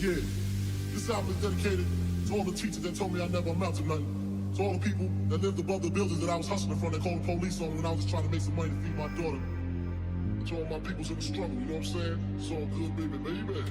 Yeah, this album is dedicated to all the teachers that told me I never amount to nothing. To all the people that lived above the buildings that I was hustling from that called the police on when I was just trying to make some money to feed my daughter. To all my peoples in the struggle, you know what I'm saying? It's all good, baby, baby.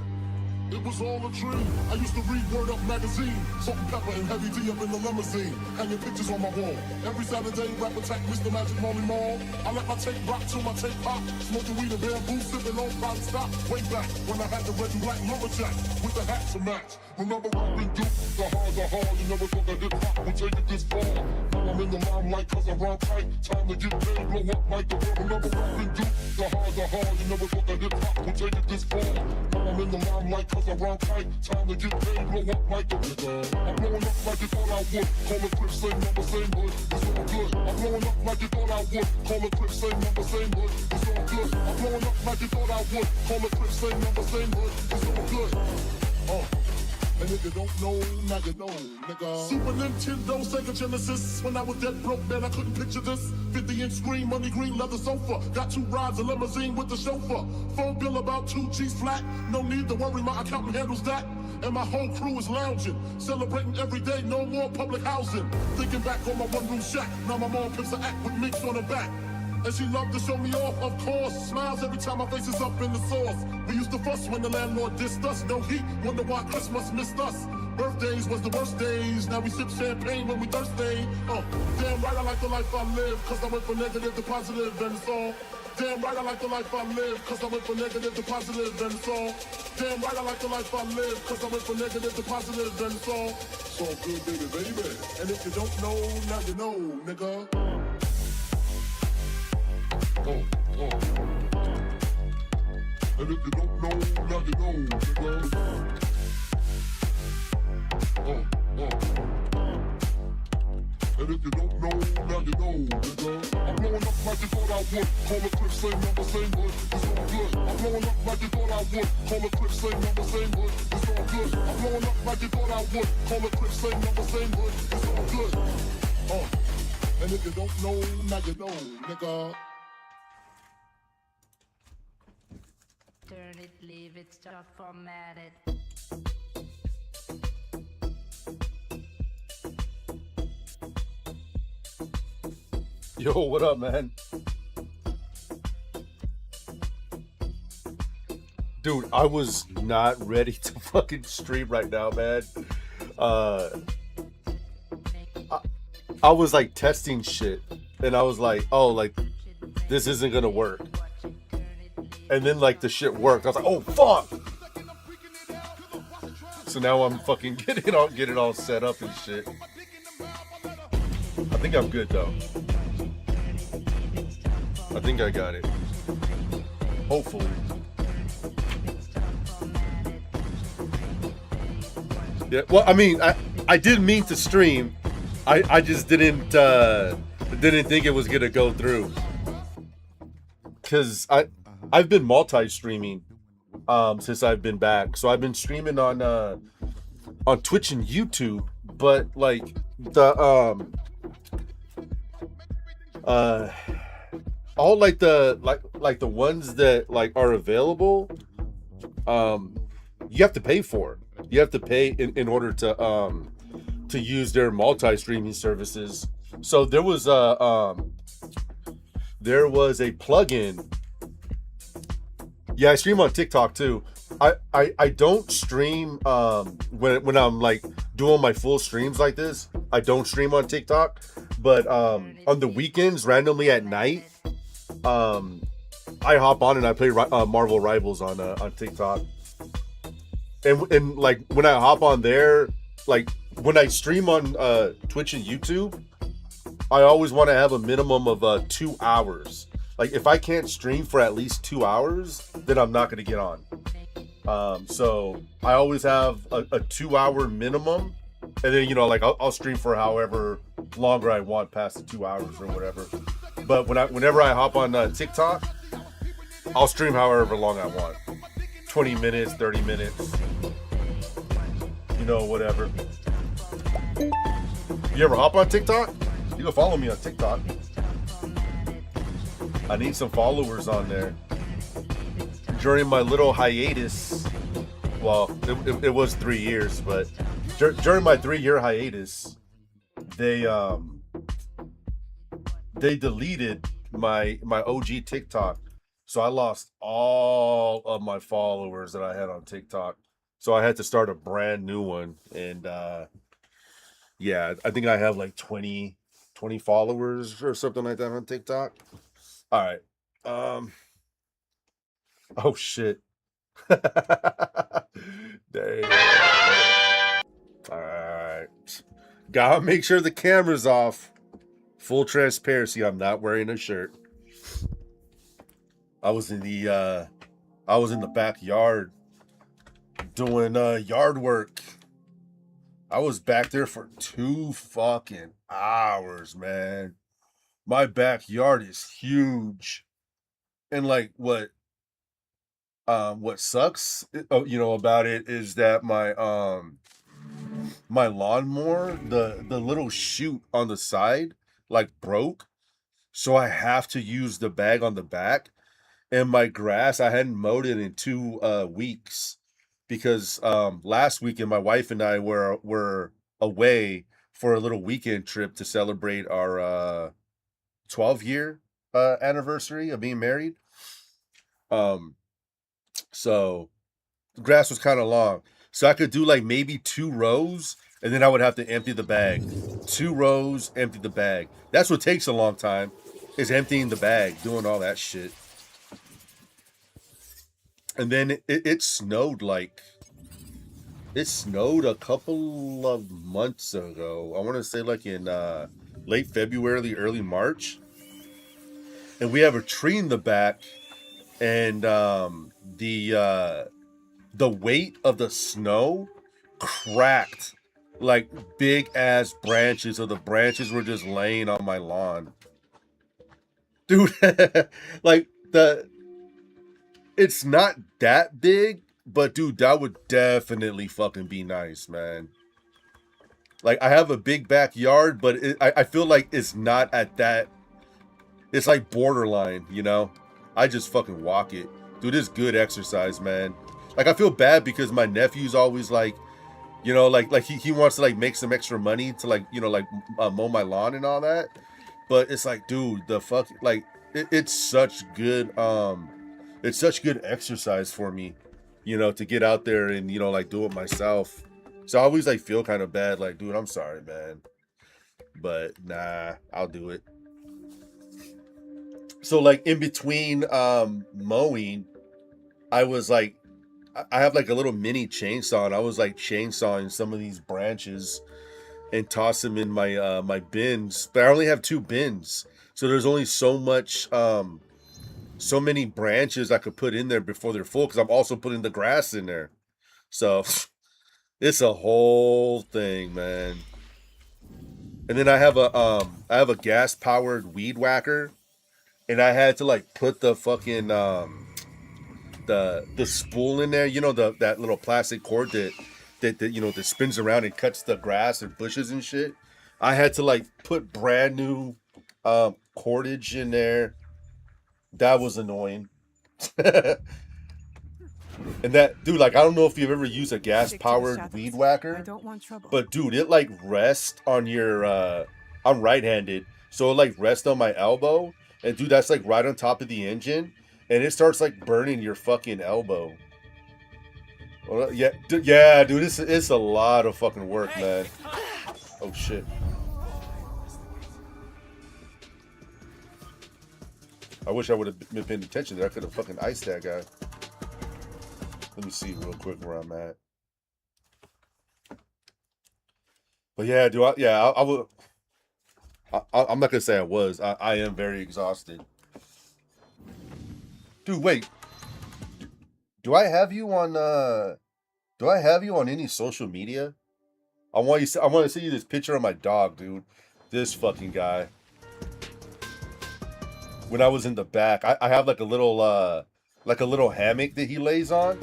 It was all a dream. I used to read Word Up magazine, Salt and Pepper and Heavy D up in the limousine, hanging pictures on my wall. Every Saturday, rap attack, Mr. Magic Molly Mall. I let my tape rock till my tape pop, smoking weed and bamboo, sipping on pot stop. Way back when I had the red and black lumberjack with the hat to match. Remember rapping Duke, the hard, you never thought that hip hop would take it this far. Now I'm in the limelight cause I rhyme tight, time to get paid, blow up like the world. Remember rapping Duke, the hard, you never thought that hip hop would take it this far. Now I'm in the limelight cause I rhyme tight, time to get paid, blow up like the world. I'm blowing up like you thought I would, call a clip, same number, same hood, it's all good. I'm blowing up like you thought I would, call a clip, same number, same hood, it's all good. I'm blowing up like you thought I would, call a clip, same number, same hood, it's all good. And if you don't know, now you know, nigga. Super Nintendo, Sega Genesis. When I was dead broke, man, I couldn't picture this. 50-inch screen, money green, leather sofa. Got 2 rides, a limousine with the chauffeur. Phone bill about 2 G's flat. No need to worry, my accountant handles that. And my whole crew is lounging, celebrating every day, no more public housing. Thinking back on my one-room shack, now my mom pimps an act with minks on her back. And she loved to show me off, of course. Smiles every time my face is up in the sauce. We used to fuss when the landlord dissed us. No heat, wonder why Christmas missed us. Birthdays was the worst days. Now we sip champagne when we thirsty. Damn right I like the life I live, cause I went from negative to positive and it's all. Damn right I like the life I live, cause I went from negative to positive and it's all. Damn right I like the life I live, cause I went from negative to positive and it's all. It's all good, baby, baby. And if you don't know, now you know, nigga. And if you don't know, now you know, nigga. And if you don't know, now you know, nigga. I'm blowing up like you thought I would, call a clip, same number, same hood, it's all good. I'm blowing up like you thought I would, call a clip, same number, same hood, it's all good. I'm blowing up like you thought I would, call a clip, same number, same hood, it's all good. And if you don't know, now you know, nigga. Turn it, leave it, start format it. Yo, what up, man? Dude, I was not ready to fucking stream right now, man. I was like testing shit, and I was like, oh, like, this isn't gonna work. And then like the shit worked. I was like, oh fuck! So now I'm fucking getting it all set up and shit. I think I'm good though. I think I got it. Hopefully. Yeah. Well, I mean, I didn't mean to stream. I just didn't think it was gonna go through. Cause I've been multi-streaming since I've been back. So I've been streaming on Twitch and YouTube, but like the all like the ones that like are available, you have to pay for. You have to pay in order to use their multi-streaming services. So there was a plugin. Yeah, I stream on TikTok too. I don't stream when I'm like doing my full streams like this. I don't stream on TikTok, but on the weekends, randomly at night, I hop on and I play Marvel Rivals on TikTok. And like when I hop on there, like when I stream on Twitch and YouTube, I always want to have a minimum of 2 hours. Like if I can't stream for at least 2 hours, then I'm not gonna get on. So I always have a 2 hour minimum, and then like I'll stream for however longer I want past the 2 hours or whatever. But whenever I hop on TikTok, I'll stream however long I want. 20 minutes, 30 minutes, whatever. You ever hop on TikTok? You can follow me on TikTok. I need some followers on there. During my little hiatus, well, it was 3 years, but during my 3-year hiatus, they deleted my OG TikTok, so I lost all of my followers that I had on TikTok. So I had to start a brand new one, and yeah, I think I have like 20 followers or something like that on TikTok. All right. Oh shit. Dang. All right. Gotta make sure the camera's off. Full transparency, I'm not wearing a shirt. I was in the backyard doing yard work. I was back there for 2 fucking hours, man. My backyard is huge. And like what sucks about it is that my lawnmower, the little chute on the side like broke. So I have to use the bag on the back. And my grass, I hadn't mowed it in 2 weeks because last weekend my wife and I were away for a little weekend trip to celebrate our 12-year anniversary of being married. So the grass was kind of long. So I could do like maybe 2 rows and then I would have to empty the bag. 2 rows, empty the bag. That's what takes a long time, is emptying the bag, doing all that shit. And then it snowed a couple of months ago. I want to say like in late February, early March. And we have a tree in the back, and the weight of the snow cracked like big ass branches, so the branches were just laying on my lawn. Dude, like it's not that big, but dude, that would definitely fucking be nice, man. Like, I have a big backyard, but I feel like it's not at that. It's like borderline, I just fucking walk it. Dude, it's good exercise, man. Like, I feel bad because my nephew's always like, like he wants to like make some extra money to like, mow my lawn and all that. But it's like, dude, the fuck, like, it's such good exercise for me, to get out there and, like do it myself. So I always like feel kind of bad, like, dude, I'm sorry, man. But nah, I'll do it. So like in between mowing, I was like, I have like a little mini chainsaw, and I was like chainsawing some of these branches and toss them in my my bins. But I only have 2 bins, so there's only so much so many branches I could put in there before they're full, because I'm also putting the grass in there. So it's a whole thing, man. And then I have a gas powered weed whacker, and I had to like put the fucking the spool in there, that little plastic cord that that spins around and cuts the grass and bushes and shit. I had to like put brand new cordage in there. That was annoying. And that, dude, like, I don't know if you've ever used a gas powered weed whacker. I don't want trouble. But dude, it like rests on your I'm right-handed, so it like rests on my elbow, and dude, that's like right on top of the engine, and it starts like burning your fucking elbow. Well, yeah, dude, it's a lot of fucking work, man. Oh shit. I wish I would have been paying attention there. I could have fucking iced that guy. Let me see real quick where I'm at. But yeah, I will. I'm not gonna say I was. I am very exhausted. Dude, wait. Do I have you on? Do I have you on any social media? I want to see you this picture of my dog, dude. This fucking guy. When I was in the back, I have like a little hammock that he lays on.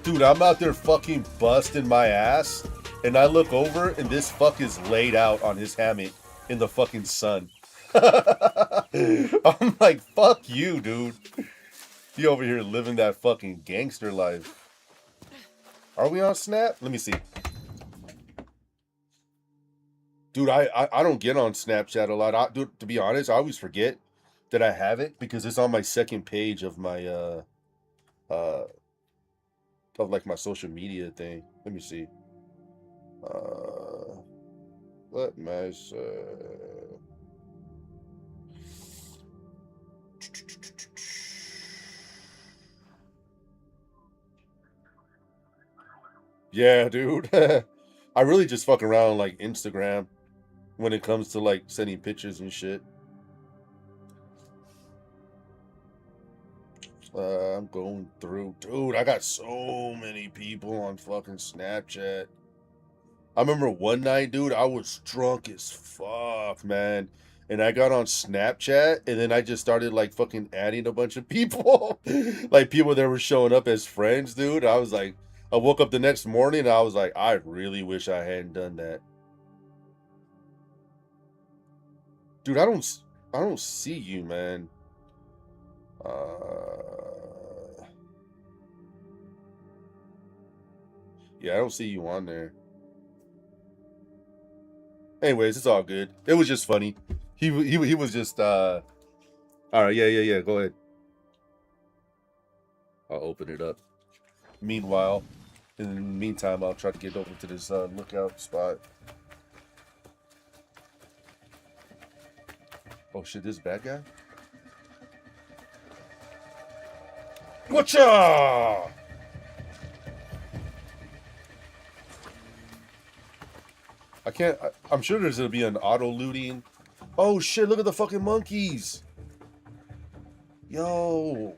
Dude, I'm out there fucking busting my ass, and I look over, and this fuck is laid out on his hammock in the fucking sun. I'm like, fuck you, dude. You over here living that fucking gangster life. Are we on Snap? Let me see. Dude, I don't get on Snapchat a lot. Dude, to be honest, I always forget that I have it because it's on my second page of my of like my social media thing. Let me see. Let my yeah, dude. I really just fuck around like Instagram when it comes to like sending pictures and shit. I'm going through, dude. I got so many people on fucking Snapchat. I remember one night, dude, I was drunk as fuck, man. And I got on Snapchat and then I just started like fucking adding a bunch of people. Like people that were showing up as friends, dude. I was like, I woke up the next morning and I was like, I really wish I hadn't done that. Dude, I don't see you, man. Yeah, I don't see you on there. Anyways, it's all good. It was just funny. He was just all right, yeah. Go ahead. I'll open it up. Meanwhile, in the meantime, I'll try to get over to this lookout spot. Oh shit, this bad guy? Whatcha? I can't. I'm sure there's gonna be an auto looting. Oh shit! Look at the fucking monkeys. Yo,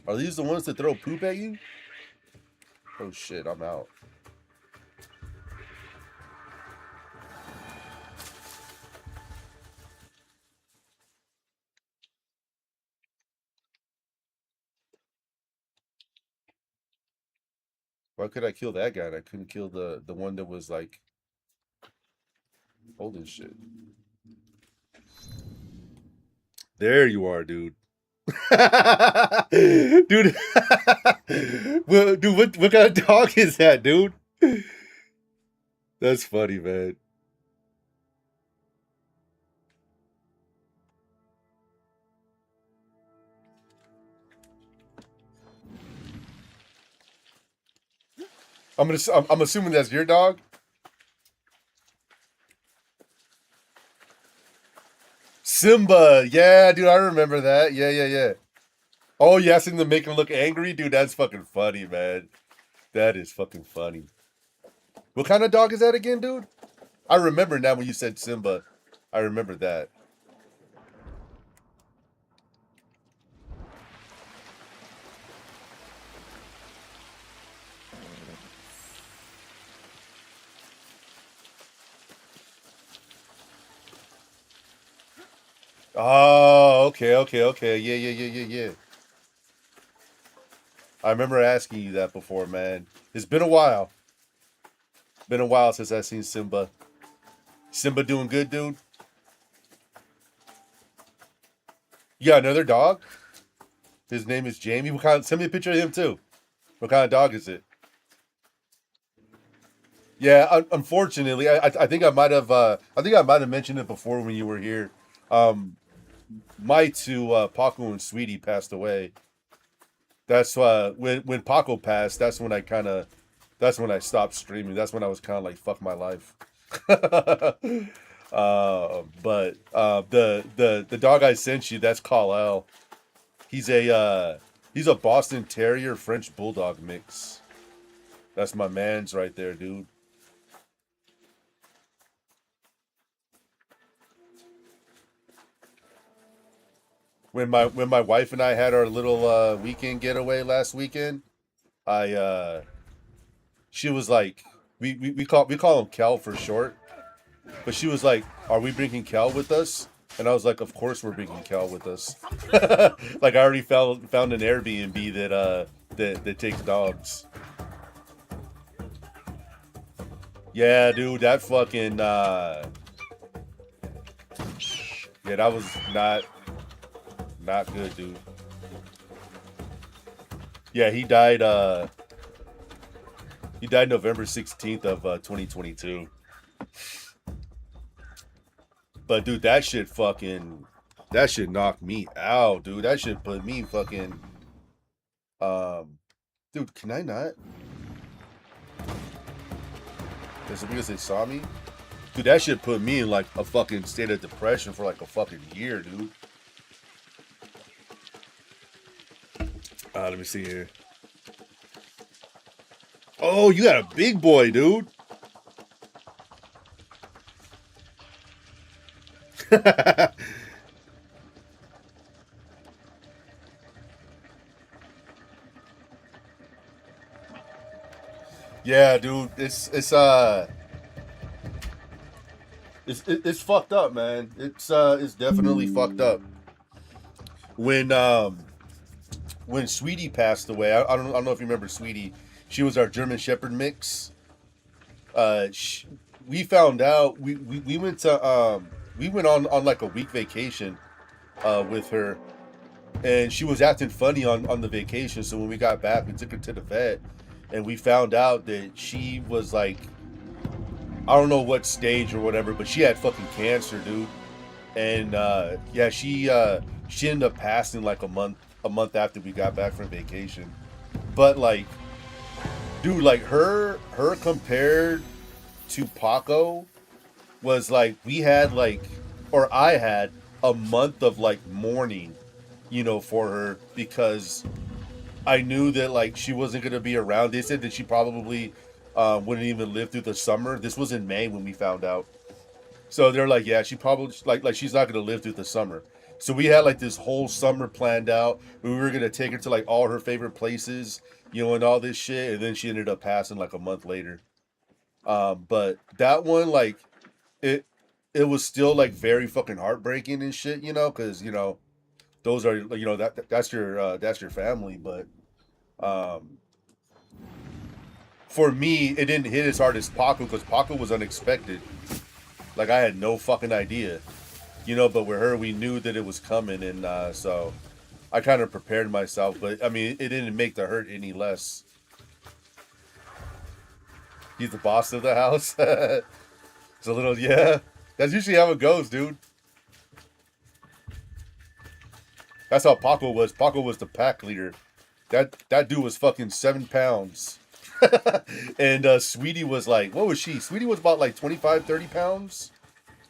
are these the ones that throw poop at you? Oh shit! I'm out. Why could I kill that guy? And I couldn't kill the one that was like holding shit. There you are, dude. Dude, well, dude, what kind of dog is that, dude? That's funny, man. I'm assuming that's your dog. Simba, yeah, dude, I remember that. Yeah. Oh, you asking to make him look angry, dude? That's fucking funny, man. That is fucking funny. What kind of dog is that again, dude? I remember now when you said Simba. I remember that. Oh, okay. Yeah. I remember asking you that before, man. It's been a while. Been a while since I've seen Simba. Simba doing good, dude? You got another dog? His name is Jamie. What kind? Send me a picture of him too. What kind of dog is it? Yeah, unfortunately, I think I might have mentioned it before when you were here. My two Paco and Sweetie passed away. That's when Paco passed. That's when I stopped streaming. That's when I was kind of like, fuck my life. But the dog I sent you, that's Kal-El. He's a Boston Terrier French Bulldog mix. That's my man's right there, dude. When my wife and I had our little weekend getaway last weekend, she was like, we call him Kel for short, but she was like, "Are we bringing Kel with us?" And I was like, "Of course we're bringing Kel with us." Like I already found an Airbnb that takes dogs. Yeah, dude, that fucking yeah, that was not good, dude. Yeah, he died He died November 16th of 2022. But dude, that shit knocked me out, dude. That shit put me fucking dude, can I not? Is it because they saw me? Dude, that shit put me in like a fucking state of depression for like a fucking year, dude. Let me see here. Oh, you got a big boy, dude. Yeah, dude, it's fucked up, man. It's definitely fucked up. When Sweetie passed away, I don't know if you remember Sweetie. She was our German Shepherd mix. We found out we went to we went on like a week vacation with her, and she was acting funny on the vacation. So when we got back, we took her to the vet, and we found out that she was like, I don't know what stage or whatever, but she had fucking cancer, dude. And yeah, she ended up passing like a month after we got back from vacation. But like, dude, like her compared to Paco was like, we had like, or I had a month of like mourning, you know, for her, because I knew that like she wasn't gonna be around. They said that she probably wouldn't even live through the summer. This was in May when we found out. So they're like, yeah, she probably like she's not gonna live through the summer. So we had like this whole summer planned out. We were gonna take her to like all her favorite places, you know, and all this shit. And then she ended up passing like a month later. But that one, like, it was still like very fucking heartbreaking and shit, you know, because you know, those are, you know, that's your family. But for me, it didn't hit as hard as Paco, because Paco was unexpected. Like, I had no fucking idea, you know, but with her, we knew that it was coming, and so I kind of prepared myself. But I mean, it didn't make the hurt any less. He's the boss of the house. It's a little, yeah. That's usually how it goes, dude. That's how Paco was. Paco was the pack leader. That dude was fucking 7 pounds. And Sweetie was like, what was she? Sweetie was about like 25, 30 pounds.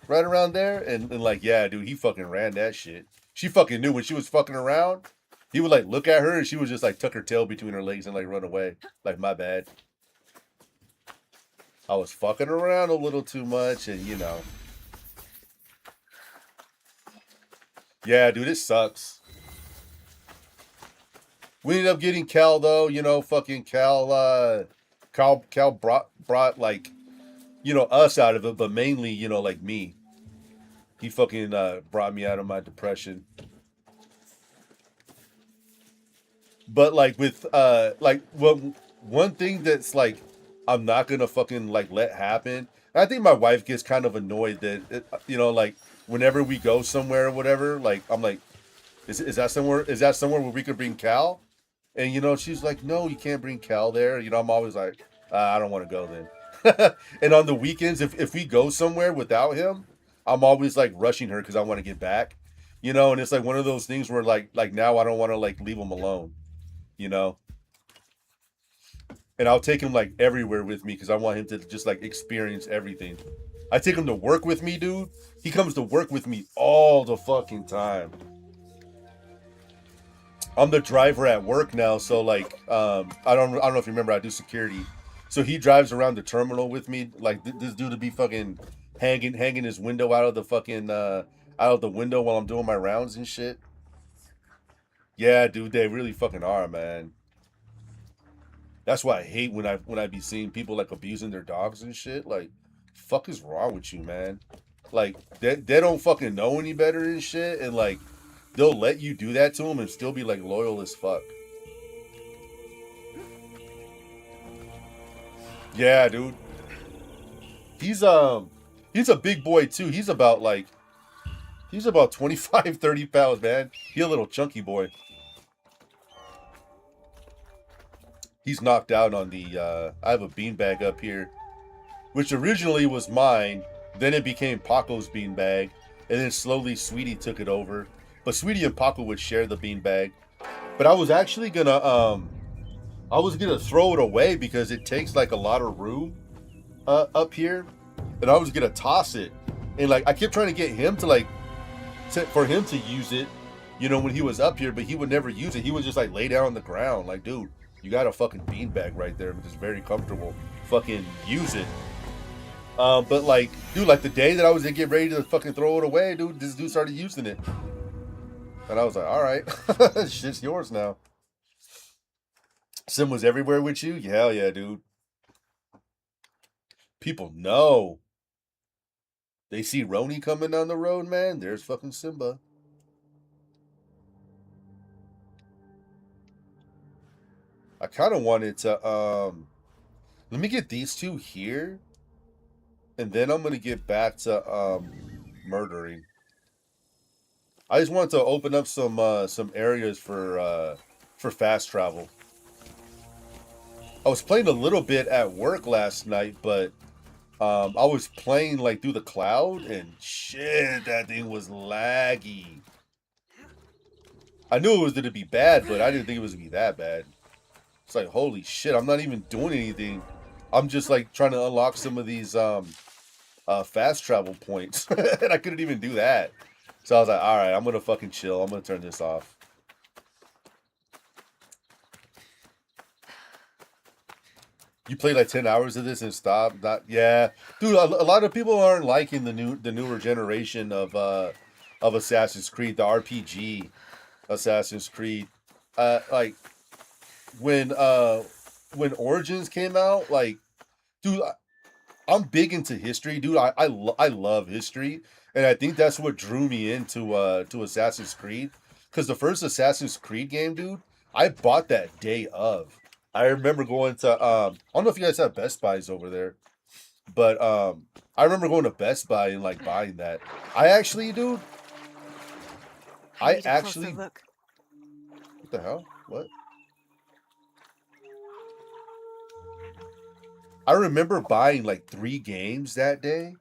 Right around there. And like, yeah, dude, he fucking ran that shit. She fucking knew when she was fucking around. He would like look at her and she would just like tuck her tail between her legs and like run away. Like, my bad. I was fucking around a little too much, and you know. Yeah, dude, it sucks. We ended up getting Cal though, you know, fucking Cal brought like, you know, us out of it, but mainly, you know, like me. He fucking brought me out of my depression. But like with like, well, one thing that's like I'm not gonna fucking like let happen. I think my wife gets kind of annoyed that you know, like whenever we go somewhere or whatever, like I'm like, is that somewhere where we could bring Cal? And you know, she's like, no, you can't bring Cal there. You know, I'm always like, I don't want to go then. And on the weekends, if we go somewhere without him, I'm always like rushing her because I want to get back. You know, and it's like one of those things where like now I don't want to like leave him alone. You know. And I'll take him like everywhere with me because I want him to just like experience everything. I take him to work with me, dude. He comes to work with me all the fucking time. I'm the driver at work now, so like I don't know if you remember, I do security. So he drives around the terminal with me. Like this dude to be fucking hanging his window out of the fucking out of the window while I'm doing my rounds and shit. Yeah, dude, they really fucking are, man. That's why I hate when I be seeing people like abusing their dogs and shit. Like, fuck is wrong with you, man? Like, they don't fucking know any better and shit, and like they'll let you do that to them and still be like loyal as fuck. Yeah, dude. He's a big boy too. He's about 25, 30 pounds, man. He a little chunky boy. He's knocked out on the. I have a beanbag up here, which originally was mine. Then it became Paco's beanbag, and then slowly Sweetie took it over. But Sweetie and Paco would share the beanbag. But I was actually gonna throw it away because it takes like a lot of room up here, and I was gonna toss it. And like I kept trying to get him to for him to use it, you know, when he was up here, but he would never use it. He would just like lay down on the ground, like, dude, you got a fucking beanbag right there, it's very comfortable. Fucking use it. But like, dude, like the day that I was gonna get ready to fucking throw it away, dude, this dude started using it. And I was like, all right, shit's yours now. Sim was everywhere with you? Hell yeah, dude. People know. They see Roni coming down the road, man. There's fucking Simba. I kind of wanted to, let me get these two here. And then I'm going to get back to, murdering. I just wanted to open up some areas for fast travel. I was playing a little bit at work last night, but I was playing like through the cloud, and shit, that thing was laggy. I knew it was gonna be bad, but I didn't think it was gonna be that bad. It's like, holy shit, I'm not even doing anything. I'm just like trying to unlock some of these fast travel points, and I couldn't even do that. So I was like, all right, I'm gonna fucking chill. I'm gonna turn this off. You played like 10 hours of this and stopped? Yeah, dude. A lot of people aren't liking the newer generation of Assassin's Creed, the RPG Assassin's Creed. Like when Origins came out, like, dude, I'm big into history, dude. I love history, and I think that's what drew me into to Assassin's Creed. Because the first Assassin's Creed game, dude, I bought that day of. I remember going to I don't know if you guys have Best Buys over there, but I remember going to Best Buy and like buying that. I actually, dude, I actually look. What the hell? What? I remember buying like 3 games that day,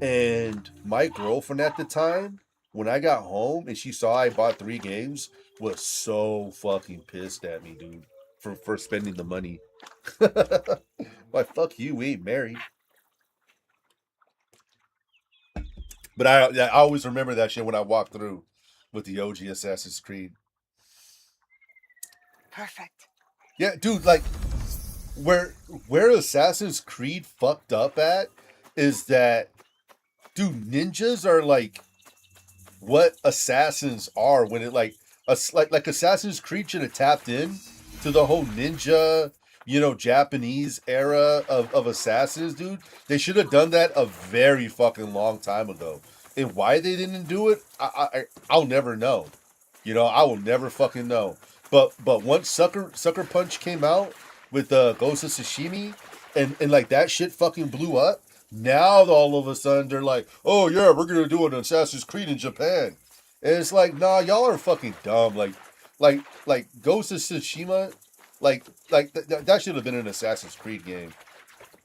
and my girlfriend at the time, when I got home and she saw I bought 3 games, was so fucking pissed at me, dude. For spending the money. Like, fuck you, we ain't married. But I always remember that shit when I walked through with the OG Assassin's Creed. Perfect. Yeah, dude, like where Assassin's Creed fucked up at is that, dude, ninjas are like what assassins are when it like Assassin's Creed should have tapped in to the whole ninja, you know, Japanese era of assassins, dude. They should have done that a very fucking long time ago. And why they didn't do it, I'll never know. You know, I will never fucking know. But once Sucker Punch came out with Ghost of Tsushima, and like that shit fucking blew up. Now all of a sudden they're like, oh yeah, we're gonna do an Assassin's Creed in Japan. And it's like, nah, y'all are fucking dumb. Like Ghost of Tsushima, that should have been an Assassin's Creed game.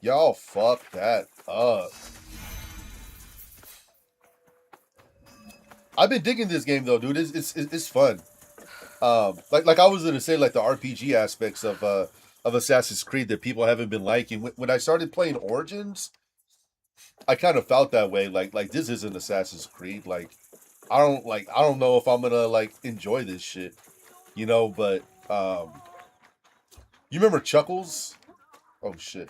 Y'all fucked that up. I've been digging this game though, dude. It's fun. Like I was gonna say, like the RPG aspects of Assassin's Creed that people haven't been liking. When I started playing Origins, I kind of felt that way. Like this isn't Assassin's Creed. Like I don't know if I'm gonna like enjoy this shit. You know, but you remember Chuckles? Oh shit.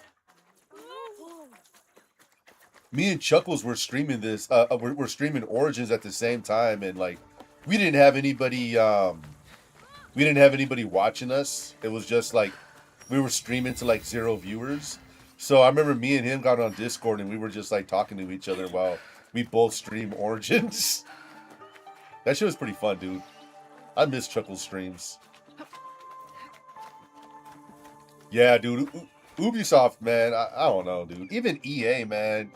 Me and Chuckles were streaming this. We're streaming Origins at the same time, and like we didn't have anybody watching us. It was just like we were streaming to like 0 viewers. So I remember me and him got on Discord and we were just like talking to each other while we both stream Origins. That shit was pretty fun, dude. I miss Chuckles streams. Yeah, dude. Ubisoft, man. I don't know, dude. Even EA, man.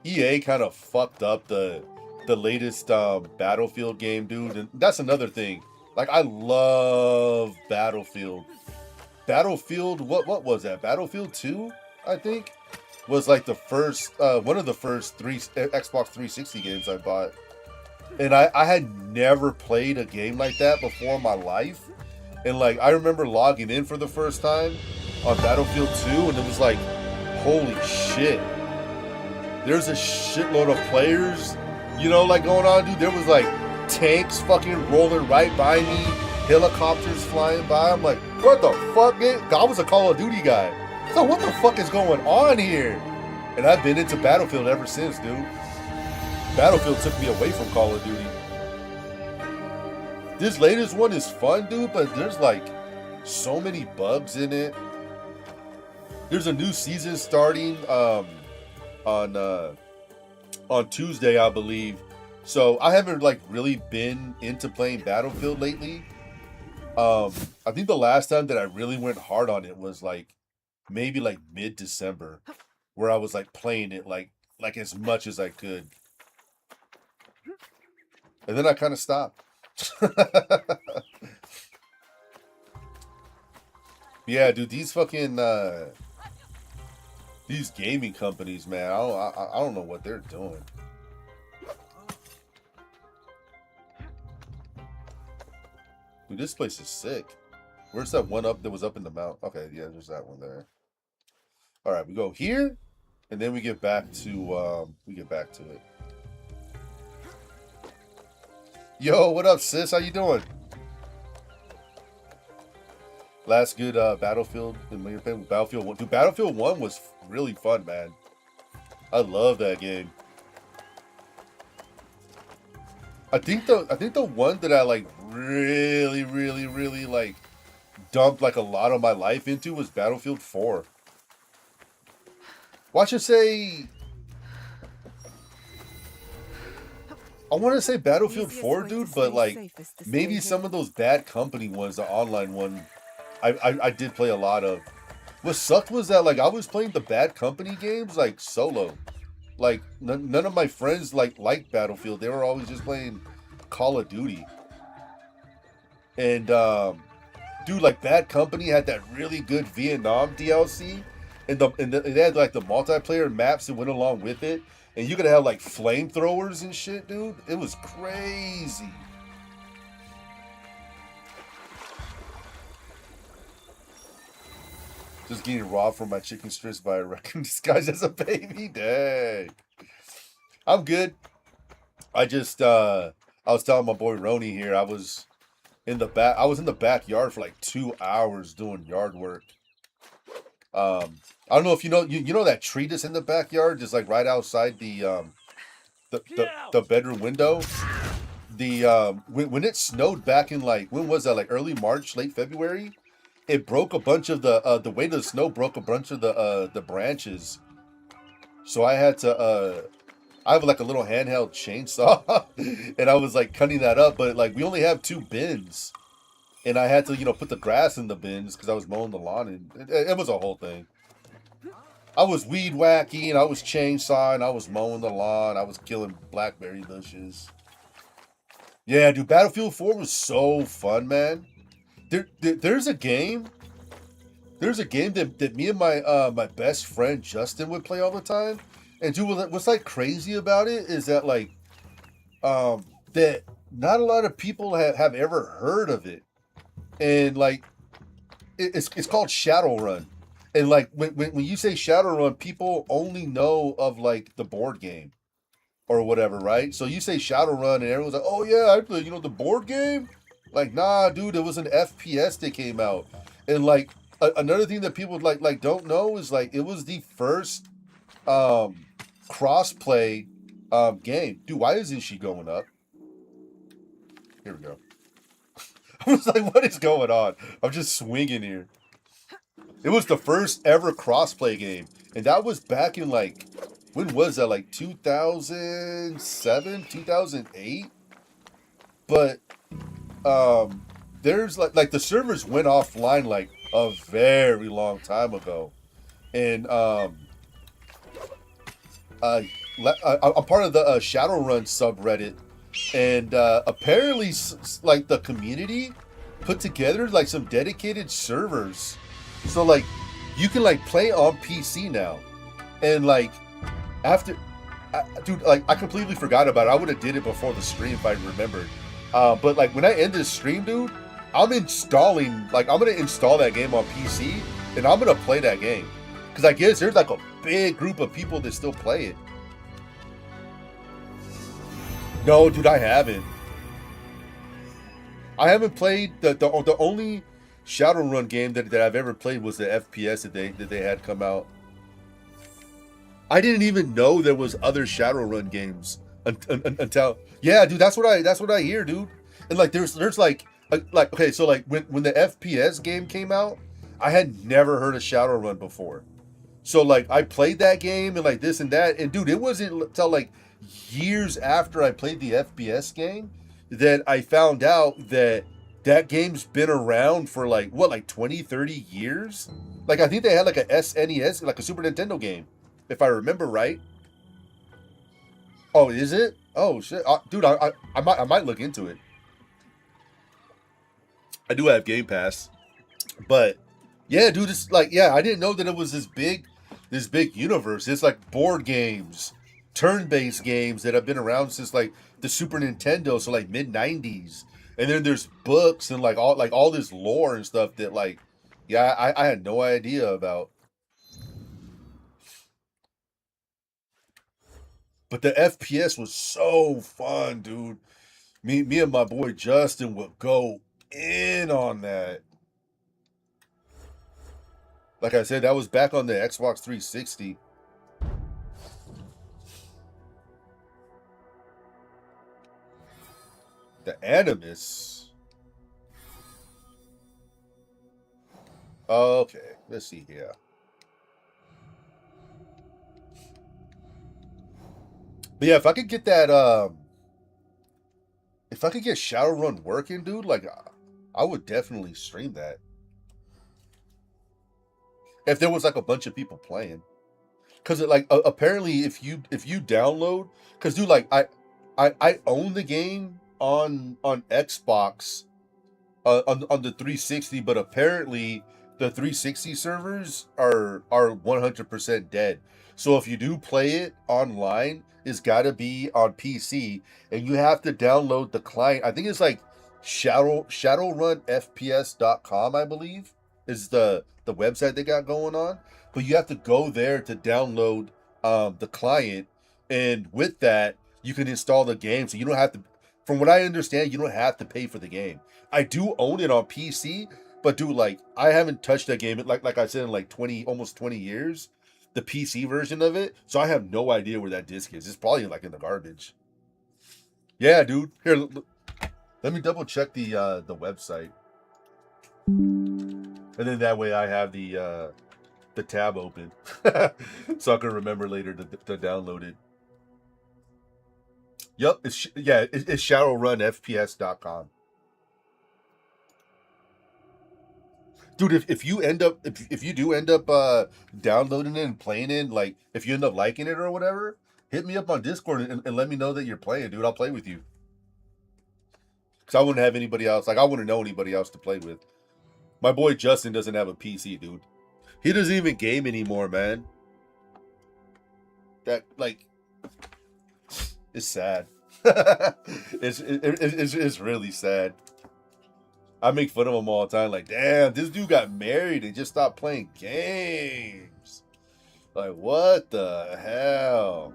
EA kind of fucked up the latest Battlefield game, dude. And that's another thing. Like, I love Battlefield. Battlefield, what was that? Battlefield 2, I think, was like the first one of the first Xbox 360 games I bought. And I had never played a game like that before in my life. And like I remember logging in for the first time on Battlefield 2, and it was like, holy shit. There's a shitload of players, you know, like going on, dude. There was like tanks fucking rolling right by me, helicopters flying by. I'm like, what the fuck, man? I was a Call of Duty guy. So what the fuck is going on here? And I've been into Battlefield ever since, dude. Battlefield took me away from Call of Duty. This latest one is fun, dude, but there's like so many bugs in it. There's a new season starting on Tuesday, I believe. So I haven't like really been into playing Battlefield lately. I think the last time that I really went hard on it was like maybe like mid-December, where I was like playing it like as much as I could. And then I kind of stopped. Yeah, dude, these fucking these gaming companies, man, I don't know what they're doing. Dude, this place is sick. Where's that one up that was up in the mount? Okay, yeah, there's that one there. All right, we go here, and then we get back to it. Yo, what up, sis? How you doing? Last good Battlefield, Battlefield 1. Dude, Battlefield 1 was really fun, man. I love that game. I think the one that I like really like dumped like a lot of my life into was Battlefield 4. Why should say I want to say Battlefield 4, dude, but like maybe some of those Bad Company ones, the online one, I did play a lot of. What sucked was that like I was playing the Bad Company games like solo. Like none of my friends liked Battlefield. They were always just playing Call of Duty. And dude, like Bad Company had that really good Vietnam DLC, and they had like the multiplayer maps that went along with it, and you could have like flamethrowers and shit, dude. It was crazy. Just getting robbed from my chicken strips by a raccoon disguised as a baby. Dang. I'm good. I was telling my boy Roni here, I was in the backyard for like 2 hours doing yard work. I don't know if you know that tree that's in the backyard, just like right outside the bedroom window. When it snowed back in like, when was that, like early March, late February? It broke a bunch of the weight of the snow broke a bunch of the branches. So I had to I have like a little handheld chainsaw and I was like cutting that up, but like we only have 2 bins. And I had to, put the grass in the bins because I was mowing the lawn, and it was a whole thing. I was weed whacking, I was chainsawing, I was mowing the lawn, I was killing blackberry bushes. Yeah, dude, Battlefield 4 was so fun, man. There's a game that me and my best friend Justin would play all the time. And dude, what's like crazy about it is that like that not a lot of people have ever heard of it. And like it's called Shadowrun. And like when you say Shadowrun, people only know of like the board game or whatever, right? So you say Shadowrun and everyone's like, "Oh yeah, I play, the board game?" Like, nah, dude, it was an FPS that came out. And like another thing that people like don't know is like it was the first cross-play game. Dude, why isn't she going up? Here we go. I was like, what is going on? I'm just swinging here. It was the first ever cross-play game. And that was back in like, when was that? Like 2007, 2008? But there's like the servers went offline like a very long time ago. And I'm part of the Shadowrun subreddit, and apparently like the community put together like some dedicated servers So like, you can like play on PC now, and like after, dude, like I completely forgot about it. I would have did it before the stream if I remembered. But like when I end this stream, dude, I'm gonna install that game on PC, and I'm gonna play that game because I guess there's like a big group of people that still play it. No, dude, I haven't. I haven't played the only Shadowrun game that I've ever played was the FPS that they had come out. I didn't even know there was other Shadowrun games until yeah, dude. That's what I hear, dude. And like there's like okay, so like when the FPS game came out, I had never heard of Shadowrun before. So like I played that game and like this and that, and dude, it wasn't until like years after I played the FPS game that I found out that game's been around for like what, like 20, 30 years. Like I think they had like a SNES, like a Super Nintendo game, if I remember right. Oh, is it? Oh shit, dude, I might look into it. I do have Game Pass, but yeah, dude, it's like, yeah, I didn't know that it was this big universe. It's like board games, turn-based games that have been around since like the Super Nintendo, so like mid-90s. And then there's books and like all this lore and stuff that like, yeah, I had no idea about. But the FPS was so fun, dude. Me and my boy Justin would go in on that. Like I said, that was back on the Xbox 360. The Animus. Okay, let's see here. But yeah, if I could get that, if I could get Shadowrun working, dude, like I would definitely stream that. If there was like a bunch of people playing, because like apparently if you download, because dude, like I own the game on Xbox, on the 360, but apparently the 360 servers are 100% dead. So if you do play it online, it's got to be on PC, and you have to download the client. I think it's like shadowrunfps.com, I believe, is the website they got going on. But you have to go there to download the client, and with that you can install the game. So you don't have to, from what I understand, you don't have to pay for the game. I do own it on PC, but dude, like I haven't touched that game like I said in like almost 20 years, the PC version of it. So I have no idea where that disc is. It's probably like in the garbage. Yeah, dude. Here, let me double check the website, and then that way I have the tab open so I can remember later to download it. Yep, it's shadowrunfps.com. Dude, if you end up if you do end up downloading it and playing it, like if you end up liking it or whatever, hit me up on Discord and let me know that you're playing, dude. I'll play with you. Cause I wouldn't have anybody else. Like I wouldn't know anybody else to play with. My boy Justin doesn't have a PC, dude. He doesn't even game anymore, man. That like, it's sad. It's really sad. I make fun of him all the time. Like, damn, this dude got married and just stopped playing games. Like, what the hell?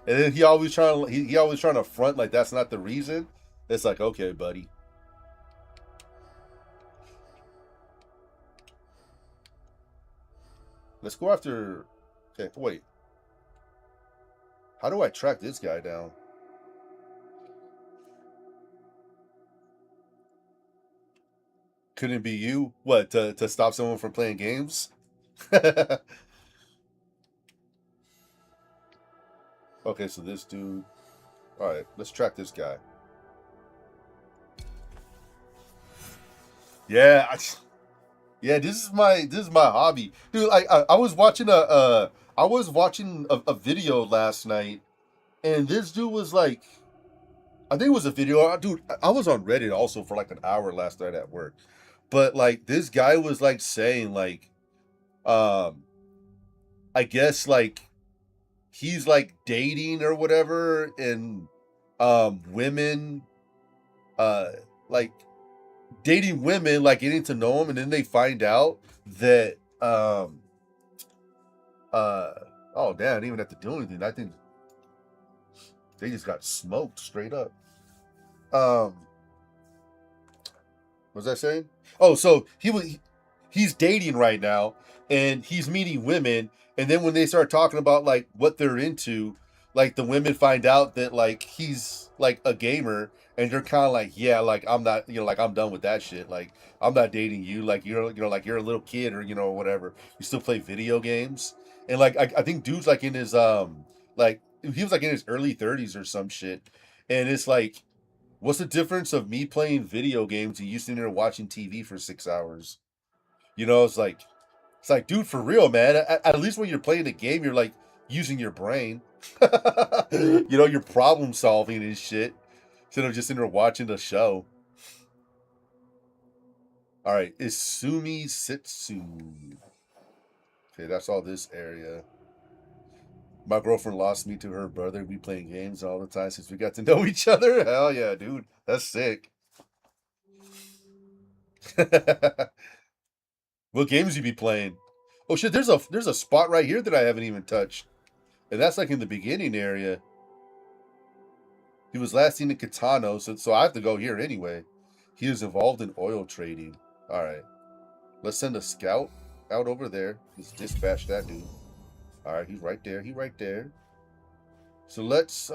And then he always trying to front like that's not the reason. It's like, okay, buddy. Let's go after. Okay, wait. How do I track this guy down? Couldn't it be you? What, to stop someone from playing games? Okay, so this dude. All right, let's track this guy. Yeah, yeah. This is my hobby, dude. I was watching a video last night, and this dude was like, I think it was a video. Dude, I was on Reddit also for like an hour last night at work. But like this guy was like saying like, I guess like he's like dating or whatever, and women, like dating women, like getting to know them, and then they find out that oh damn, I didn't even have to do anything. I think they just got smoked straight up. What was I saying? Oh, so he's dating right now, and he's meeting women, and then when they start talking about like what they're into, like the women find out that like he's like a gamer, and they're kind of like, yeah, like I'm not, like I'm done with that shit. Like I'm not dating you. Like like you're a little kid, or whatever. You still play video games, and like I think dude's like in his like he was like in his early 30s or some shit, and it's like, what's the difference of me playing video games and you sitting there watching TV for 6 hours? It's like, dude, for real, man. At least when you're playing a game, you're like using your brain. You're problem solving and shit, instead of just sitting there watching the show. All right, Isumi Sitsu. Okay, that's all this area. My girlfriend lost me to her brother. We playing games all the time since we got to know each other. Hell yeah, dude. That's sick. What games you be playing? Oh shit, there's a spot right here that I haven't even touched. And that's like in the beginning area. He was last seen in Katano, so I have to go here anyway. He is involved in oil trading. Alright. Let's send a scout out over there. Let's dispatch that dude. Alright, he's right there. He's right there. So let's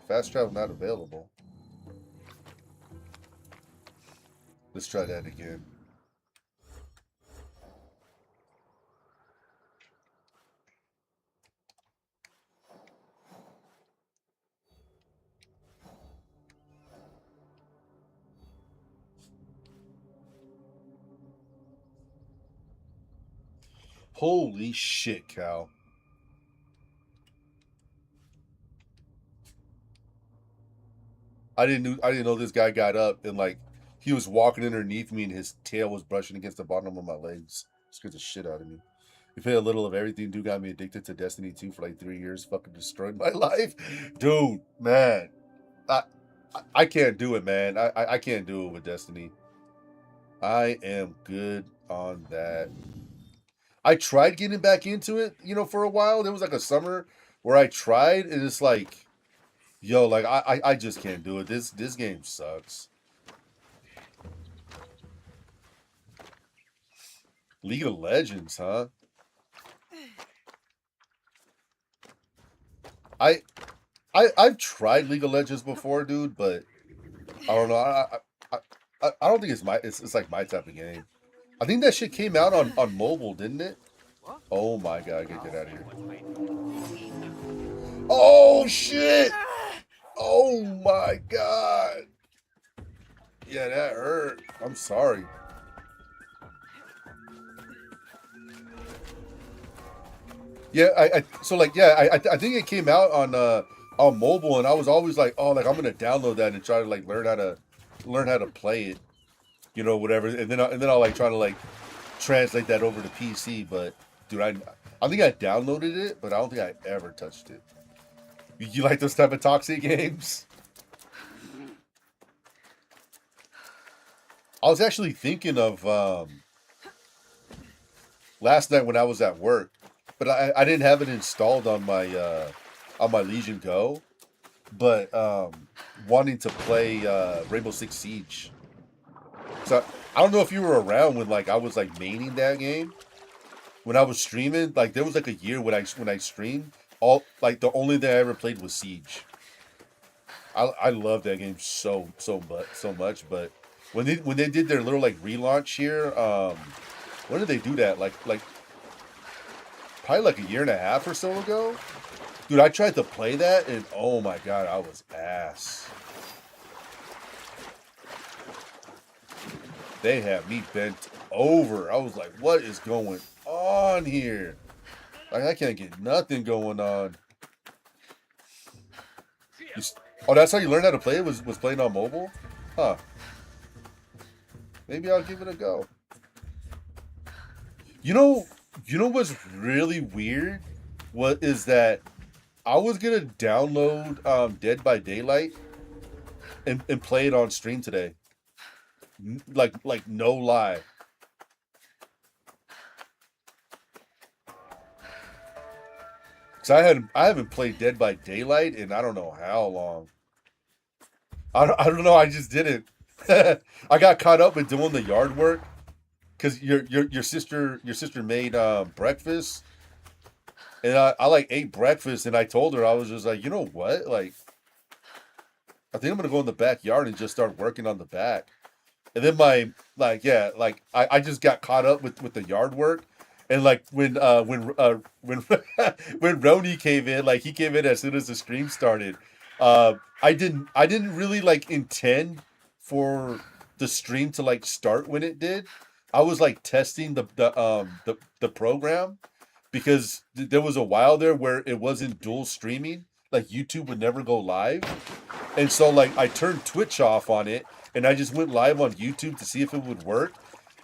fast travel not available. Let's try that again. Holy shit, Cal. I didn't know this guy got up and like he was walking underneath me and his tail was brushing against the bottom of my legs. Scared the shit out of me. You played a little of everything. Dude got me addicted to Destiny 2 for like 3 years. Fucking destroyed my life. Dude, man. I can't do it, man. I can't do it with Destiny. I am good on that. I tried getting back into it, for a while. There was like a summer where I tried, and it's like, yo, like I just can't do it. This game sucks. League of Legends, huh? I've tried League of Legends before, dude, but I don't know. I don't think it's like my type of game. I think that shit came out on mobile, didn't it? Oh my god, I gotta get out of here. Oh shit! Oh my god. Yeah, that hurt. I'm sorry. Yeah, I think it came out on mobile, and I was always like, oh, like I'm gonna download that and try to like learn how to play it, whatever, and then I'll like try to like translate that over to PC. But dude, I think I downloaded it, but I don't think I ever touched it. You like those type of toxic games? I was actually thinking of last night when I was at work, but I didn't have it installed on my Legion Go, but wanting to play Rainbow Six Siege. So I don't know if you were around when like I was like maining that game. When I was streaming, like there was like a year when I streamed, all like the only thing I ever played was Siege. I love that game so much, but when they did their little like relaunch here, when did they do that? Like probably like a year and a half or so ago. Dude, I tried to play that and oh my god, I was ass. They had me bent over. I was like, what is going on here? Like I can't get nothing going on. Oh, that's how you learned how to play it? Was playing on mobile? Huh. Maybe I'll give it a go. You know what's really weird? What is that? I was gonna download Dead by Daylight and play it on stream today. Like no lie. Cause I haven't played Dead by Daylight in I don't know how long. I don't know. I just didn't. I got caught up with doing the yard work because your sister made breakfast, and I like ate breakfast, and I told her, I was just like, you know what, like I think I'm gonna go in the backyard and just start working on the back. And then I just got caught up with the yard work. And like when when Roni came in, like he came in as soon as the stream started. I didn't really like intend for the stream to like start when it did. I was like testing the program because there was a while there where it wasn't dual streaming, like YouTube would never go live. And so like I turned Twitch off on it and I just went live on YouTube to see if it would work.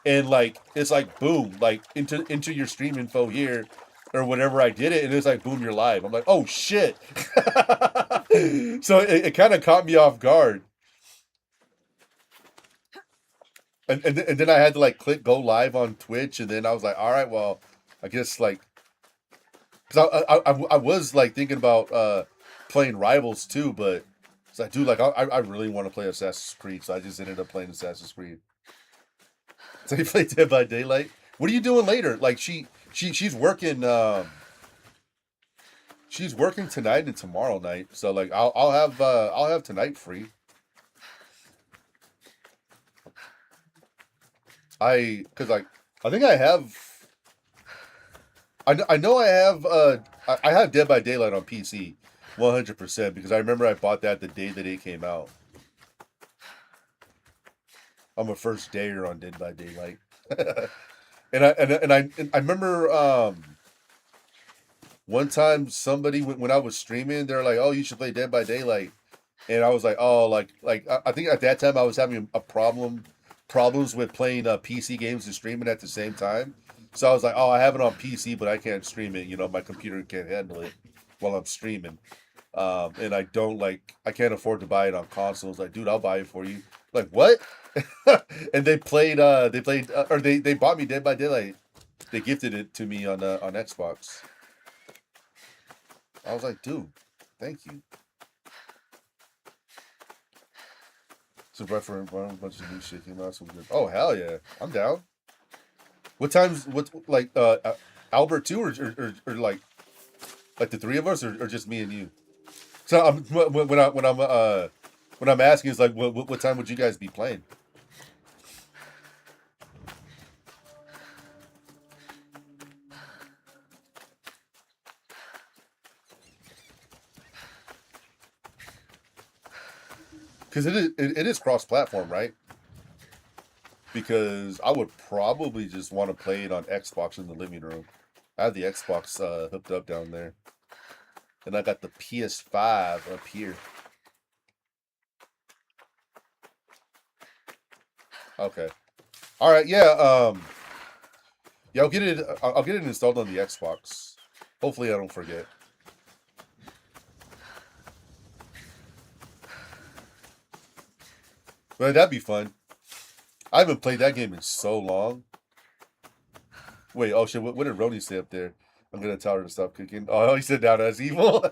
And like it's like boom, like into your stream info here or whatever. I did it and it's like boom, you're live. I'm like, oh shit. So it kind of caught me off guard. And then I had to like click go live on Twitch, and then I was like, all right, well, I guess like because I was like thinking about playing Rivals too, but it's like, dude, like I really want to play Assassin's Creed, so I just ended up playing Assassin's Creed. So you play Dead by Daylight. What are you doing later? Like she's working tonight and tomorrow night. So like I'll have tonight free. I think I have. I know I have. I have Dead by Daylight on PC, 100% because I remember I bought that the day that it came out. I'm a first dayer on Dead by Daylight, and I remember one time somebody when I was streaming, they're like, "Oh, you should play Dead by Daylight," and I was like, "Oh, like I think at that time I was having problems with playing PC games and streaming at the same time." So I was like, "Oh, I have it on PC, but I can't stream it. You know, my computer can't handle it while I'm streaming, and I can't afford to buy it on consoles." Like, dude, I'll buy it for you. Like, what? And they bought me Dead by Daylight. They gifted it to me on Xbox. I was like, dude, thank you. So for a bunch of new shit came out. So good. Oh hell yeah, I'm down. What times? Albert too, or like the three of us, or just me and you? So when I'm asking, is like, what time would you guys be playing? Because it is cross-platform, right? Because I would probably just want to play it on Xbox in the living room. I have the Xbox hooked up down there, and I got the PS5 up here. Okay, all right, yeah, yeah. I'll get it installed on the Xbox. Hopefully, I don't forget. But that'd be fun. I haven't played that game in so long. Wait, oh shit, what did Roni say up there? I'm gonna tell her to stop cooking. Oh, he said down as evil.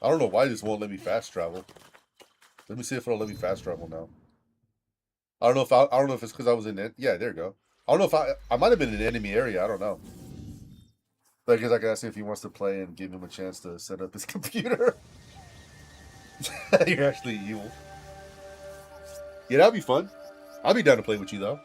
I don't know why this won't let me fast travel. Let me see if it'll let me fast travel now. I don't know if it's because I was in it. Yeah, there you go. I don't know if I might have been in an enemy area. I don't know. But I guess I can ask him if he wants to play and give him a chance to set up his computer. You're actually evil. Yeah, that'd be fun. I'll be down to play with you though.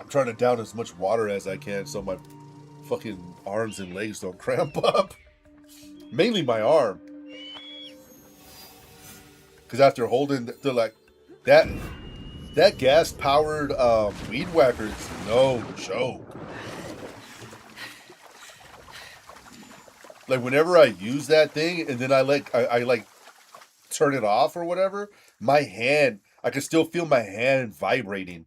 I'm trying to down as much water as I can so my fucking arms and legs don't cramp up. mainly my arm. Because after holding, they're like, that gas powered weed whacker is no joke. Like whenever I use that thing and then I like turn it off or whatever, my hand, I can still feel my hand vibrating.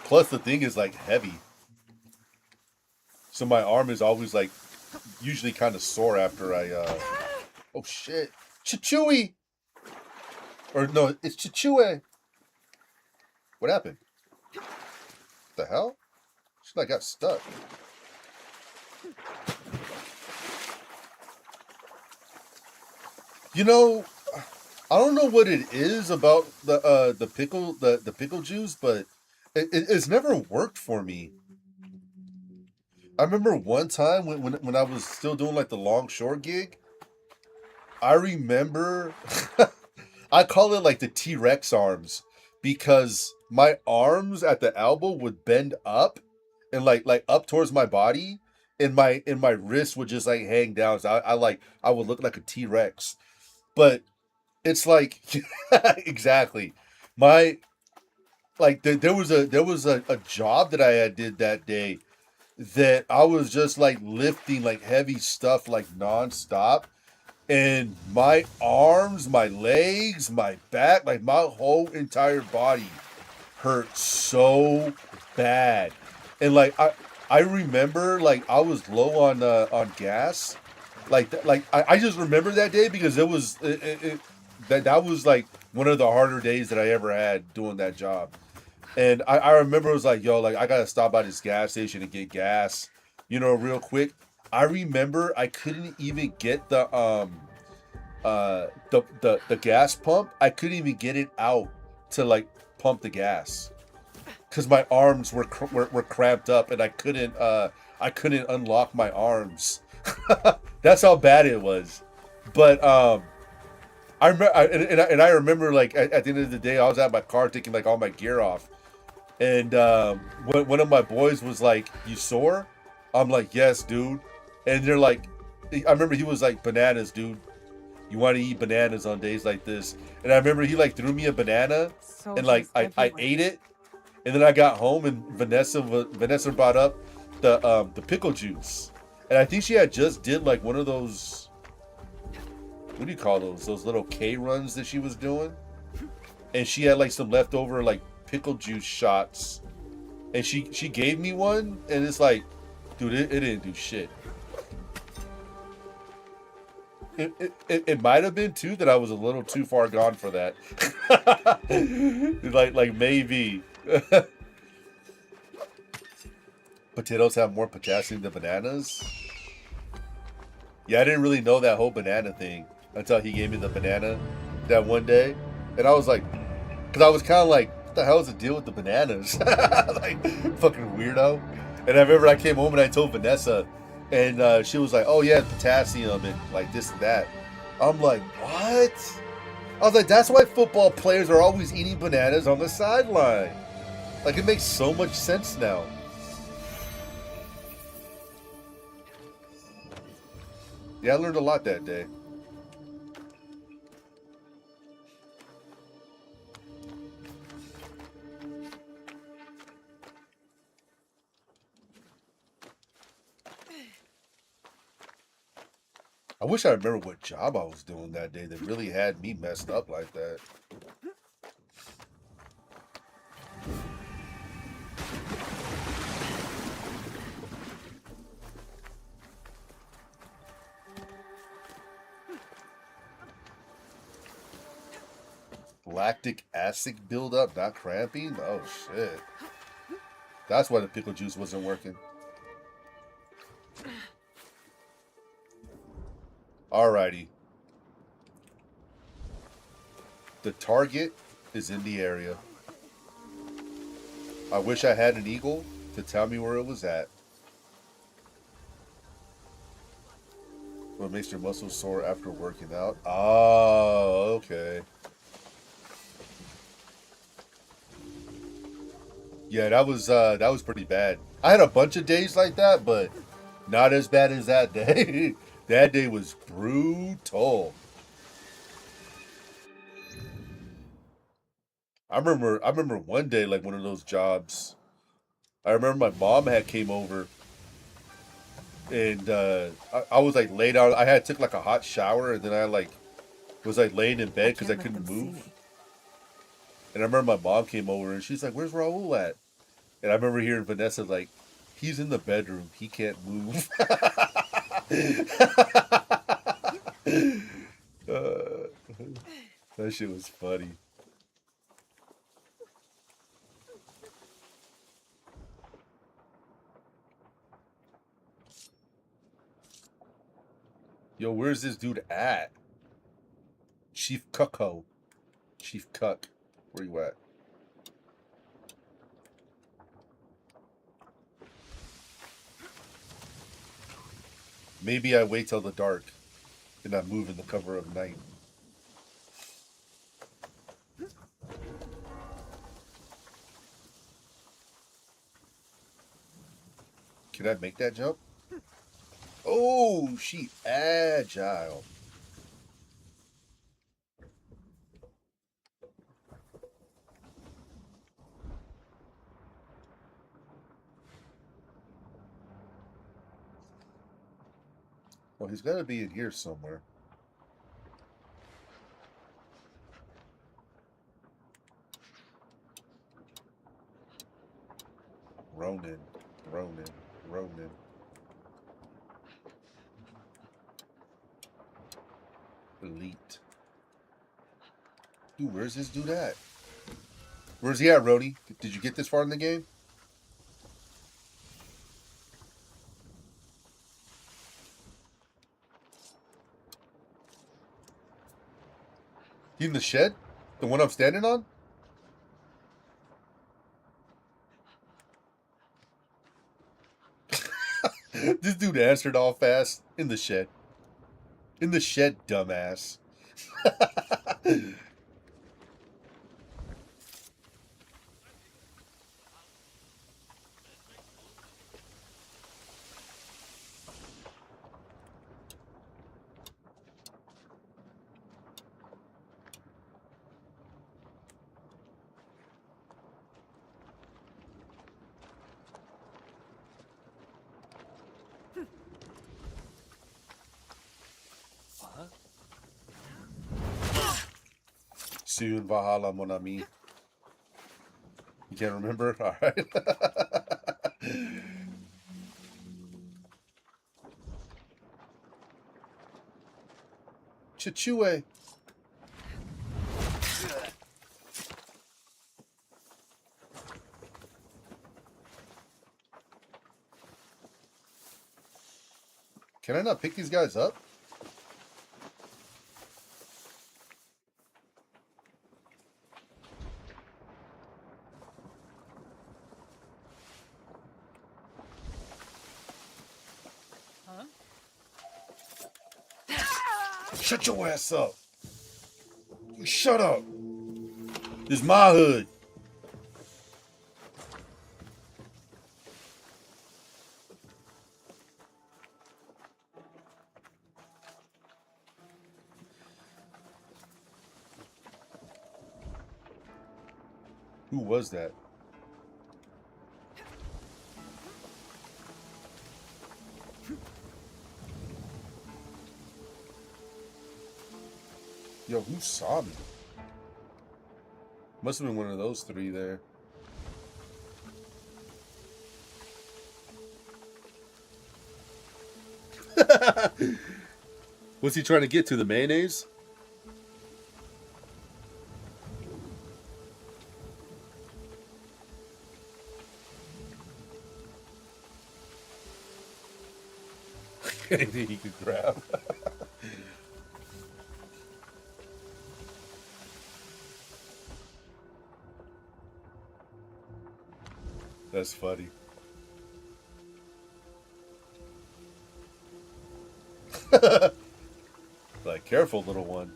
Plus the thing is like heavy. So my arm is always like usually kind of sore after I oh shit. Chewy. Or no, it's Chichue. What happened? What the hell? She like got stuck. You know, I don't know what it is about the pickle juice, but it's never worked for me. I remember one time when I was still doing like the long short gig, I remember I call it like the T-Rex arms because my arms at the elbow would bend up and like up towards my body and my wrist would just like hang down. So I would look like a T-Rex. But it's like exactly. My like there was a job that I had did that day that I was just like lifting like heavy stuff like nonstop. And my arms, my legs, my back, like my whole entire body hurt so bad. And like I remember like I was low on gas. I just remember that day because that was like one of the harder days that I ever had doing that job. And I remember it was like, yo, like I gotta stop by this gas station and get gas, real quick. I remember I couldn't even get the gas pump. I couldn't even get it out to like pump the gas because my arms were cramped up and I couldn't unlock my arms. That's how bad it was. But I remember, I remember like at the end of the day, I was at my car taking like all my gear off, and one of my boys was like, "You sore?" I'm like, "Yes, dude." And they're like, I remember he was like, "Bananas, dude. You want to eat bananas on days like this?" And I remember he like threw me a banana, and like I ate it, and then I got home and Vanessa brought up the pickle juice, and I think she had just did like one of those. What do you call those? Those little K runs that she was doing, and she had like some leftover like pickle juice shots, and she gave me one, and it's like, dude, it didn't do shit. It might have been too that I was a little too far gone for that. like maybe. Potatoes have more potassium than bananas. Yeah, I didn't really know that whole banana thing until he gave me the banana that one day, and I was like, because I was kind of like, what the hell is the deal with the bananas? Like fucking weirdo. And I remember I came home and I told Vanessa. And she was like, "Oh yeah, potassium and like this and that." I'm like, "What?" I was like, "That's why football players are always eating bananas on the sideline." Like it makes so much sense now. Yeah, I learned a lot that day. I wish I remember what job I was doing that day that really had me messed up like that. Lactic acid buildup, not cramping? Oh shit. That's why the pickle juice wasn't working. Alrighty. The target is in the area. I wish I had an eagle to tell me where it was at. What makes your muscles sore after working out? Oh, okay. Yeah, that was pretty bad. I had a bunch of days like that, but not as bad as that day. That day was brutal. I remember one day, like one of those jobs. I remember my mom had came over, and I was like laid out. I had took like a hot shower, and then I like was like laying in bed because I couldn't move. And I remember my mom came over, and she's like, "Where's Raul at?" And I remember hearing Vanessa like, "He's in the bedroom. He can't move." That shit was funny. Yo, where's this dude at? Chief Cucko. Chief Cuck. Where you at? Maybe I wait till the dark and I move in the cover of night. Can I make that jump? Oh, she agile. Well, he's got to be in here somewhere. Ronin, Ronin, Ronin. Elite. Dude, where's this dude at? Where's he at, Rody? Did you get this far in the game? He in the shed? The one I'm standing on? This dude answered all fast. In the shed. In the shed, dumbass. See you in Valhalla, mon ami. You can't remember? All right. Chichue. Can I not pick these guys up? Shut your ass up. You shut up. This is my hood. Who was that? Yo, who saw me? Must have been one of those three there. What's he trying to get to? The mayonnaise? Anything he could grab. That's funny. Like, careful, little one.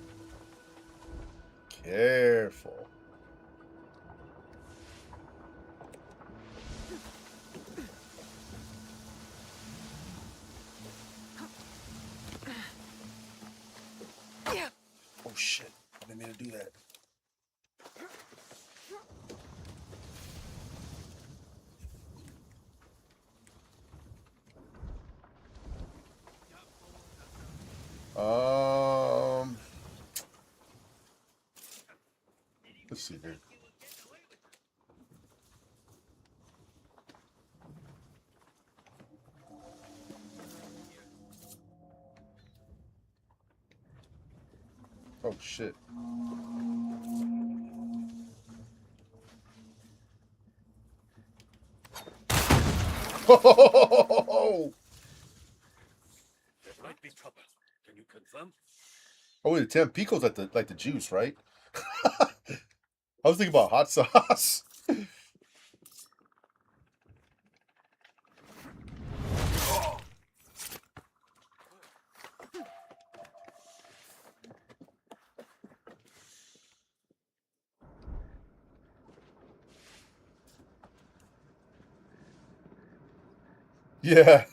Careful. to do that. Let's see here. Oh shit. Oh, There might be trouble. Can you confirm? wait, the Tampico's like the juice, right? I was thinking about hot sauce. Yeah.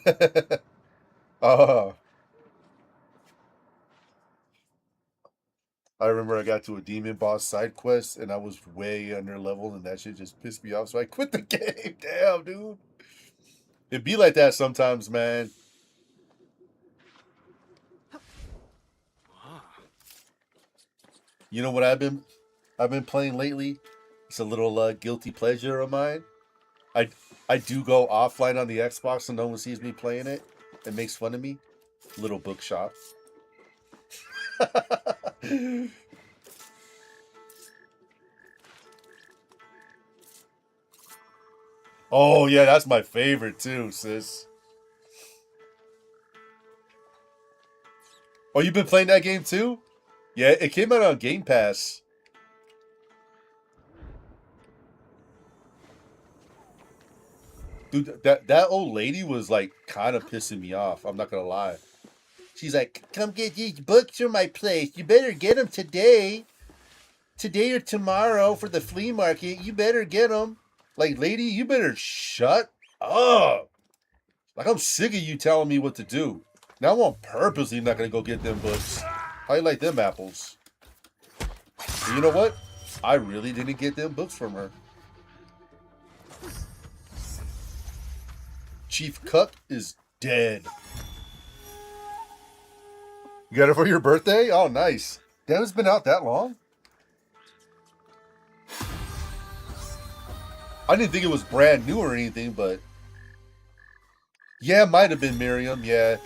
I remember I got to a demon boss side quest and I was way under leveled and that shit just pissed me off. So I quit the game. Damn, dude. It be like that sometimes, man. You know what I've been playing lately? It's a little guilty pleasure of mine. I do go offline on the Xbox so no one sees me playing it and makes fun of me. Little bookshop. Oh yeah, that's my favorite too, sis. Oh, you've been playing that game too? Yeah, it came out on Game Pass. Dude, that old lady was like kind of pissing me off. I'm not gonna lie. She's like, "Come get these books from my place. You better get them today or tomorrow for the flea market. You better get them." Like, lady, you better shut up. Like, I'm sick of you telling me what to do. Now I'm purposely not gonna go get them books. How you like them apples? And you know what? I really didn't get them books from her. Chief Cuck is dead. You got it for your birthday? Oh, nice. Damn, it's been out that long? I didn't think it was brand new or anything, but... Yeah, it might have been Miriam, yeah.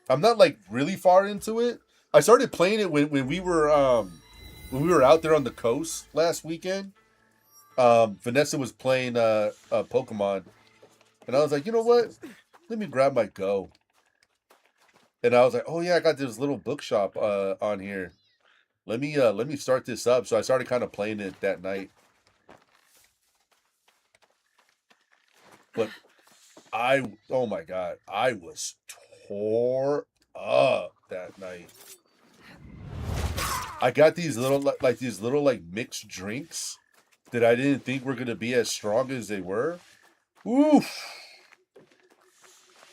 I'm not, like, really far into it. I started playing it when we were out there on the coast last weekend. Vanessa was playing Pokemon. And I was like, you know what? Let me grab my Go. And I was like, oh yeah, I got this little bookshop on here. Let me start this up. So I started kind of playing it that night. But oh my god, I was tore up that night. I got these little mixed drinks that I didn't think were gonna be as strong as they were. Oof.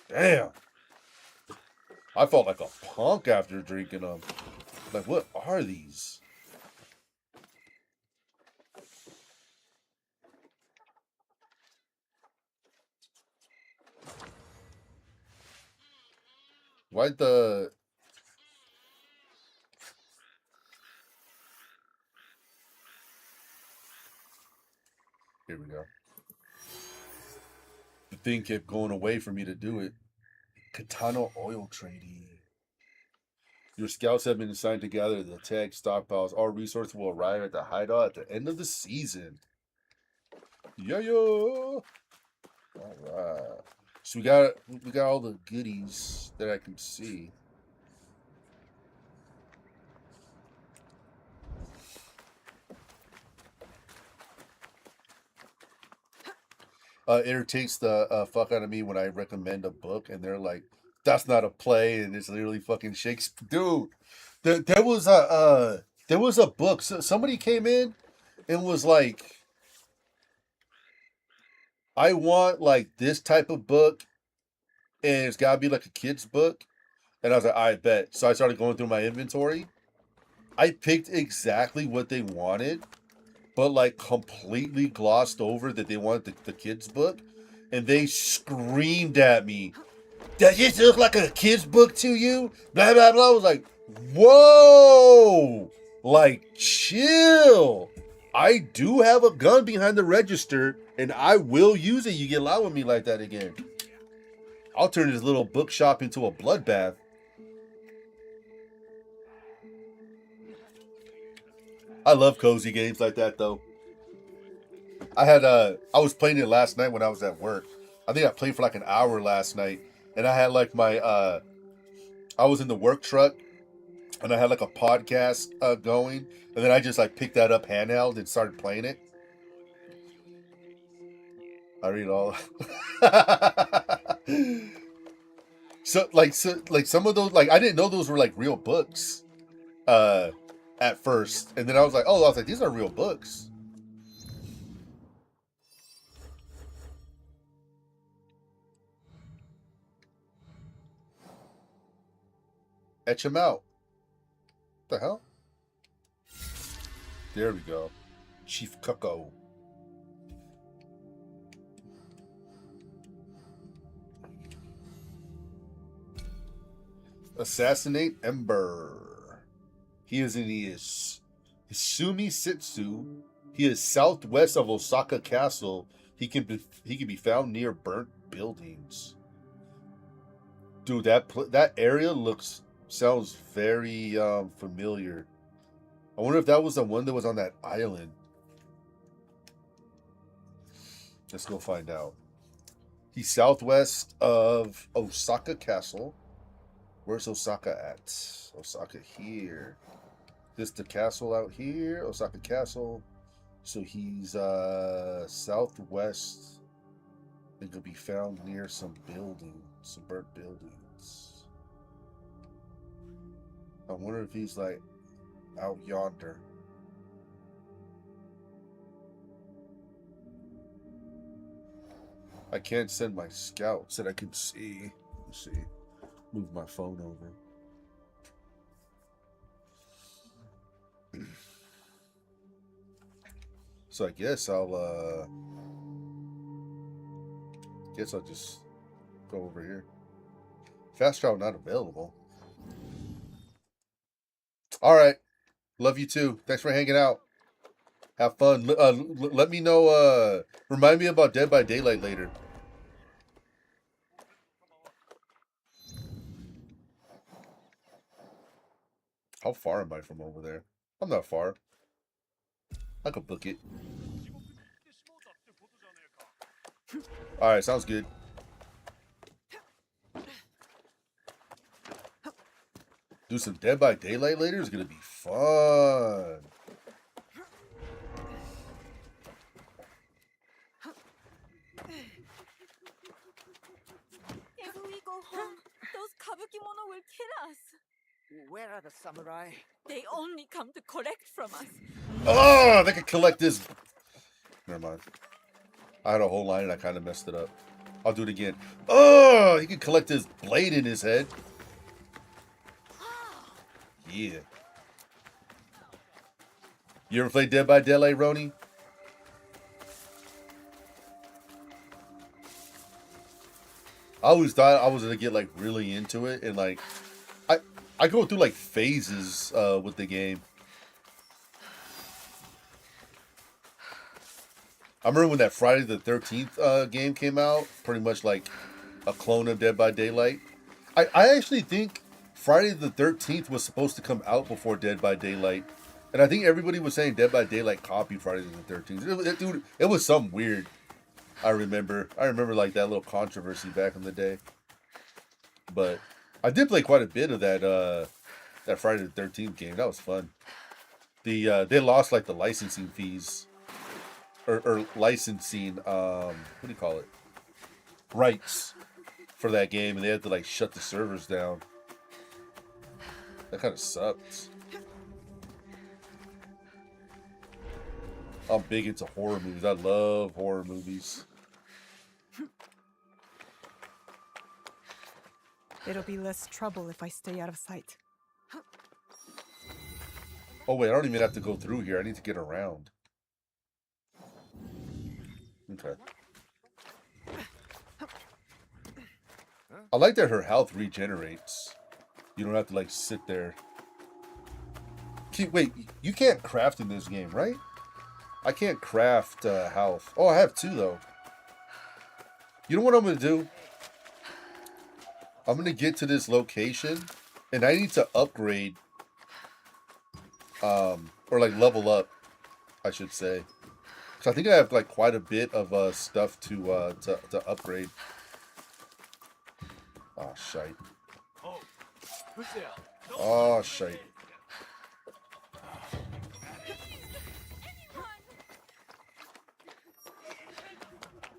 Damn. I felt like a punk after drinking them. Like, what are these? Why the... Here we go. The thing kept going away for me to do it. Katana oil trading. Your scouts have been assigned to gather the tag stockpiles. All resources will arrive at the hideout at the end of the season. Yeah, yeah. All right. So we got all the goodies that I can see. It irritates the fuck out of me when I recommend a book and they're like, "That's not a play," and it's literally fucking Shakespeare. Dude, there was a book. So somebody came in and was like, "I want like this type of book, and it's gotta be like a kid's book." And I was like, "I bet." So I started going through my inventory, I picked exactly what they wanted, but like completely glossed over that they wanted the kids book, and they screamed at me, "Does this look like a kid's book to you?" Blah blah blah. I was like, "Whoa, like chill. I do have a gun behind the register, and I will use it. You get loud with me like that again. I'll turn this little bookshop into a bloodbath." I love cozy games like that though. I was playing it last night when I was at work. I think I played for like an hour last night, and I had like my I was in the work truck, and I had like a podcast going, and then I just like picked that up handheld and started playing it. I read all. So some of those, like, I didn't know those were like real books at first, and then I was like, these are real books. Etch them out. What the hell? There we go. Chief Cucko. Assassinate Ember. He is in the Isumi Sitsu. He is southwest of Osaka Castle. He can be found near burnt buildings. Dude, that area sounds very familiar. I wonder if that was the one that was on that island. Let's go find out. He's southwest of Osaka Castle. Where's Osaka at? Osaka here. This the castle out here. Osaka Castle. So he's southwest. It could be found near some building, some burnt buildings. I wonder if he's like out yonder. I can't send my scouts that I can see. Let's see. Move my phone over. So I guess I'll just go over here. Fast travel not available. All right. Love you too. Thanks for hanging out. Have fun. Let me know. Remind me about Dead by Daylight later. How far am I from over there? I'm not far. I could book it. Alright, sounds good. Do some Dead by Daylight later is gonna be fun. If we go home, those kabukimono will kill us. Where are the samurai? They only come to collect from us. Oh, they could collect this. Never mind. I had a whole line and I kind of messed it up. I'll do it again. Oh, he can collect his blade in his head. Yeah. You ever played Dead by Daylight, Roni? I always thought I was gonna get like really into it, and like I go through like phases with the game. I remember when that Friday the 13th game came out, pretty much like a clone of Dead by Daylight. I actually think Friday the 13th was supposed to come out before Dead by Daylight. And I think everybody was saying Dead by Daylight copied Friday the 13th. Dude, it was something weird. I remember like that little controversy back in the day. But I did play quite a bit of that Friday the 13th game. That was fun. They lost like the licensing fees. Or licensing, what do you call it? Rights for that game, and they had to like shut the servers down. That kind of sucks. I'm big into horror movies. I love horror movies. It'll be less trouble if I stay out of sight. Oh wait, I don't even have to go through here. I need to get around. Okay. I like that her health regenerates. You don't have to like sit there. Wait, you can't craft in this game, right? I can't craft health. Oh, I have 2 though. You know what I'm gonna do? I'm gonna get to this location, and I need to upgrade, or like level up, I should say. Cause I think I have like quite a bit of stuff to upgrade. Oh shite. Oh, who's there? Oh shite.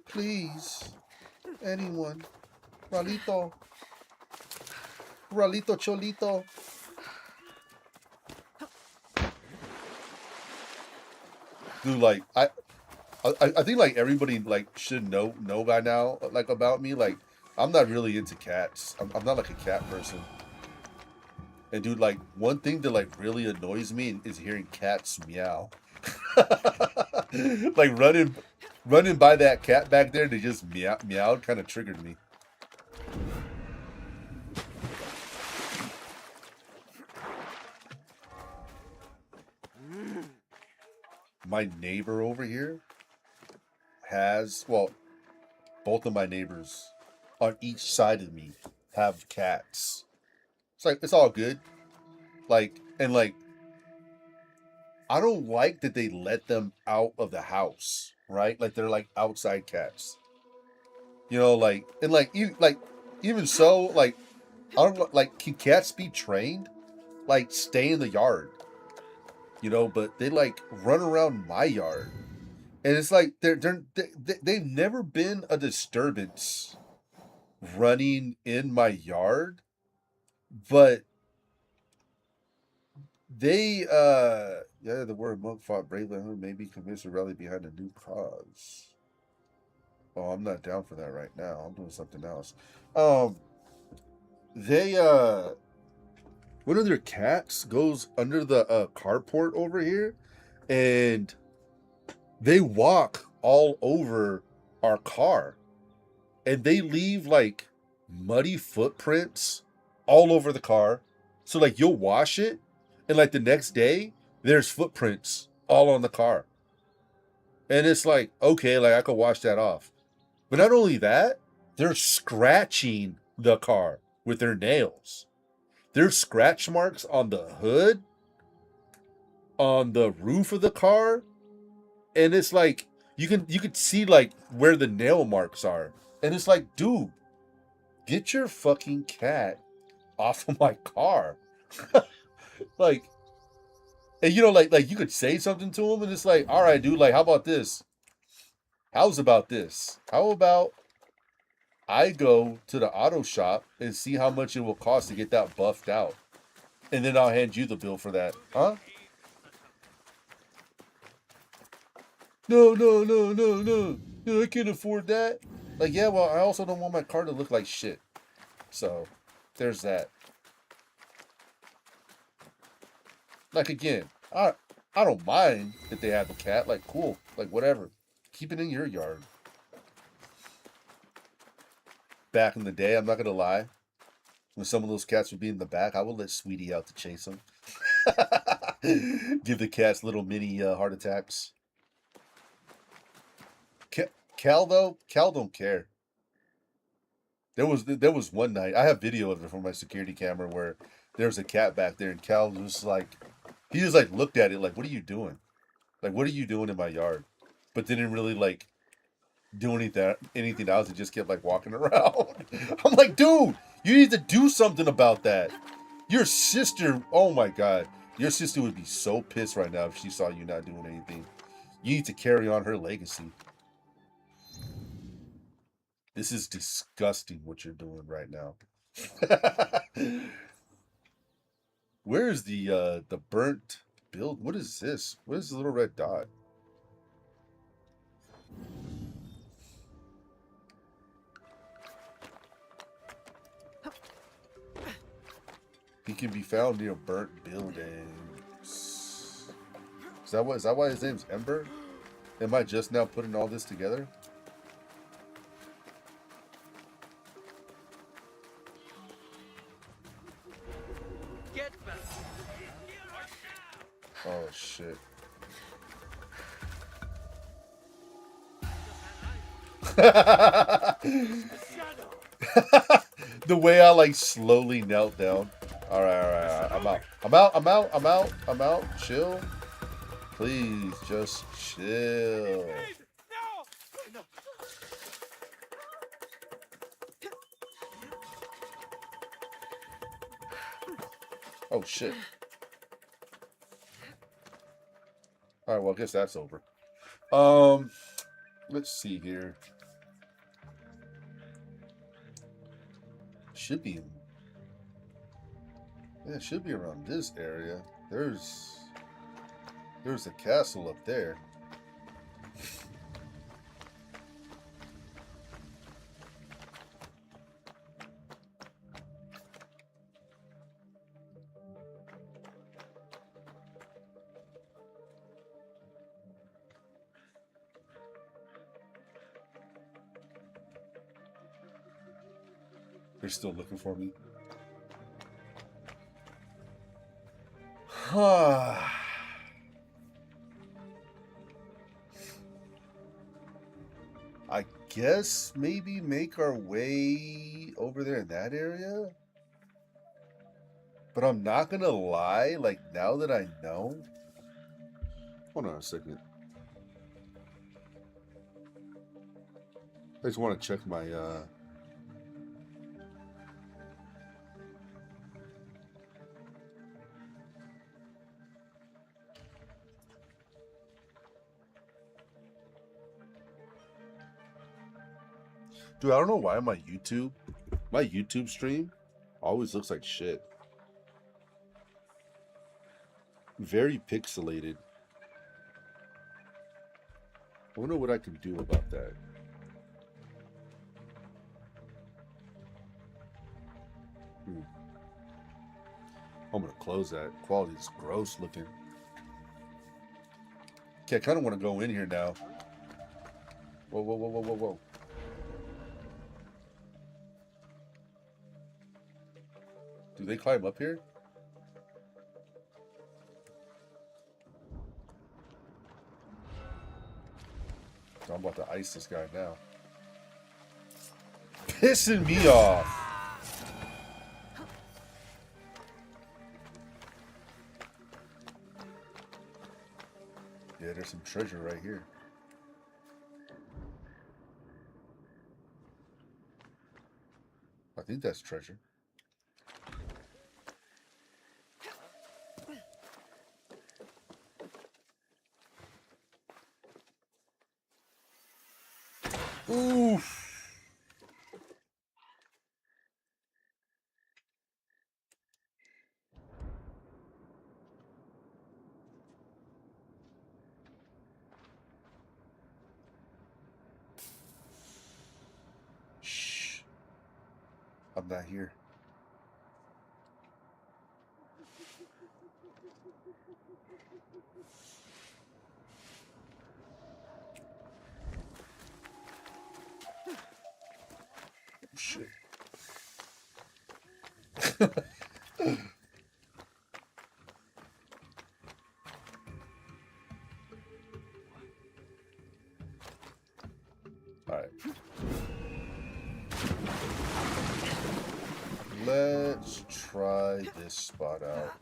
Please, anyone, Ralito, Ralito Cholito. Dude, like I think like everybody like should know by now like about me. Like I'm not really into cats. I'm not like a cat person. And dude, like one thing that like really annoys me is hearing cats meow. Like running by that cat back there to just meowed kind of triggered me. My neighbor over here has, well, both of my neighbors on each side of me have cats. It's like, it's all good. Like, and like, I don't like that they let them out of the house, right? Like they're like outside cats. You know, like, and like, even so, like, I don't know, like, can cats be trained? Like, stay in the yard, you know, but they like run around my yard. And it's like, they've never been a disturbance running in my yard, but they, yeah, the word monk fought bravely, maybe convinced to rally behind a new cause. Oh, I'm not down for that right now. I'm doing something else. They, one of their cats goes under the carport over here, and they walk all over our car, and they leave like muddy footprints all over the car. So like you'll wash it, and like the next day there's footprints all on the car. And it's like, okay, like I could wash that off. But not only that, they're scratching the car with their nails. There's scratch marks on the hood, on the roof of the car, and it's like you could see like where the nail marks are. And it's like, dude, get your fucking cat off of my car. Like, and you know, like you could say something to him, and it's like, all right, dude, like, how about this? How's about this? How about I go to the auto shop and see how much it will cost to get that buffed out, and then I'll hand you the bill for that, huh? No, I can't afford that. Like, yeah, well, I also don't want my car to look like shit. So, there's that. Like, again, I don't mind that they have a cat. Like, cool. Like, whatever. Keep it in your yard. Back in the day, I'm not going to lie. When some of those cats would be in the back, I would let Sweetie out to chase them. Give the cats little mini heart attacks. Cal, though, Cal don't care. There was one night, I have video of it from my security camera, where there was a cat back there, and Cal was like, he just like looked at it like, what are you doing? Like, what are you doing in my yard? But didn't really like do anything else. He just kept like walking around. I'm like, dude, you need to do something about that. Your sister, oh my God, your sister would be so pissed right now if she saw you not doing anything. You need to carry on her legacy. This is disgusting what you're doing right now. Where is the burnt build? What is this? What is the little red dot? He can be found near burnt buildings. Is that why his name's Ember? Am I just now putting all this together? Get back. Oh shit. The way I like slowly knelt down. All right. I'm out. Chill. Please, just chill. No. Oh shit. All right, well, I guess that's over. Let's see here. Should be. Yeah, it should be around this area. There's a castle up there. They're still looking for me. I guess maybe make our way over there in that area. But I'm not gonna lie, like now that I know. Hold on a second. I just want to check my Dude, I don't know why my YouTube stream always looks like shit. Very pixelated. I wonder what I can do about that. I'm gonna close that. Quality's gross looking. Okay, I kind of want to go in here now. Whoa. Do they climb up here? I'm about to ice this guy now. Pissing me off. Yeah, there's some treasure right here. I think that's treasure. Oof. Shh. I'm not here. Shit. Alright. Let's try this spot out.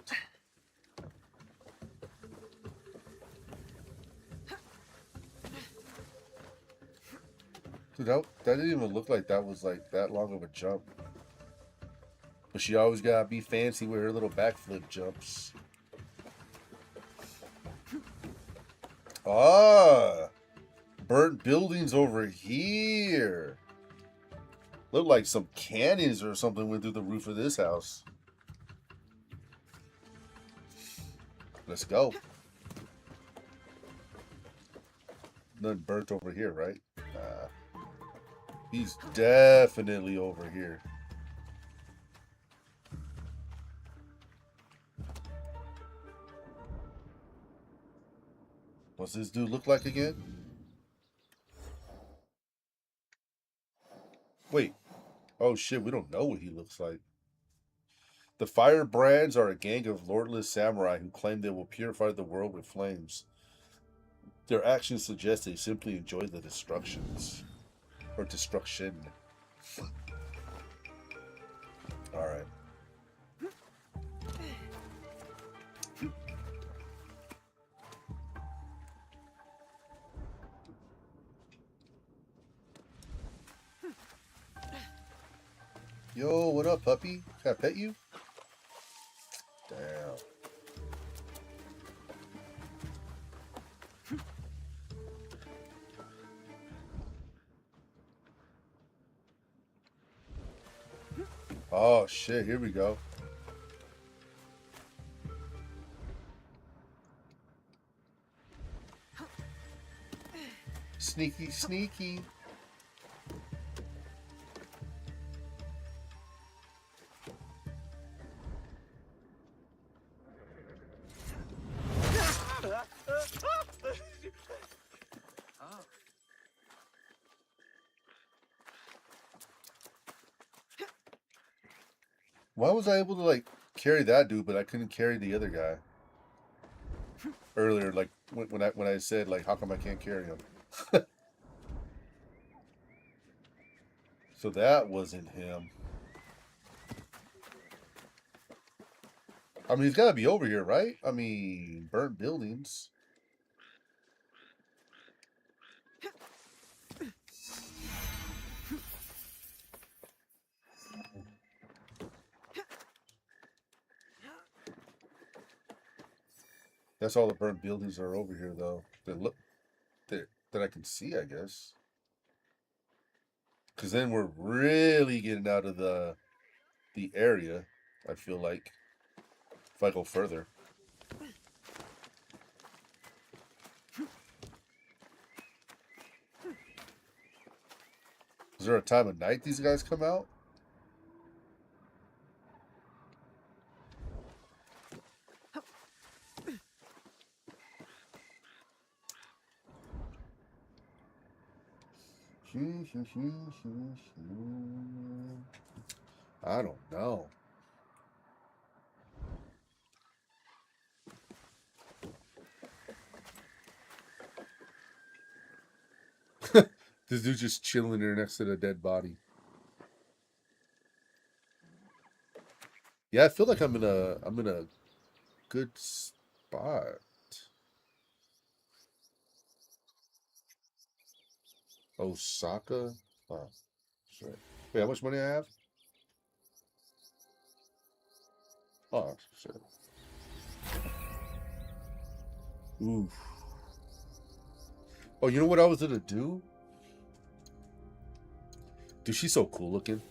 Dude, that didn't even look like that was like that long of a jump. But she always gotta be fancy with her little backflip jumps. Ah! Burnt buildings over here. Look like some cannons or something went through the roof of this house. Let's go. Nothing burnt over here, right? He's definitely over here. What's this dude look like again? Wait. Oh shit, we don't know what he looks like. The Firebrands are a gang of lordless samurai who claim they will purify the world with flames. Their actions suggest they simply enjoy the destructions. Or destruction. Alright. Yo, what up, puppy? Can I pet you? Damn. Oh shit, here we go. Sneaky, sneaky. Why was I able to like carry that dude, but I couldn't carry the other guy? Earlier, like when I said like, how come I can't carry him? So that wasn't him. I mean, he's got to be over here, right? I mean, burnt buildings. That's all the burnt buildings are over here, though. That look that I can see, I guess. Because then we're really getting out of the area. I feel like if I go further. Is there a time of night these guys come out? I don't know. This dude's just chilling there next to the dead body. Yeah, I feel like I'm in a good spot. Osaka? Oh, shit. Wait, how much money I have? Oh, shit. Oof. Oh, you know what I was gonna do? Dude, she's so cool looking.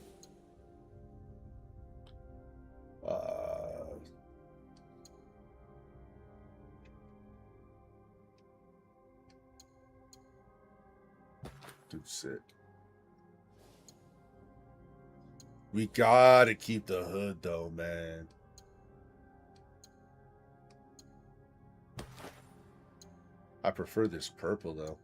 Dude, sick. We gotta keep the hood though, man. I prefer this purple though.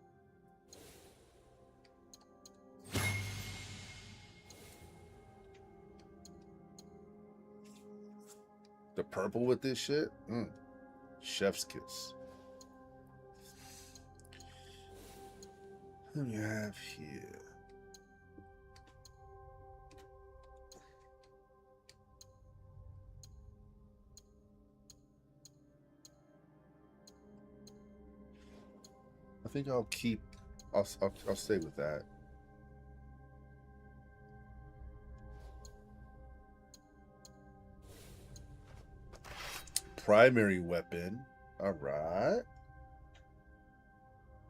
The purple with this shit? Chef's kiss. What do you have here? I think I'll keep. I'll stay with that. Primary weapon. All right.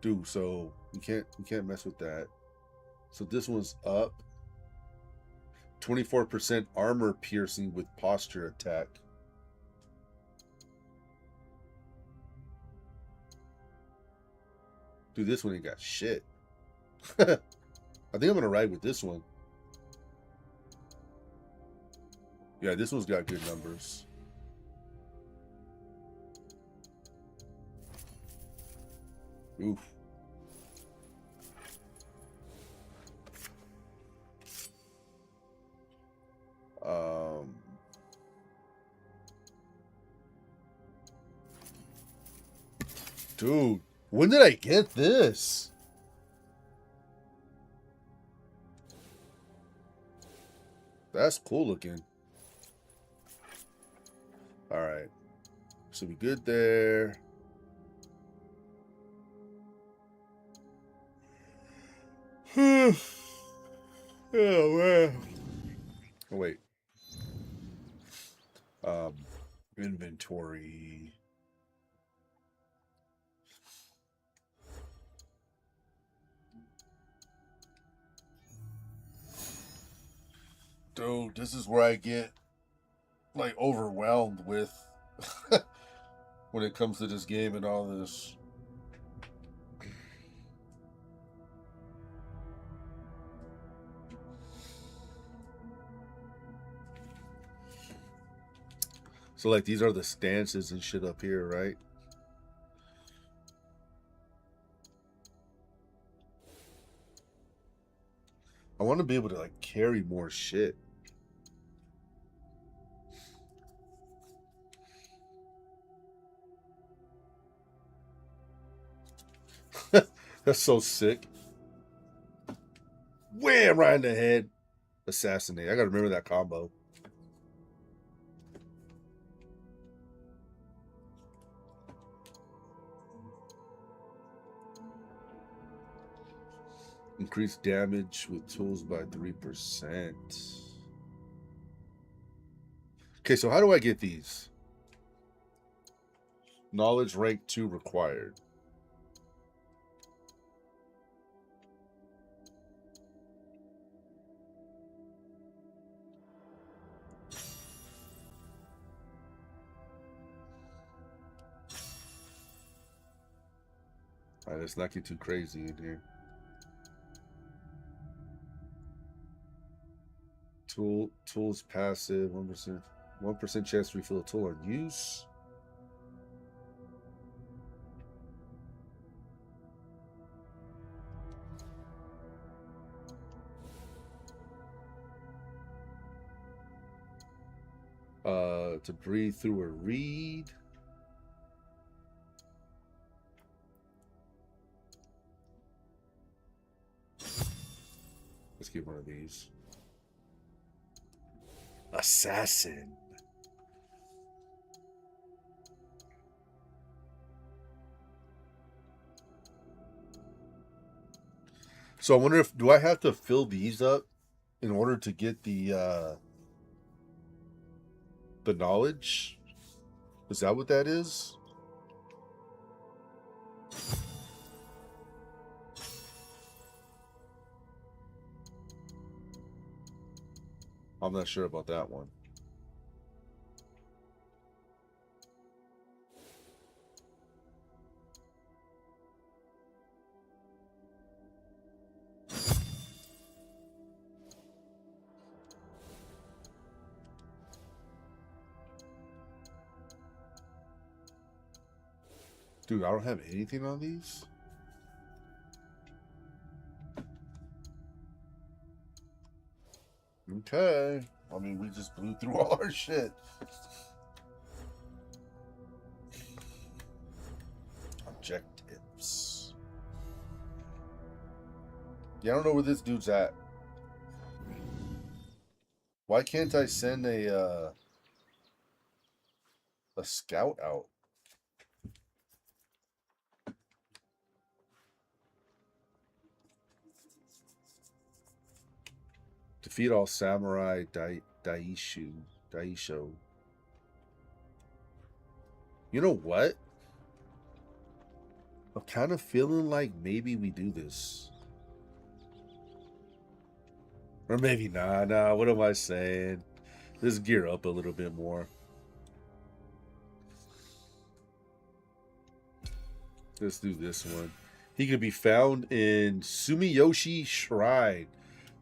Dude, so you can't mess with that. So this one's up. 24% armor piercing with posture attack. Dude, this one ain't got shit. I think I'm gonna ride with this one. Yeah, this one's got good numbers. Oof. Dude, when did I get this? That's cool looking. All right. So we good there. Oh, man. Oh, wait. Inventory. Dude, this is where I get like overwhelmed with when it comes to this game and all this. So like these are the stances and shit up here, right? I want to be able to like carry more shit. That's so sick. Wham! Right in the head. Assassinate. I gotta remember that combo. Increase damage with tools by 3%. Okay, so how do I get these? Knowledge rank 2 required. Alright, let's not get too crazy in here. Tools passive, 1% chance to refill a tool on use. To breathe through a reed. Let's get one of these. Assassin. So I wonder if do I have to fill these up in order to get the knowledge? Is that what that is? I'm not sure about that one. Dude, I don't have anything on these. Okay. I mean, we just blew through all our shit. Objectives. Yeah, I don't know where this dude's at. Why can't I send a scout out? Defeat all samurai Daisho. You know what? I'm kind of feeling like maybe we do this. Or maybe not. Nah, what am I saying? Let's gear up a little bit more. Let's do this one. He can be found in Sumiyoshi Shrine,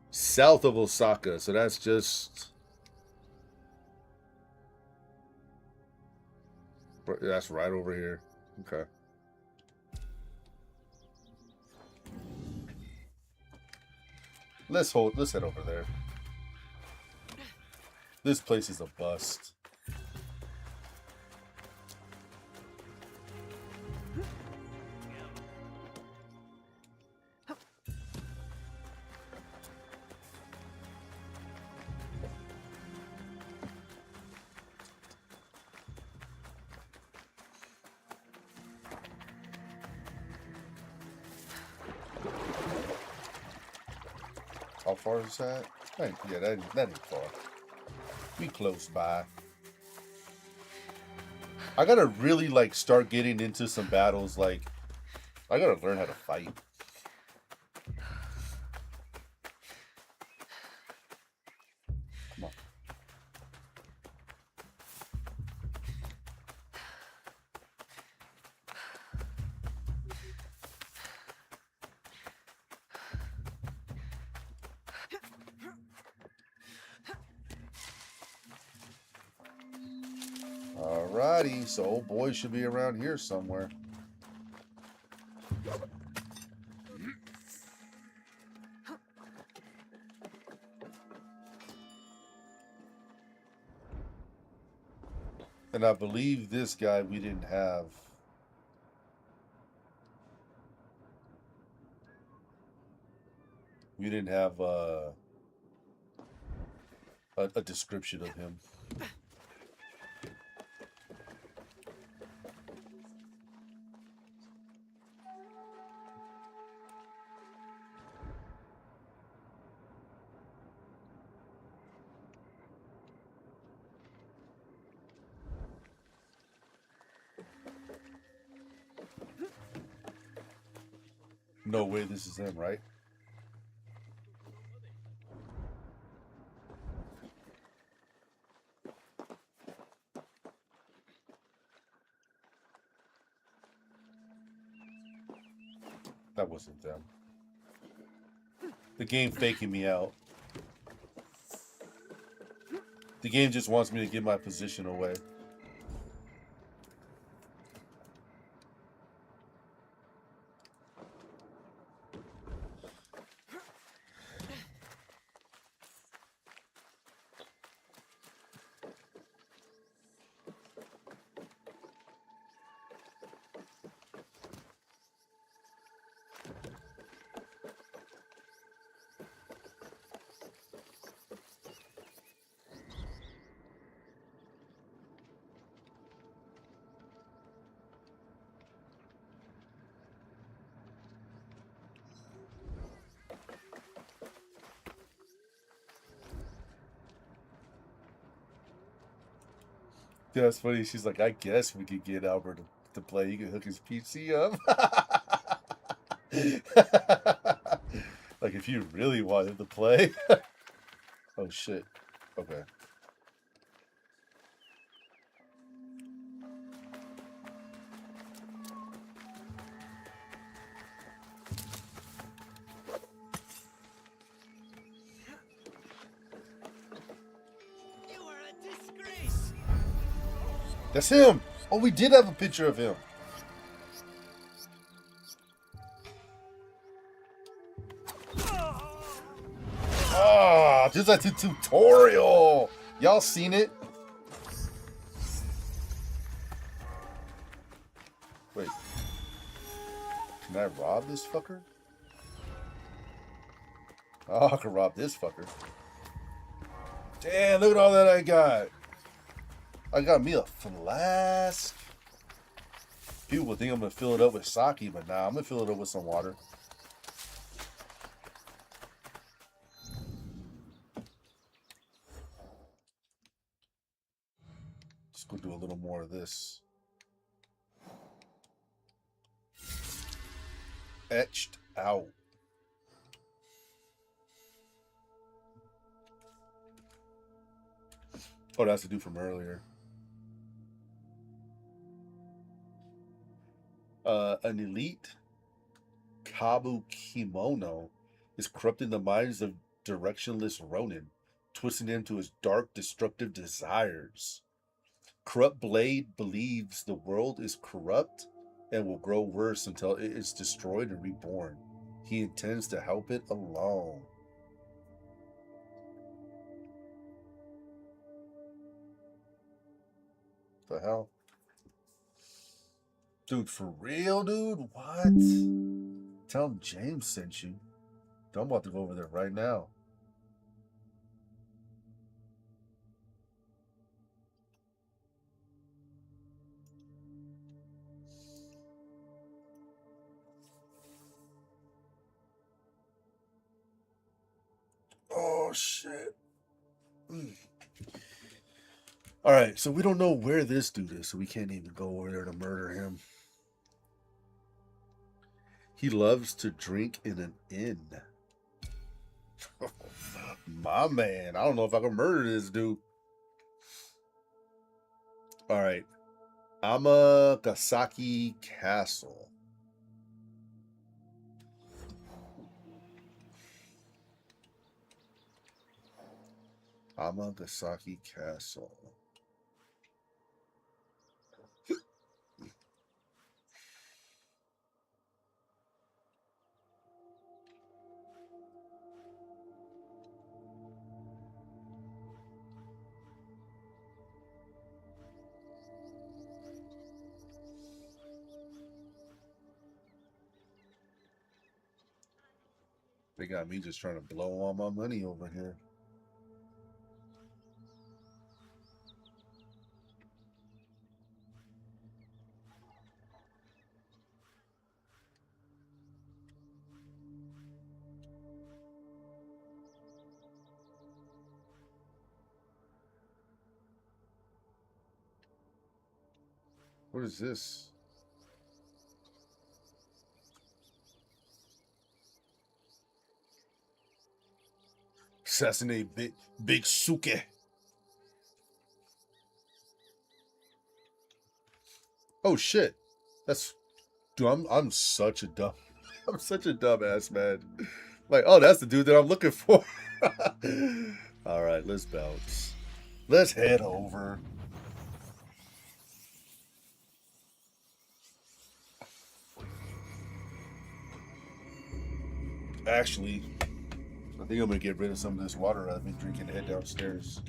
south of Osaka. So that's just... That's right over here. Okay. Let's head over there. This place is a bust. How far is that? Yeah, that ain't far. We close by. I gotta really like start getting into some battles. Like, I gotta learn how to fight. Come on. Alrighty, so old boy should be around here somewhere. And I believe this guy we didn't have. We didn't have a description of him. No way this is him, right? That wasn't them. The game faking me out. The game just wants me to give my position away. Yeah, it's funny. She's like, I guess we could get Albert to play. He could hook his PC up. Like, if you really wanted to play. Oh, shit. Okay. That's him. Oh, we did have a picture of him. Ah, just like a tutorial. Y'all seen it? Wait. Can I rob this fucker? Oh, I can rob this fucker. Damn, look at all that I got. I got me a flask. People would think I'm going to fill it up with sake, but nah, I'm going to fill it up with some water. Let's go do a little more of this. Etched out. Oh, that's the dude from earlier. An elite Kabukimono is corrupting the minds of directionless Ronin, twisting them to his dark, destructive desires. Corrupt Blade believes the world is corrupt and will grow worse until it is destroyed and reborn. He intends to help it alone. The hell? Dude, for real, dude? What? Tell him James sent you. I'm about to go over there right now. Oh, shit. All right, so we don't know where this dude is, so we can't even go over there to murder him. He loves to drink in an inn. My man, I don't know if I can murder this dude. All right, Amagasaki Castle. Amagasaki Castle. They got me just trying to blow all my money over here. What is this? Assassinate Big Suke. Oh shit. That's dude, I'm such a dumb I'm such a dumbass, man. Like, oh, that's the dude that I'm looking for. Alright, let's bounce. Let's head over. Actually, I think I'm gonna get rid of some of this water I've been drinking and head downstairs.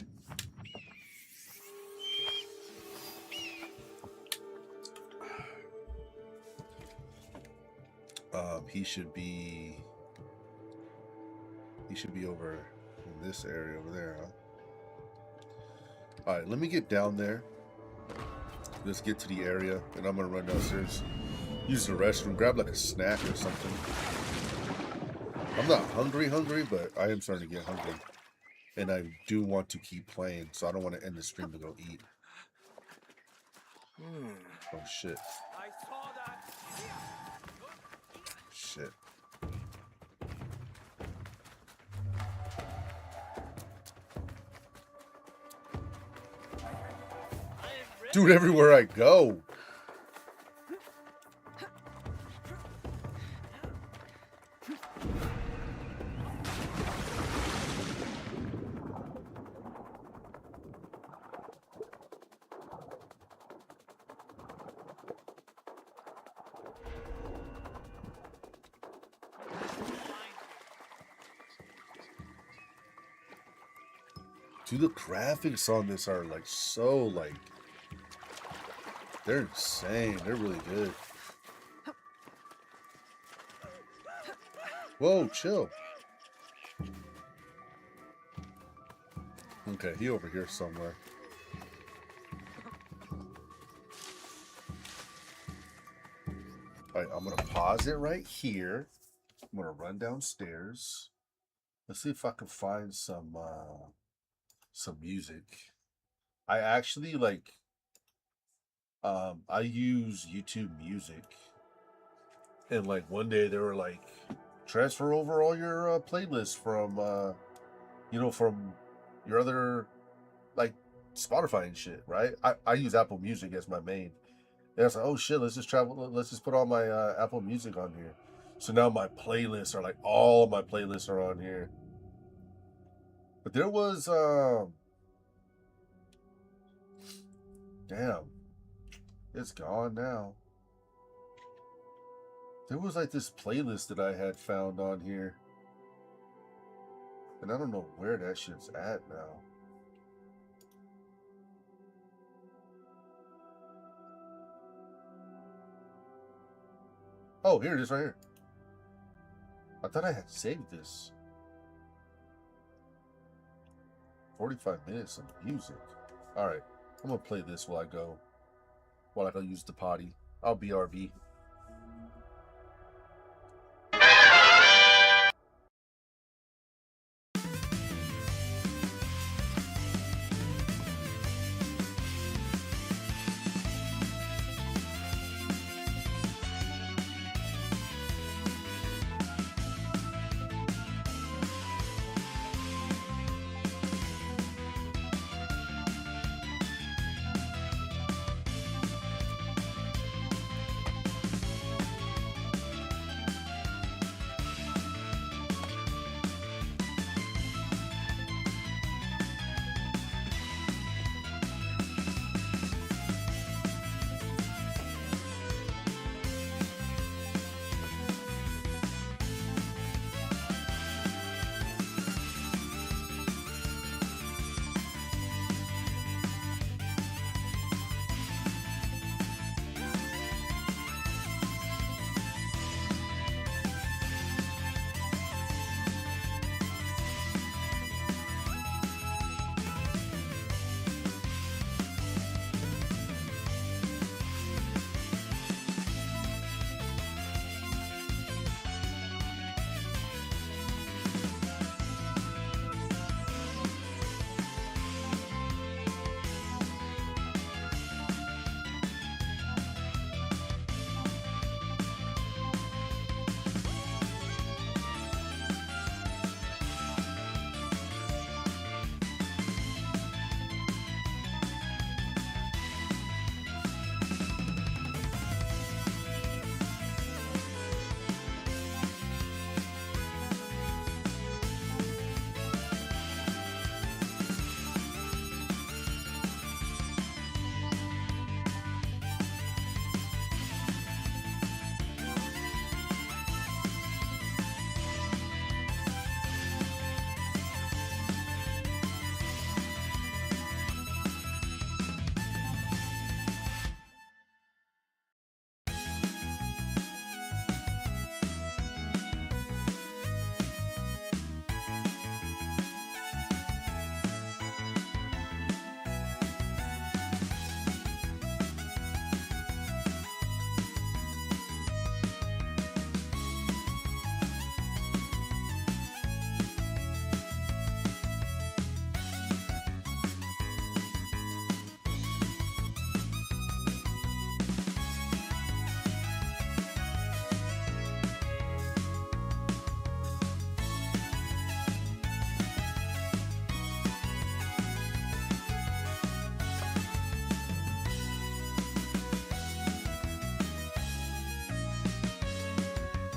He should be over in this area over there, huh? All right, let me get down there. Let's get to the area, and I'm gonna run downstairs, use the restroom, grab like a snack or something. I'm not hungry, but I am starting to get hungry, and I do want to keep playing, so I don't want to end the stream to go eat. Oh shit! I saw that. Shit. Dude, everywhere I go. Dude, the graphics on this are like so like they're insane. They're really good. Whoa, chill. Okay, he over here somewhere. Alright, I'm gonna pause it right here. I'm gonna run downstairs. Let's see if I can find some music. I actually like I use YouTube Music, and like one day they were like, transfer over all your playlists from you know, from your other like Spotify and shit, right? I use Apple Music as my main, and I was like, oh shit, let's just put all my Apple Music on here. So now my playlists are like, all of my playlists are on here. But there was damn, it's gone now. There was like this playlist that I had found on here, and I don't know where that shit's at now. Oh, here it is right here. I thought I had saved this. 45 minutes of music. Alright. I'm gonna play this while I go use the potty. I'll BRB.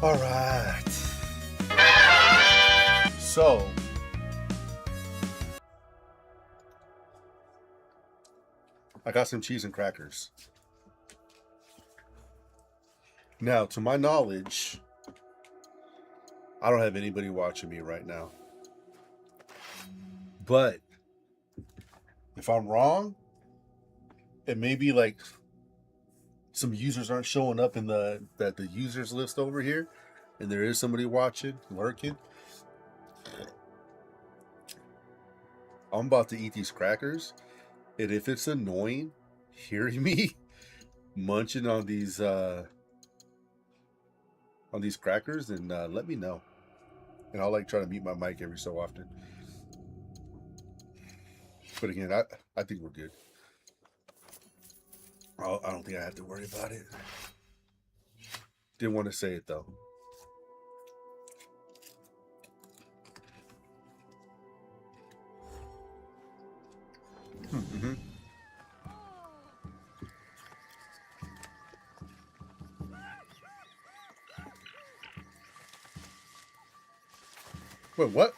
All right. So, I got some cheese and crackers. Now, to my knowledge, I don't have anybody watching me right now. But if I'm wrong, it may be like some users aren't showing up in the users list over here, and there is somebody watching, lurking. I'm about to eat these crackers, and if it's annoying hearing me munching on these crackers, then let me know, and I'll like try to mute my mic every so often. But again, I think we're good. I don't think I have to worry about it. Didn't want to say it though. Mm-hmm. Wait, what?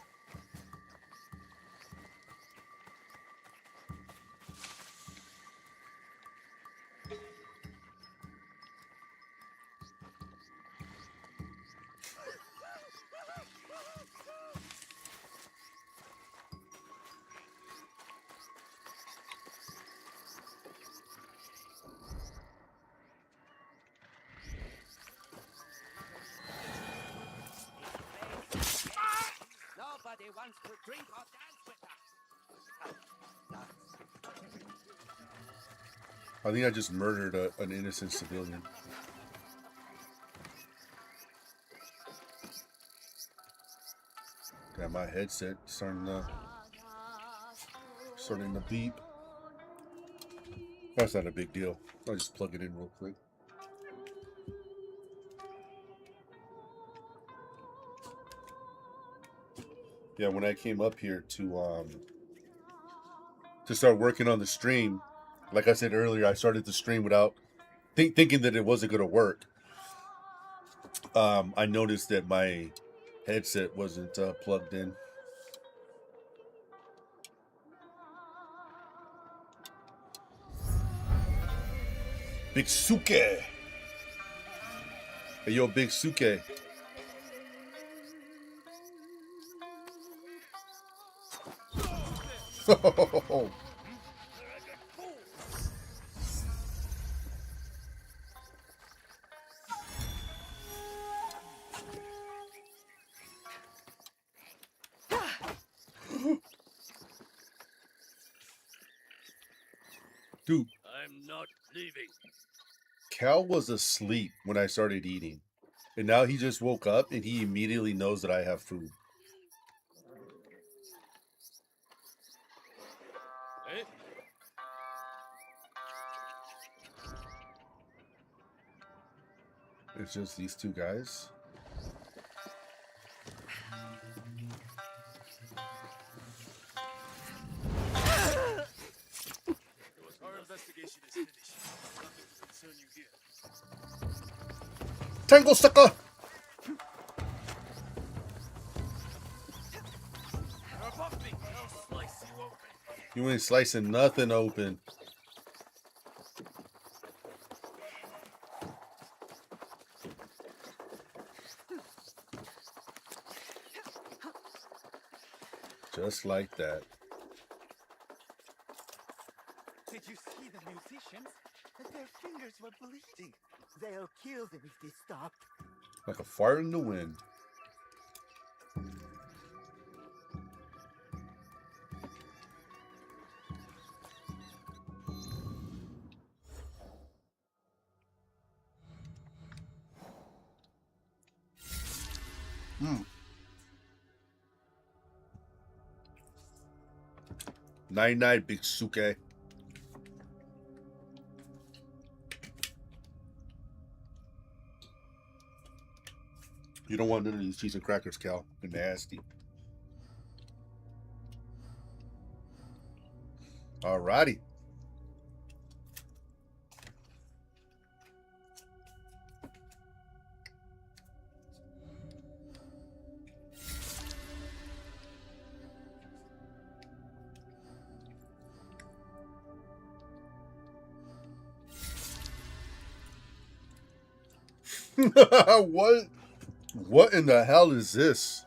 I think I just murdered an innocent civilian. Got my headset starting to beep. That's not a big deal. I'll just plug it in real quick. Yeah, when I came up here to start working on the stream, like I said earlier, I started the stream without thinking that it wasn't gonna work. I noticed that my headset wasn't plugged in. Big Suke. Hey, yo, Big Suke. Dude, I'm not leaving. Cal was asleep when I started eating. And now he just woke up and he immediately knows that I have food. Eh? It's just these two guys. Our investigation is finished. Nothing to concern you here. Tango sucker! You're above me. I'll slice you open. You ain't slicing nothing open. Just like that. Did you see the musicians? Their fingers were bleeding. They'll kill them if they stop. Like a fart in the wind. Night, Big Suke. You don't want none of these cheese and crackers, Cal. They're nasty. Alrighty. What in the hell is this?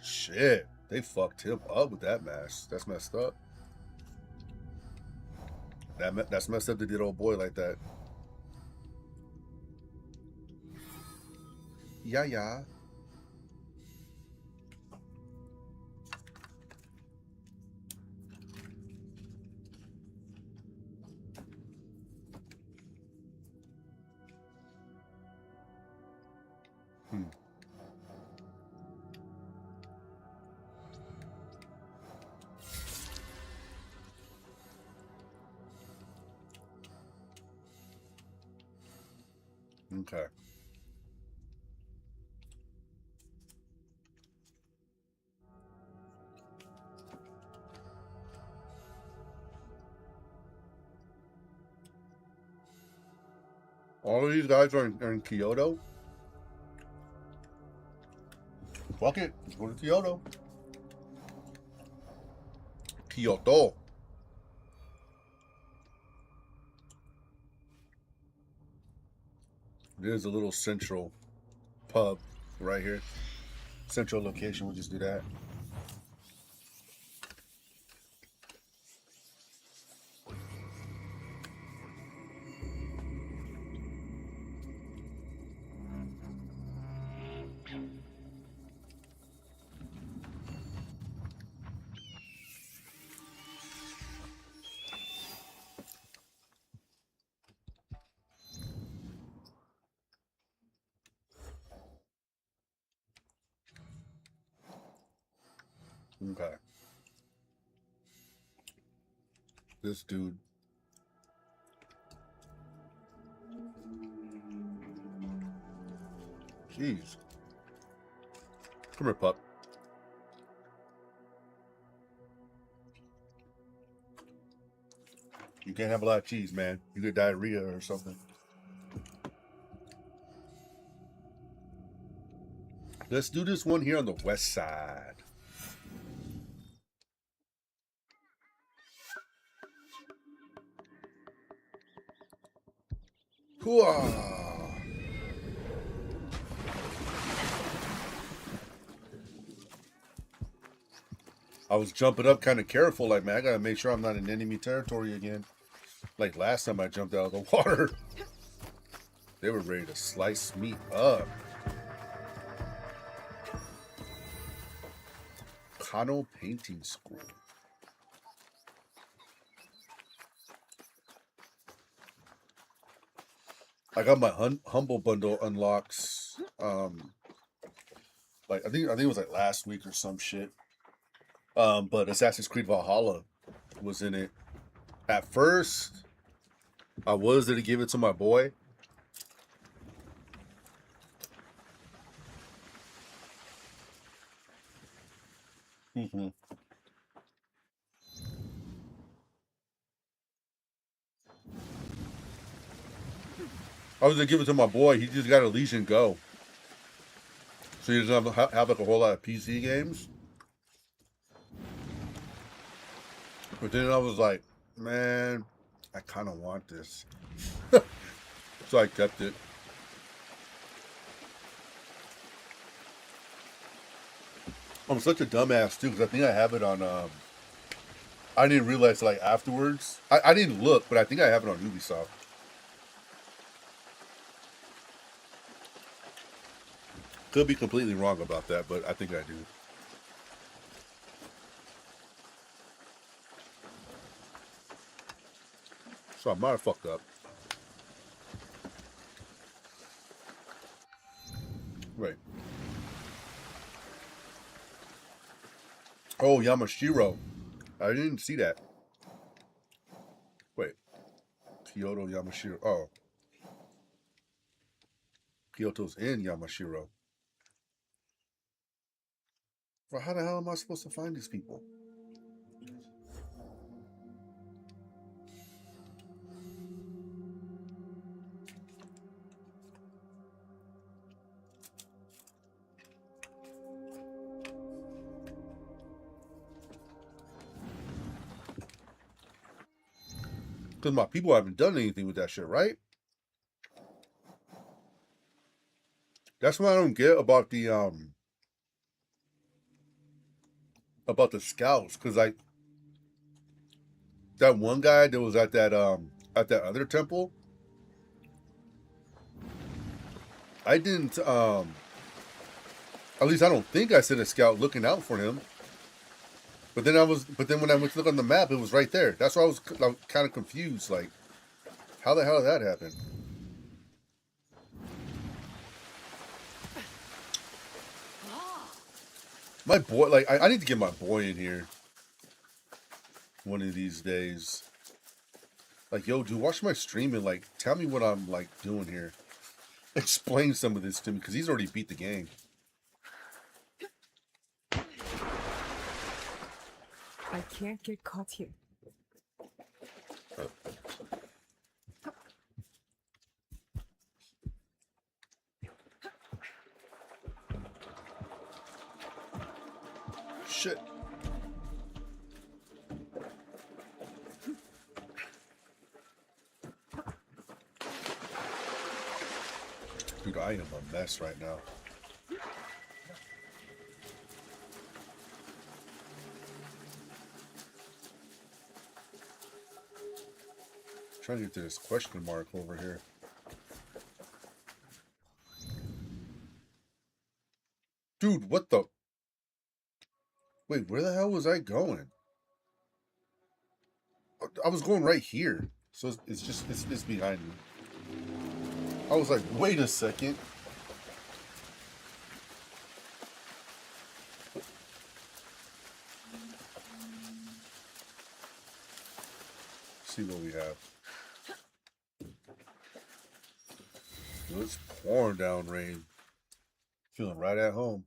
Shit, they fucked him up with that mask. That's messed up. That's messed up to did old boy like that. Yeah. Okay. All of these guys are in Kyoto. Fuck it. Let's go to Kyoto. Kyoto. There's a little central pub right here. Central location. We'll just do that. Okay. This dude. Jeez. Come here, pup. You can't have a lot of cheese, man. You get diarrhea or something. Let's do this one here on the west side. Hooah! I was jumping up kind of careful, like, man, I gotta make sure I'm not in enemy territory again. Like last time I jumped out of the water. They were ready to slice me up. Kano Painting School. I got my Humble Bundle unlocks. Like I think it was like last week or some shit. But Assassin's Creed Valhalla was in it. At first, I was going to give it to my boy. Mm-hmm. I was going to give it to my boy. He just got a Legion Go. So he doesn't have like a whole lot of PC games. But then I was like, man, I kind of want this. So I kept it. I'm such a dumbass too, because I think I have it on, I didn't realize like afterwards. I didn't look, but I think I have it on Ubisoft. Could be completely wrong about that, but I think I do. So I might have fucked up. Right. Oh, Yamashiro. I didn't see that. Wait. Kyoto, Yamashiro. Oh. Kyoto's in Yamashiro. Well, how the hell am I supposed to find these people? Because my people haven't done anything with that shit, right? That's what I don't get about the scouts. Because like that one guy that was at that other temple, I didn't at least I don't think I sent a scout looking out for him. But then when I went to look on the map, it was right there. That's why I was kind of confused. Like, how the hell did that happen? My boy, like, I need to get my boy in here one of these days. Like, yo, dude, watch my stream and, like, tell me what I'm, like, doing here. Explain some of this to me, because he's already beat the game. I can't get caught here. Shit. Dude, I am a mess right now. Trying to get to this question mark over here. Dude, what the? Wait, where the hell was I going? I was going right here. So it's behind me. I was like, wait a second. see what we have. Dude, it's pouring down rain. Feeling right at home.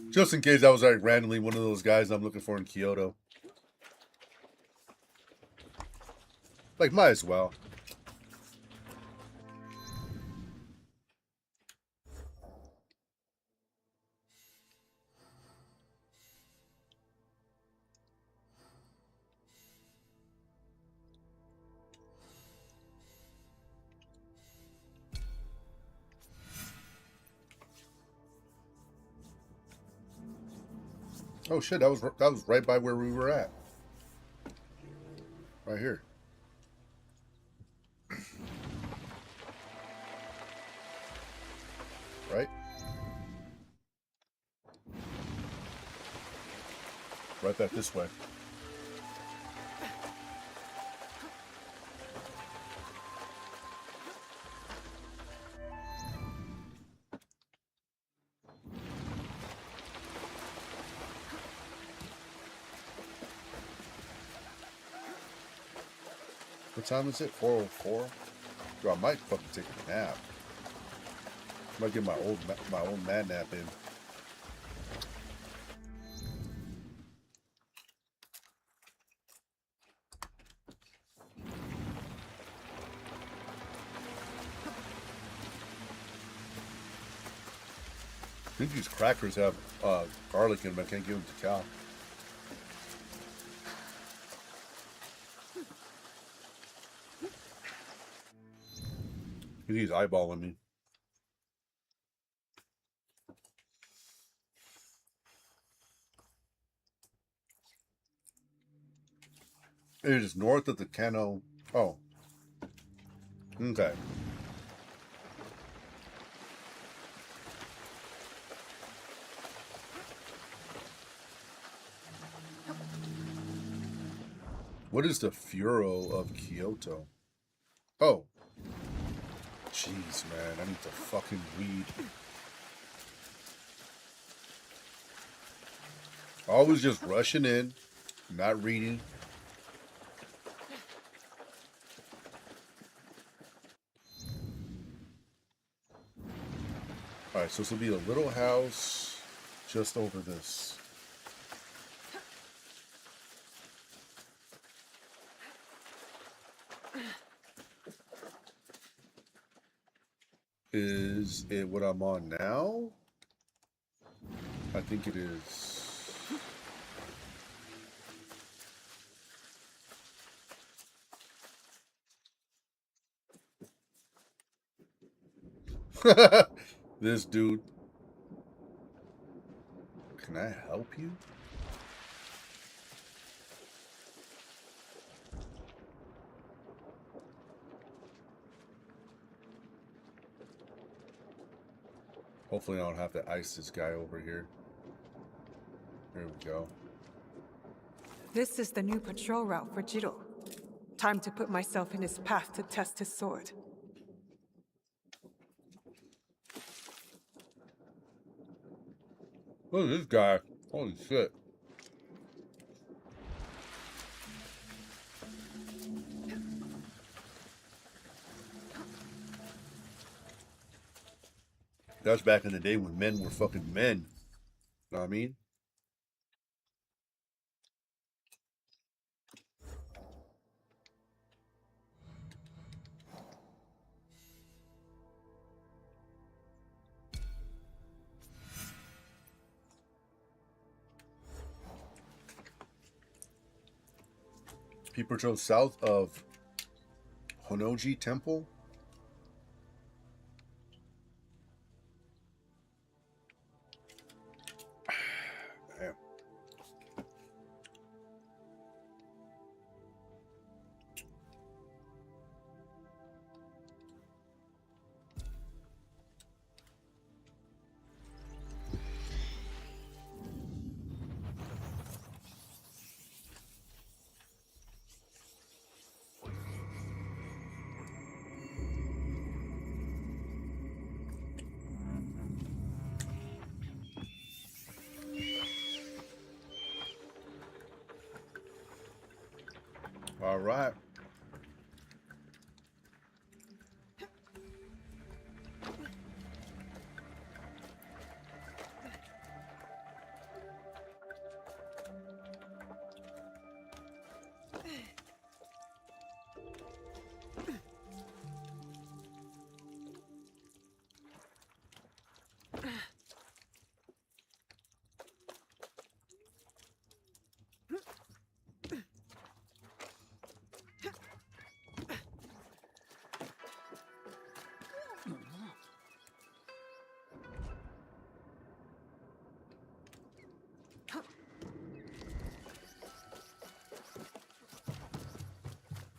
Just in case I was like randomly one of those guys I'm looking for in Kyoto. Like, might as well. Oh shit, that was right by where we were at. Right here. Right? Right back this way. What time is it? 4:04? Dude, I might fucking take a nap. Might get my old mad nap in. I think these crackers have garlic in them. I can't give them to Cal. He's eyeballing me. It is north of the Kano. Oh. Okay. What is the Furo of Kyoto? Oh. Jeez, man. I need to fucking read. Always just rushing in, not reading. Alright, so this will be a little house just over this. Is it what I'm on now? I think it is. This dude. Can I help you? Hopefully I don't have to ice this guy over here. There we go. This is the new patrol route for Jiro. Time to put myself in his path to test his sword. Look at this guy. Holy shit. That's back in the day when men were fucking men. Know what I mean? People drove south of Honnoji Temple. Damn. All right.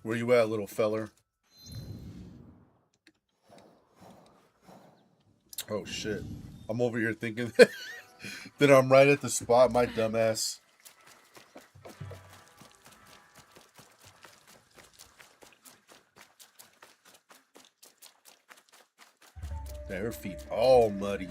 Where you at, little feller? Oh shit. I'm over here thinking that I'm right at the spot, my dumbass. Yeah, her feet all muddy.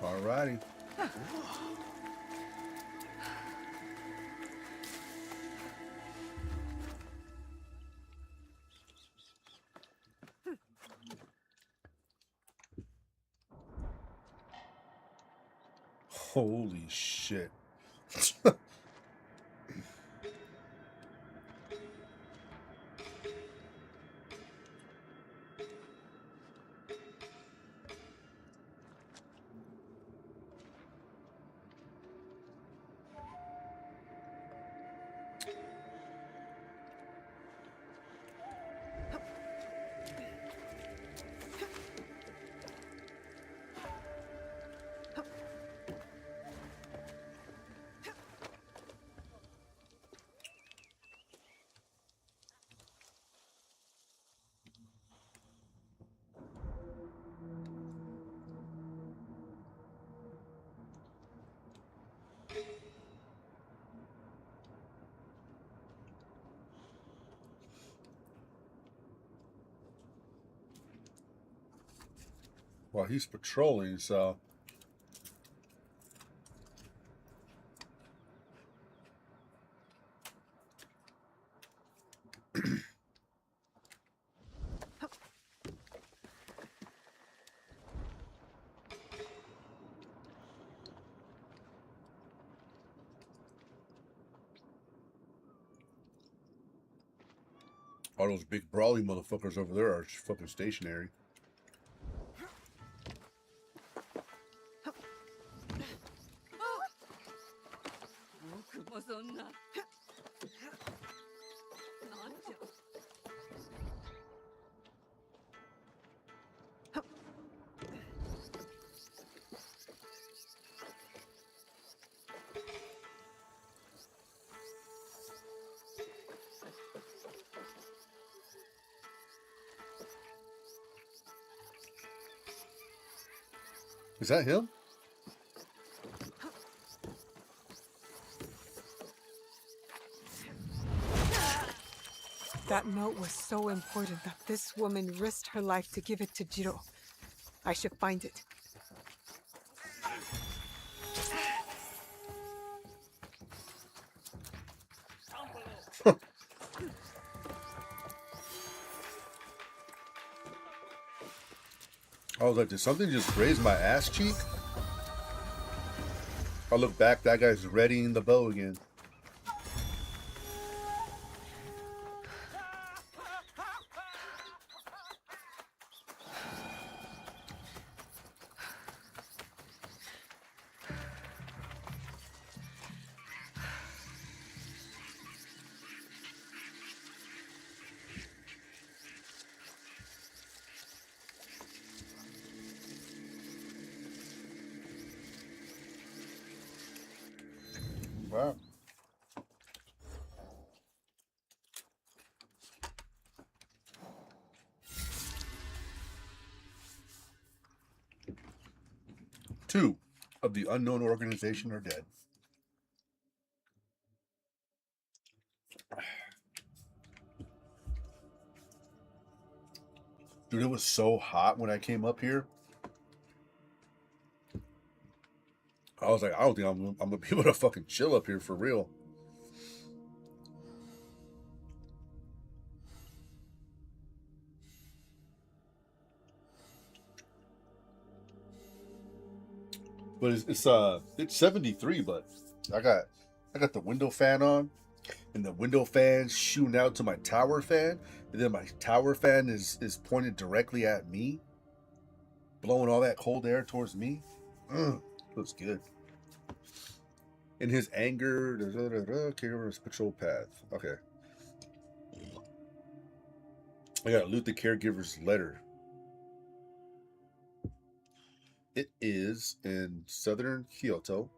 Alrighty. Holy shit. Well, he's patrolling, so all those big brawly motherfuckers over there are fucking stationary. Is that him? That note was so important that this woman risked her life to give it to Jiro. I should find it. I was like, did something just graze my ass cheek? I look back, that guy's readying the bow again. Wow. Two of the unknown organization are dead. Dude, it was so hot when I came up here. I was like, I don't think I'm gonna be able to fucking chill up here for real. But it's 73, but I got the window fan on, and the window fan's shooting out to my tower fan, and then my tower fan is pointed directly at me, blowing all that cold air towards me. Looks good. In his anger, caregiver's patrol path. Okay. I gotta loot the caregiver's letter. It is in southern Kyoto.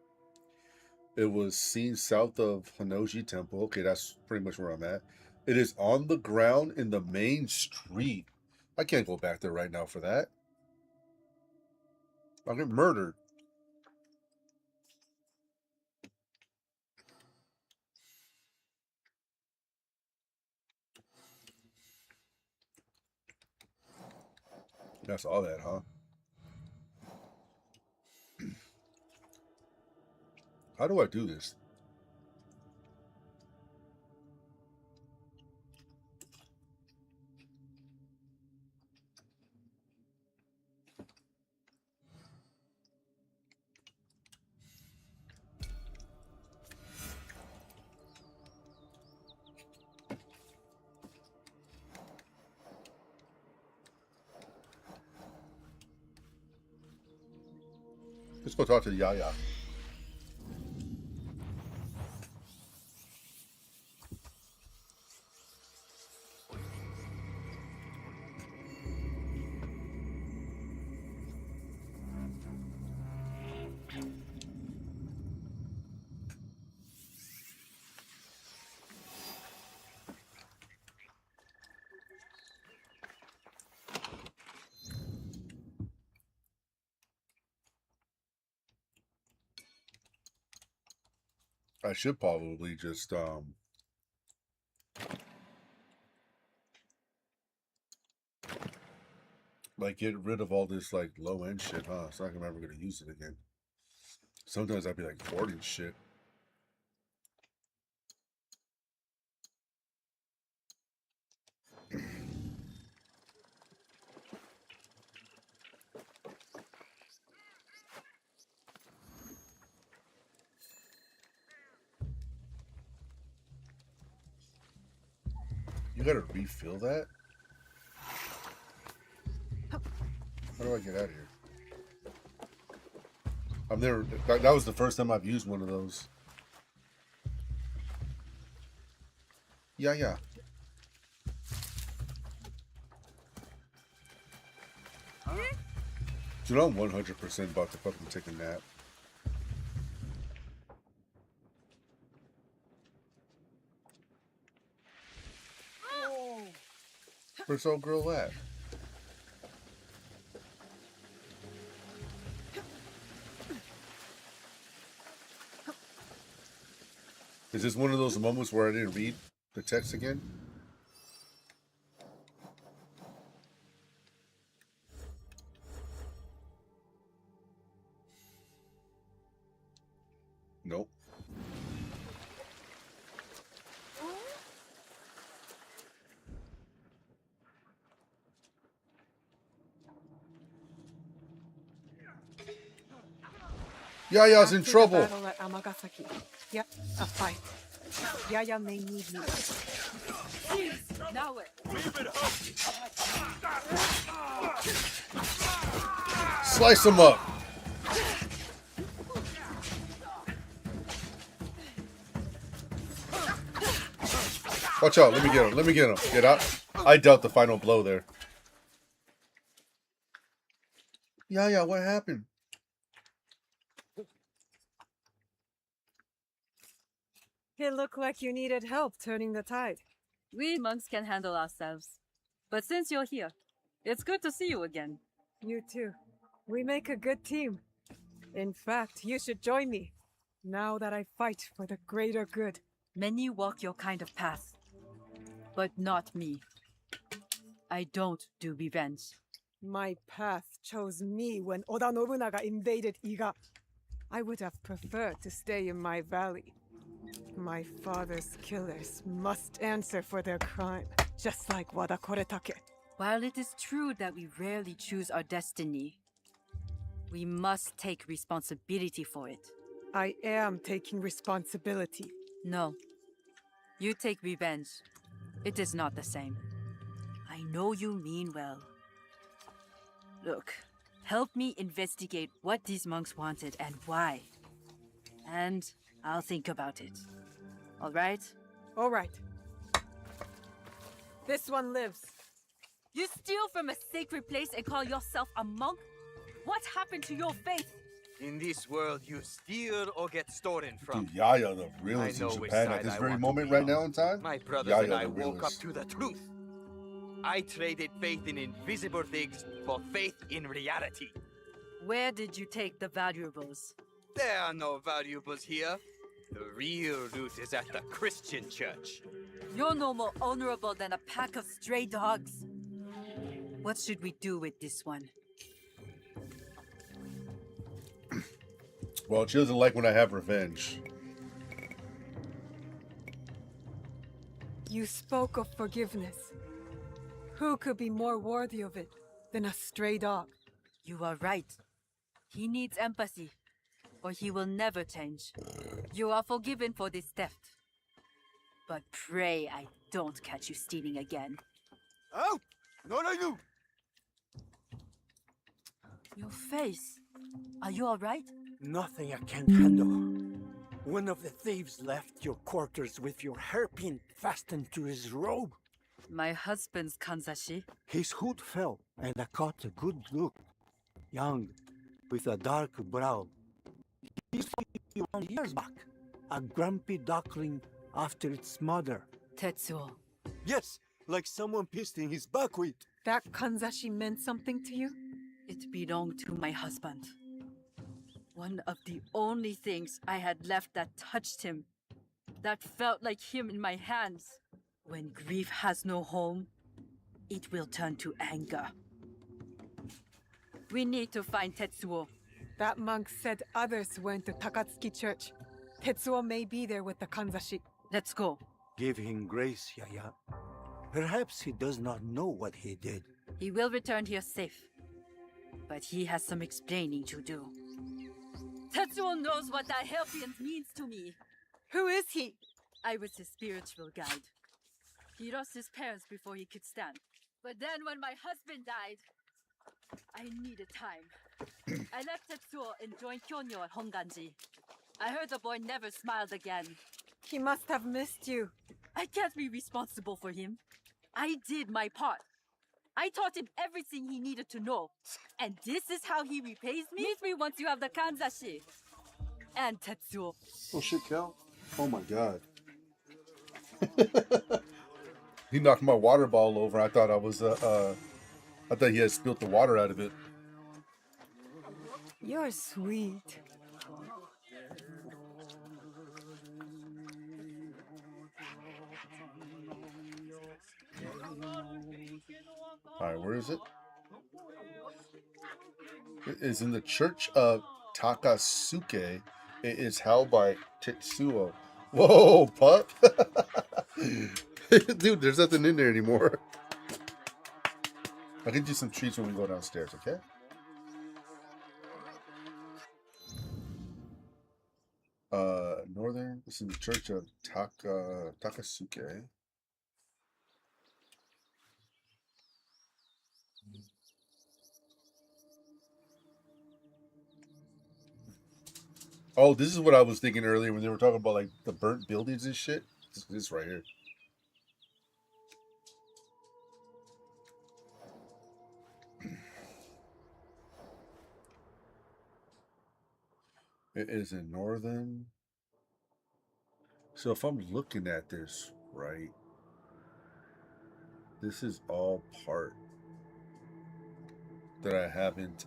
It was seen south of Hanoji Temple. Okay, that's pretty much where I'm at. It is on the ground in the main street. I can't go back there right now for that. I'll get murdered. That's all that, huh? How do I do this? Let's go talk to Yaya. I should probably just like get rid of all this like low end shit, huh? So I'm never gonna use it again. Sometimes I'd be like hoarding shit. You gotta refill that? How do I get out of here? I've never, that was the first time I've used one of those. Yeah. Dude, I'm 100% about to fucking take a nap. Where's old girl at? Is this one of those moments where I didn't read the text again? Nope. Yaya's in After the trouble. battle at Amagasaki. Yep, a fight. Yaya may need me. Now what? Slice him up. Watch out. Let me get him. Let me get him. Get out. I dealt the final blow there. Yaya, what happened? It looked like you needed help turning the tide. We monks can handle ourselves. But since you're here, it's good to see you again. You too. We make a good team. In fact, you should join me. Now that I fight for the greater good. Many walk your kind of path, but not me. I don't do revenge. My path chose me when Oda Nobunaga invaded Iga. I would have preferred to stay in my valley. My father's killers must answer for their crime, just like Wada Koretake. While it is true that we rarely choose our destiny, we must take responsibility for it. I am taking responsibility. No. You take revenge. It is not the same. I know you mean well. Look, help me investigate what these monks wanted and why. And I'll think about it. All right? All right. This one lives. You steal from a sacred place and call yourself a monk? What happened to your faith? In this world, you steal or get stolen from. Dude, Yaya the realist I in know which Japan side at this I very want to moment be right on. now in time. My brothers Yaya and I the woke up realist. to the truth. I traded faith in invisible things for faith in reality. Where did you take the valuables? There are no valuables here. The real loot is at the Christian church. You're no more honorable than a pack of stray dogs. What should we do with this one? Well, she doesn't like when I have revenge. You spoke of forgiveness. Who could be more worthy of it than a stray dog? You are right. He needs empathy, or he will never change. You are forgiven for this theft. But pray I don't catch you stealing again. Out! Not on you! Your face. Are you alright? Nothing I can't handle. One of the thieves left your quarters with your hairpin fastened to his robe. My husband's kanzashi. His hood fell, and I caught a good look. Young, with a dark brow. He's 51 years back. A grumpy duckling after its mother. Tetsuo. Yes, like someone pissed in his buckwheat. That kanzashi meant something to you? It belonged to my husband. One of the only things I had left that touched him. That felt like him in my hands. When grief has no home, it will turn to anger. We need to find Tetsuo. That monk said others went to Takatsuki Church. Tetsuo may be there with the kanzashi. Let's go. Give him grace, Yaya. Perhaps he does not know what he did. He will return here safe. But he has some explaining to do. Tetsuo knows what that hairpin means to me. Who is he? I was his spiritual guide. He lost his parents before he could stand. But then when my husband died, I needed time. I left Tetsuo and joined Kyonyo at Honganji. I heard the boy never smiled again. He must have missed you. I can't be responsible for him. I did my part. I taught him everything he needed to know. And this is how he repays me? Meet me once you have the kanzashi. And Tetsuo. Oh shit, Cal. Oh my god. He knocked my water ball over. I thought I was I thought he had spilled the water out of it. You're sweet. Alright, where is it? It is in the church of Takasuke. It is held by Tetsuo. Whoa, pup! Dude, there's nothing in there anymore. I'll get you some treats when we go downstairs, okay? Northern. This is the church of Takasuke. Oh, this is what I was thinking earlier when they were talking about like the burnt buildings and shit. This right here. It is in Northern So if I'm looking at this right, this is all part that I haven't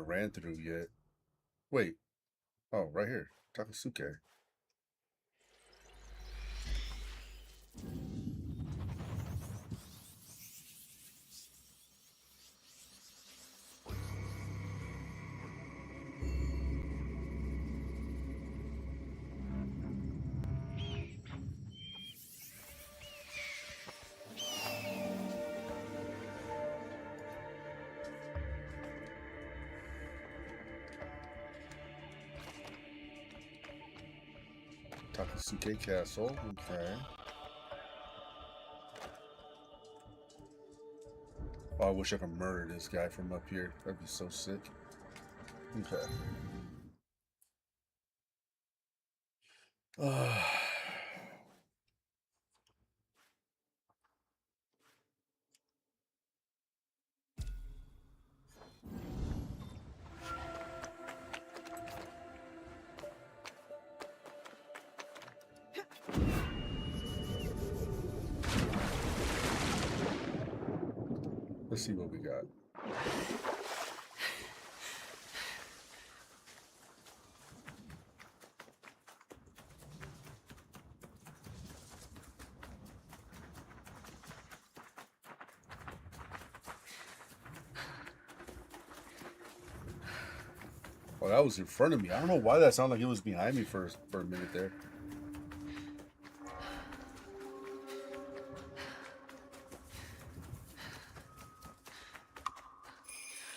ran through yet. Wait. Oh, right here. Takasuke. Takasuke Castle. Okay. Oh, I wish I could murder this guy from up here. That'd be so sick. Okay. Let's see what we got. Oh, that was in front of me. I don't know why that sounded like it was behind me for a minute there.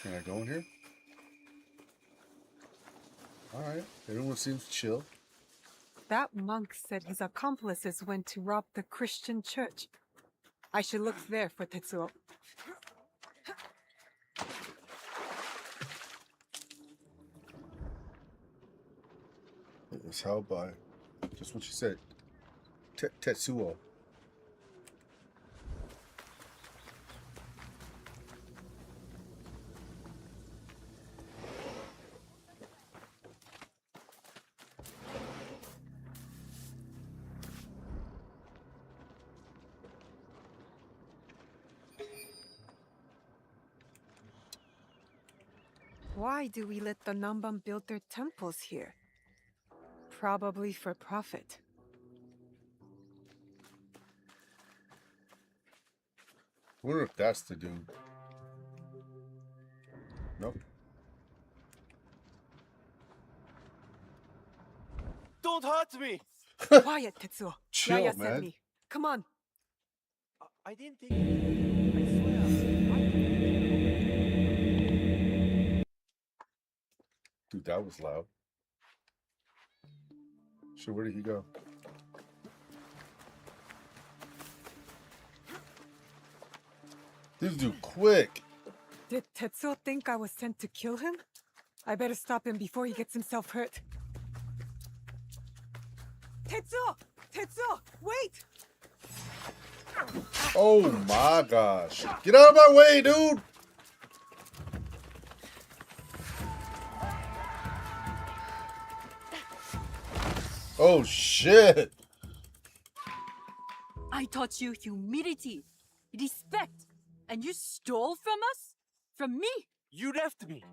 Can I go in here? Alright. Everyone seems chill. That monk said his accomplices went to rob the Christian church. I should look there for Tetsuo. It was held by just what you said. Tetsuo. Why do we let the Namban build their temples here? Probably for profit. I wonder if that's the dude. Nope. Don't hurt me! Quiet, Tetsuo. Chill, Yaya man. sent me. Come on. I didn't think. I swear. Dude, that was loud. So where did he go? This dude quick. Did Tetsuo think I was sent to kill him? I better stop him before he gets himself hurt. Tetsuo! Tetsuo! Wait! Oh my gosh. Get out of my way, dude. Oh shit. I taught you humility, respect, and you stole from us? From me? You left me.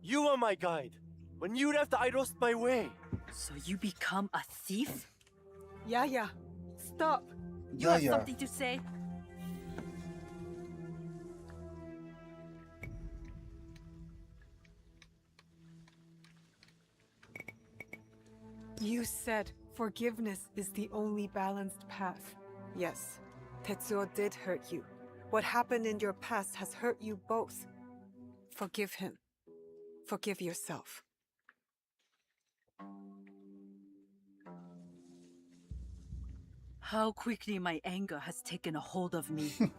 You were my guide. When you left, I lost my way. So you become a thief? Yaya, stop. You have something to say? You said forgiveness is the only balanced path. Yes, Tetsuo did hurt you. What happened in your past has hurt you both. Forgive him. Forgive yourself. How quickly my anger has taken a hold of me. Dude,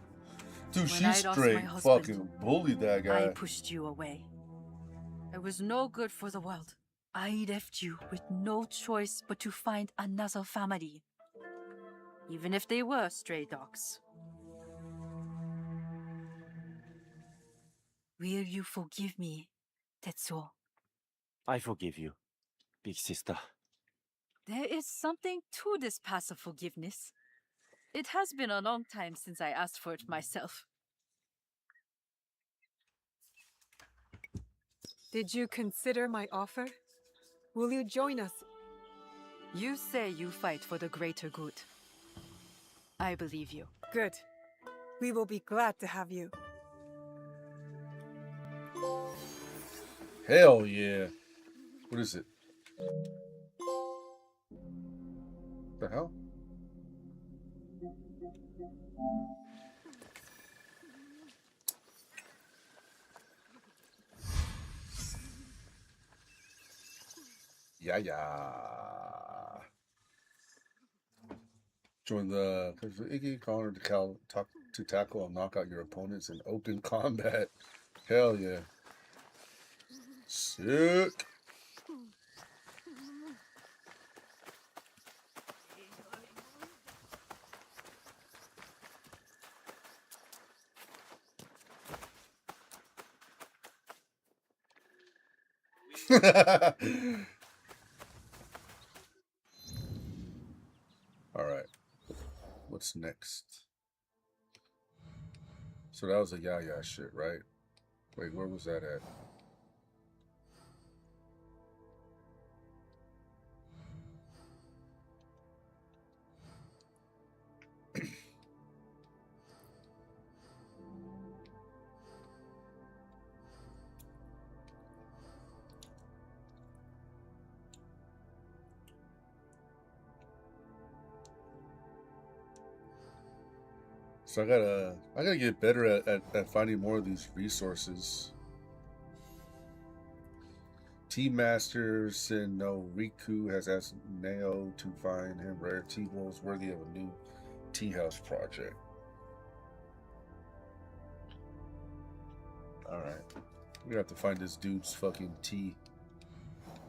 When she I lost my straight husband, fucking bullied that guy. I pushed you away. It was no good for the world. I left you with no choice but to find another family. Even if they were stray dogs. Will you forgive me, Tetsuo? I forgive you, big sister. There is something to this passive forgiveness. It has been a long time since I asked for it myself. Did you consider my offer? Will you join us? You say you fight for the greater good. I believe you. Good. We will be glad to have you. Hell yeah. What is it? The hell? Yeah. Join the Iggy Connor to tackle and knock out your opponents in open combat. Hell yeah. Sick. All right. What's next? So that was a Yaya shit, right? Wait, where was that at? So I gotta get better at finding more of these resources. Tea Master Riku has asked Neo to find him rare tea bowls worthy of a new tea house project. Alright. We have to find this dude's fucking tea.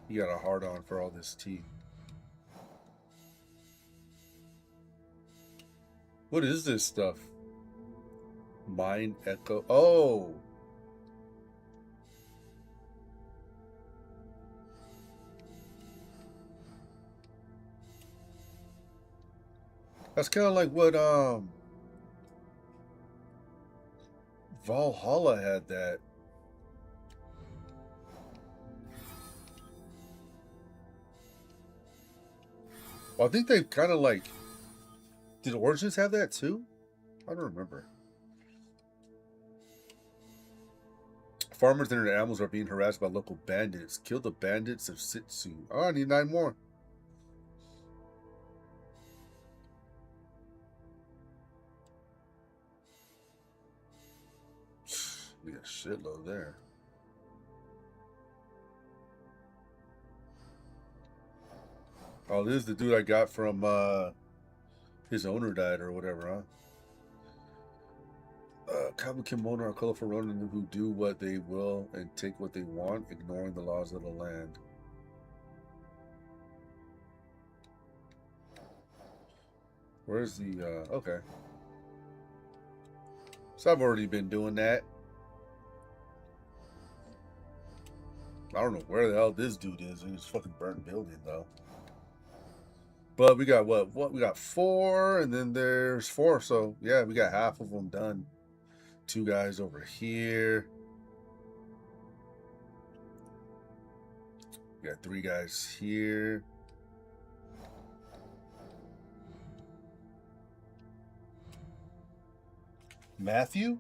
He got a hard on for all this tea. What is this stuff? Mind Echo. Oh! That's kind of like what Valhalla had that. Well, I think they kind of like. Did Origins have that too? I don't remember. Farmers and their animals are being harassed by local bandits. Kill the bandits of Sitsu. Oh, I need 9 more. We got a shitload there. Oh, this is the dude I got from his owner died or whatever, huh? Kabukimono are colorful ronin who do what they will and take what they want, ignoring the laws of the land. Where's the, okay. So I've already been doing that. I don't know where the hell this dude is. He's fucking burnt building, though. But we got what? We got 4, and then there's 4. So, yeah, we got half of them done. 2 guys over here. We got 3 guys here. Matthew?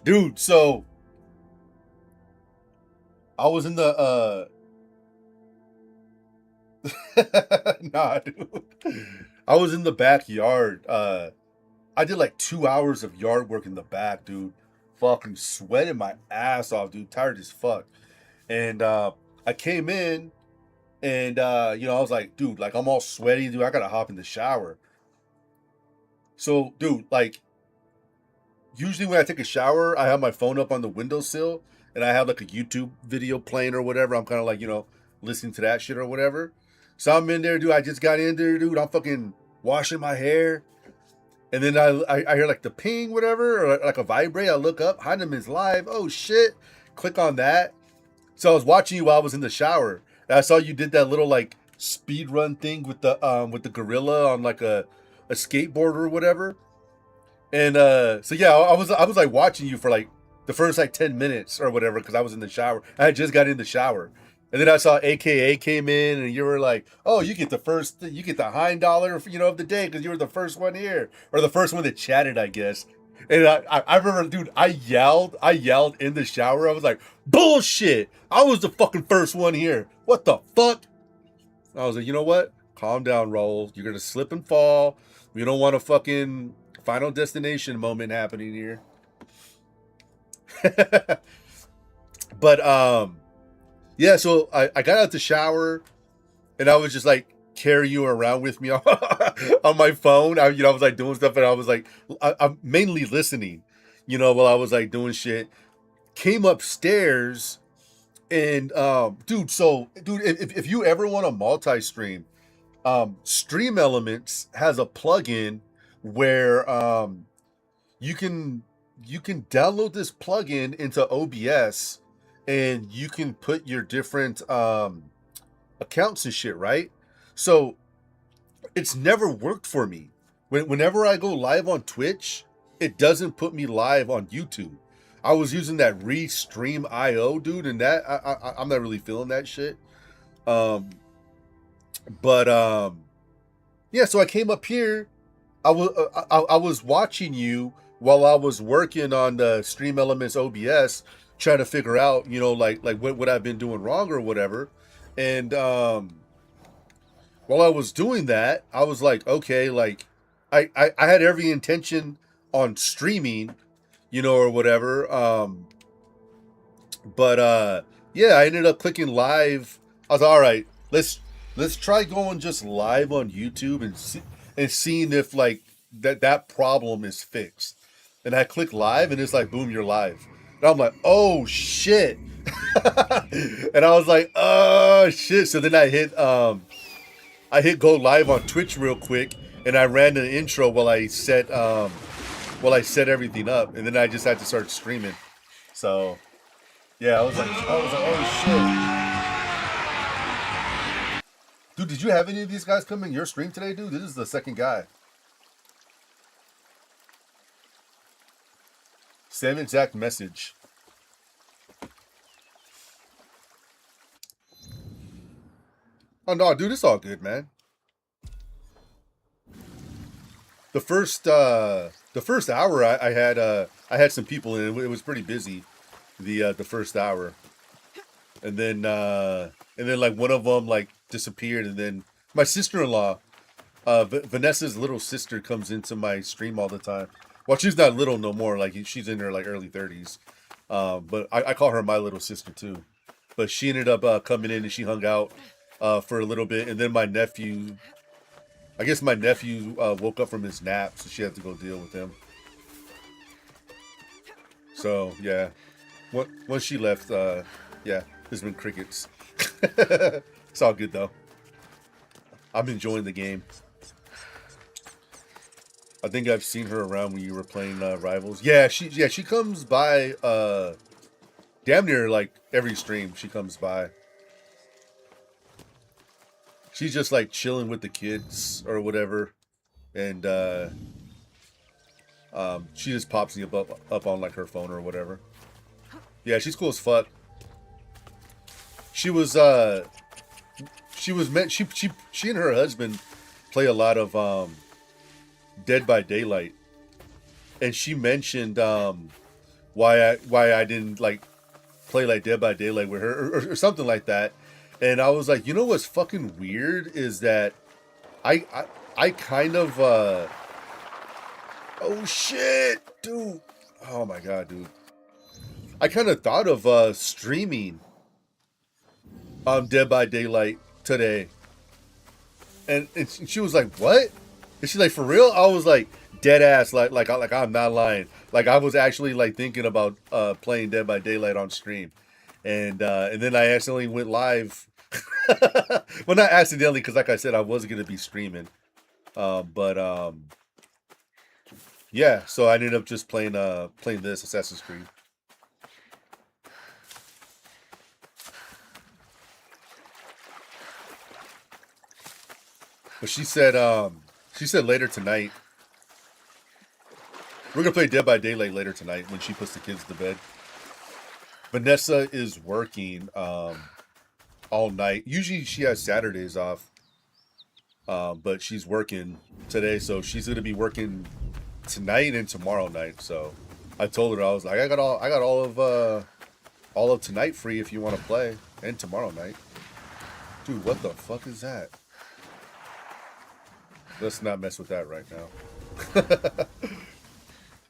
Dude, so I was in the nah, dude. I was in the backyard. I did like 2 hours of yard work in the back, dude. Fucking sweating my ass off, dude. Tired as fuck. And I came in and you know, I was like, dude, like I'm all sweaty, dude. I gotta hop in the shower. So, dude, like usually when I take a shower, I have my phone up on the windowsill and I have like a YouTube video playing or whatever. I'm kind of like, you know, listening to that shit or whatever. So I'm in there, dude. I just got in there, dude. I'm fucking washing my hair. And then I hear like the ping, whatever, or like a vibrate. I look up, Heineman's live. Oh shit! Click on that. So I was watching you while I was in the shower. And I saw you did that little like speed run thing with the gorilla on like a skateboard or whatever. And so yeah, I was like watching you for like the first like 10 minutes or whatever because I was in the shower. I had just got in the shower. And then I saw AKA came in, and you were like, "Oh, you get the hind dollar, you know, of the day because you were the first one here, or the first one that chatted, I guess." And I remember, dude, I yelled in the shower. I was like, "Bullshit! I was the fucking first one here. What the fuck?" I was like, "You know what? Calm down, Raul. You're gonna slip and fall. We don't want a fucking Final Destination moment happening here." But yeah, so I got out the shower, and I was just like carry you around with me on my phone. I was like doing stuff, and I was like, I'm mainly listening, while I was like doing shit. Came upstairs, and dude, if you ever want to multi-stream, Stream Elements has a plugin where you can download this plugin into OBS. And you can put your different accounts and shit, right? So it's never worked for me. Whenever I go live on Twitch, it doesn't put me live on YouTube. I was using that Restream.io, dude, and that I'm not really feeling that shit. Yeah, so I came up here. I was watching you while I was working on the Stream Elements OBS. Trying to figure out, like what I've been doing wrong or whatever. And while I was doing that, I was like, okay, like I had every intention on streaming, or whatever. Yeah, I ended up clicking live. I was all right, let's try going just live on YouTube and seeing if like that problem is fixed. And I click live, and it's like, boom, you're live. And I'm like, oh shit. And I was like, oh shit. So then I hit go live on Twitch real quick, and I ran an intro while I set everything up, and then I just had to start streaming. So yeah, I was like, oh shit. Dude, did you have any of these guys come in your stream today, dude? This is the second guy. Same exact message. Oh no, dude, it's all good, man. The first hour I had some people in. It was pretty busy. The first hour, and then like one of them like disappeared, and then my sister-in-law, Vanessa's little sister, comes into my stream all the time. Well, she's not little no more. Like she's in her like early 30s. But I call her my little sister too. But she ended up coming in, and she hung out for a little bit. And then my nephew woke up from his nap, so she had to go deal with him. So yeah, once she left, yeah, there's been crickets. It's all good though. I'm enjoying the game. I think I've seen her around when you were playing Rivals. Yeah, she comes by damn near like every stream. She comes by. She's just like chilling with the kids or whatever, and she just pops me up on like her phone or whatever. Yeah, she's cool as fuck. She and her husband play a lot of Dead by Daylight, and she mentioned why I didn't like play like Dead by Daylight with her or something like that. And I was like, you know what's fucking weird is that I kind of oh shit, dude. Oh my god, dude. I kind of thought of streaming Dead by Daylight today. And she was like, "What?" And she's like, "For real?" I was like, dead ass, like I'm not lying. Like I was actually like thinking about playing Dead by Daylight on stream. And then I accidentally went live. Well, not accidentally, because like I said, I was gonna be streaming. But Yeah, so I ended up just playing this Assassin's Creed. But she said later tonight. We're gonna play Dead by Daylight later tonight when she puts the kids to bed. Vanessa is working all night. Usually she has Saturdays off. But she's working today, so she's gonna be working tonight and tomorrow night. So I told her, I was like, I got all of tonight free if you want to play, and tomorrow night. Dude, what the fuck is that? Let's not mess with that right now.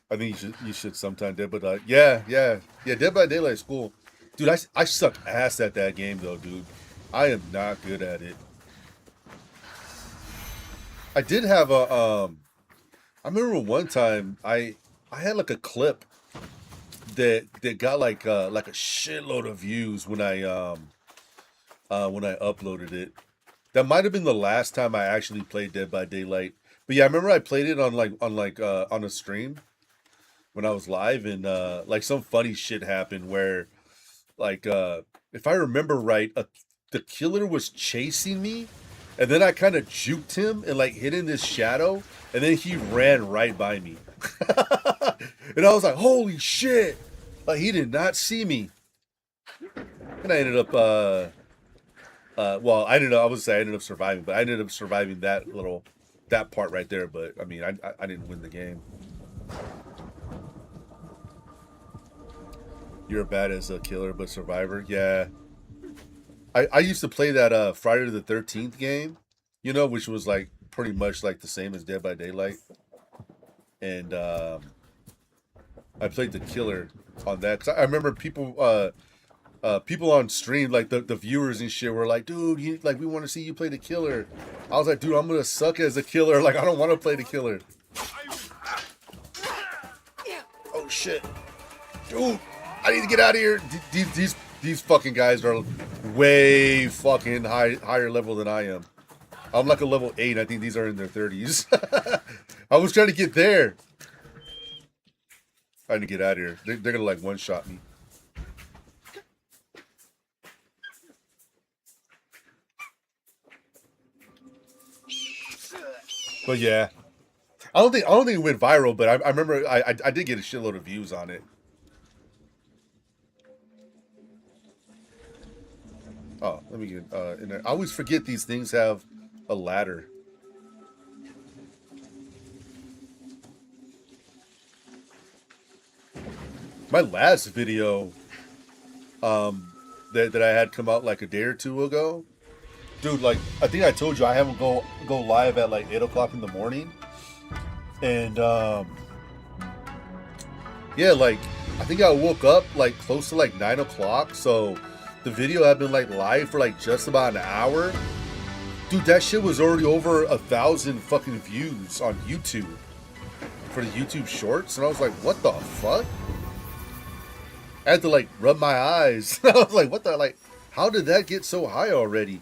I think you should sometime Dead by Daylight. Yeah. Dead by Daylight is cool, dude. I suck ass at that game though, dude. I am not good at it. I did have a I remember one time I had like a clip that got like a shitload of views when I uploaded it. That might have been the last time I actually played Dead by Daylight. But yeah, I remember I played it on a stream when I was live, and like some funny shit happened where like if I remember right, the killer was chasing me. And then I kind of juked him and like hid in this shadow, and then he ran right by me. And I was like, holy shit! Like he did not see me. And I ended up well, I ended up surviving, but I ended up surviving that part right there, but I mean I didn't win the game. You're bad as a killer but survivor. Yeah. I used to play that Friday the 13th game, you know, which was like pretty much like the same as Dead by Daylight. And I played the killer on that, cuz I remember people on stream, like the viewers and shit were like, dude, we want to see you play the killer. I was like, dude, I'm gonna suck as a killer. Like I don't want to play the killer. Oh shit, dude, I need to get out of here. These fucking guys are way fucking higher level than I am. I'm like a level 8. I think these are in their 30s. I was trying to get there. Trying to get out of here. They're gonna like one-shot me. But yeah, I don't think it went viral. But I remember I did get a shitload of views on it. Oh, let me get in there. I always forget these things have a ladder. My last video that I had come out like a day or two ago, dude, like I think I told you I haven't go live at like 8 o'clock in the morning. And yeah, like I think I woke up like close to like 9 o'clock, so the video had been like live for like just about an hour. Dude, that shit was already over 1,000 fucking views on YouTube for the YouTube shorts. And I was like, what the fuck? I had to like rub my eyes. I was like, what the, like, how did that get so high already?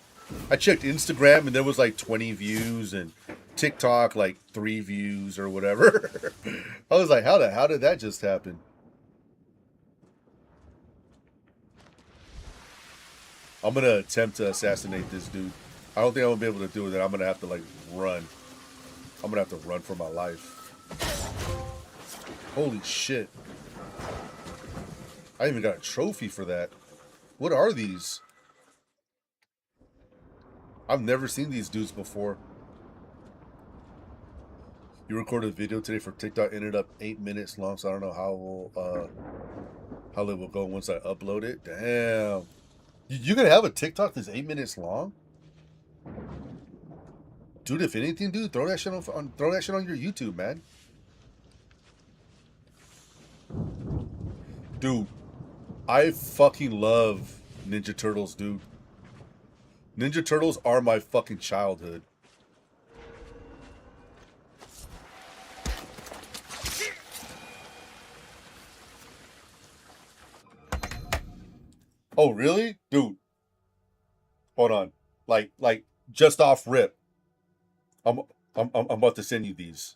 I checked Instagram and there was like 20 views, and TikTok like 3 views or whatever. I was like, how did that just happen? I'm gonna attempt to assassinate this dude. I don't think I'm gonna be able to do it. I'm gonna have to like run. I'm gonna have to run for my life. Holy shit. I even got a trophy for that. What are these? I've never seen these dudes before. You recorded a video today for TikTok, ended up 8 minutes long, so I don't know how it will go once I upload it. Damn. You gonna have a TikTok that's 8 minutes long? Dude, if anything, dude, throw that shit on your YouTube, man. Dude, I fucking love Ninja Turtles, dude. Ninja Turtles are my fucking childhood. Oh, really? Dude. Hold on. Like just off rip. I'm about to send you these.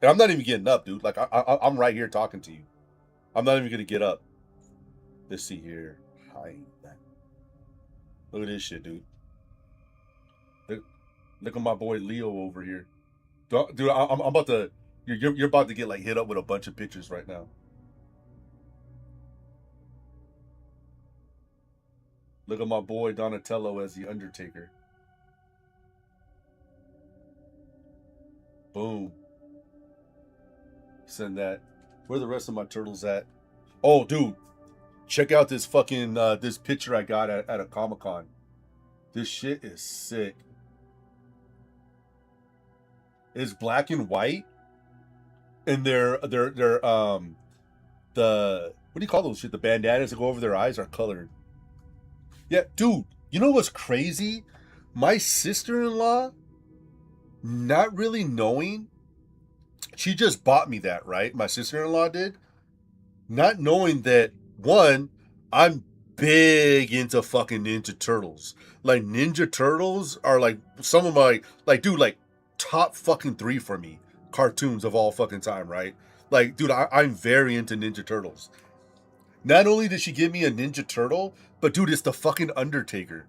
And I'm not even getting up, dude. Like I'm right here talking to you. I'm not even gonna get up. Let's see here. Hi. Look at this shit, dude. Look at my boy Leo over here. Dude, I'm about to. You're about to get like hit up with a bunch of pictures right now. Look at my boy Donatello as the Undertaker. Boom. Send that. Where the rest of my turtles at? Oh, dude. Check out this fucking this picture I got at a Comic-Con. This shit is sick. It's black and white. And they're the what do you call those shit? The bandanas that go over their eyes are colored. Yeah, dude, you know what's crazy? My sister-in-law, not really knowing, she just bought me that, right? My sister-in-law did. Not knowing that, one, I'm big into fucking Ninja Turtles. Like, Ninja Turtles are like some of my, like, dude, like, top fucking 3 for me. Cartoons of all fucking time, right? Like, dude, I'm very into Ninja Turtles. Not only did she give me a Ninja Turtle, but dude, it's the fucking Undertaker.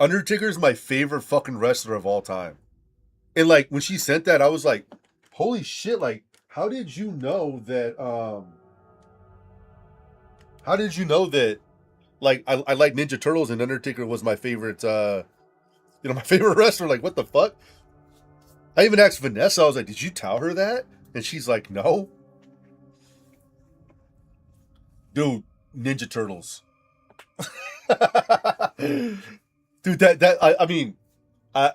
Undertaker's my favorite fucking wrestler of all time. And like, when she sent that, I was like, holy shit, like, how did you know that, like, I like Ninja Turtles and Undertaker was my favorite, my favorite wrestler? Like, what the fuck? I even asked Vanessa, I was like, did you tell her that? And she's like, no. Dude, Ninja Turtles. Dude, I mean, I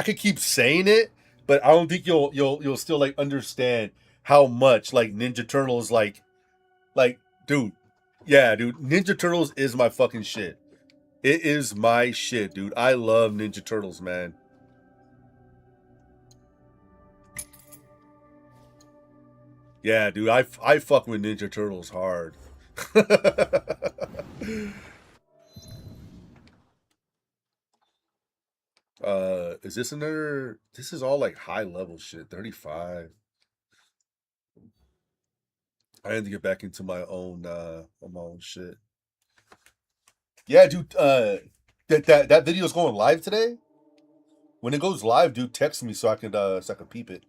could keep saying it, but I don't think you'll still like understand how much like Ninja Turtles like dude. Yeah, dude, Ninja Turtles is my fucking shit. It is my shit, dude. I love Ninja Turtles, man. Yeah, dude, I fuck with Ninja Turtles hard. Is this another? This is all like high level shit. 35. I need to get back into my own shit. Yeah, dude. That video's going live today. When it goes live, dude, text me so I can peep it.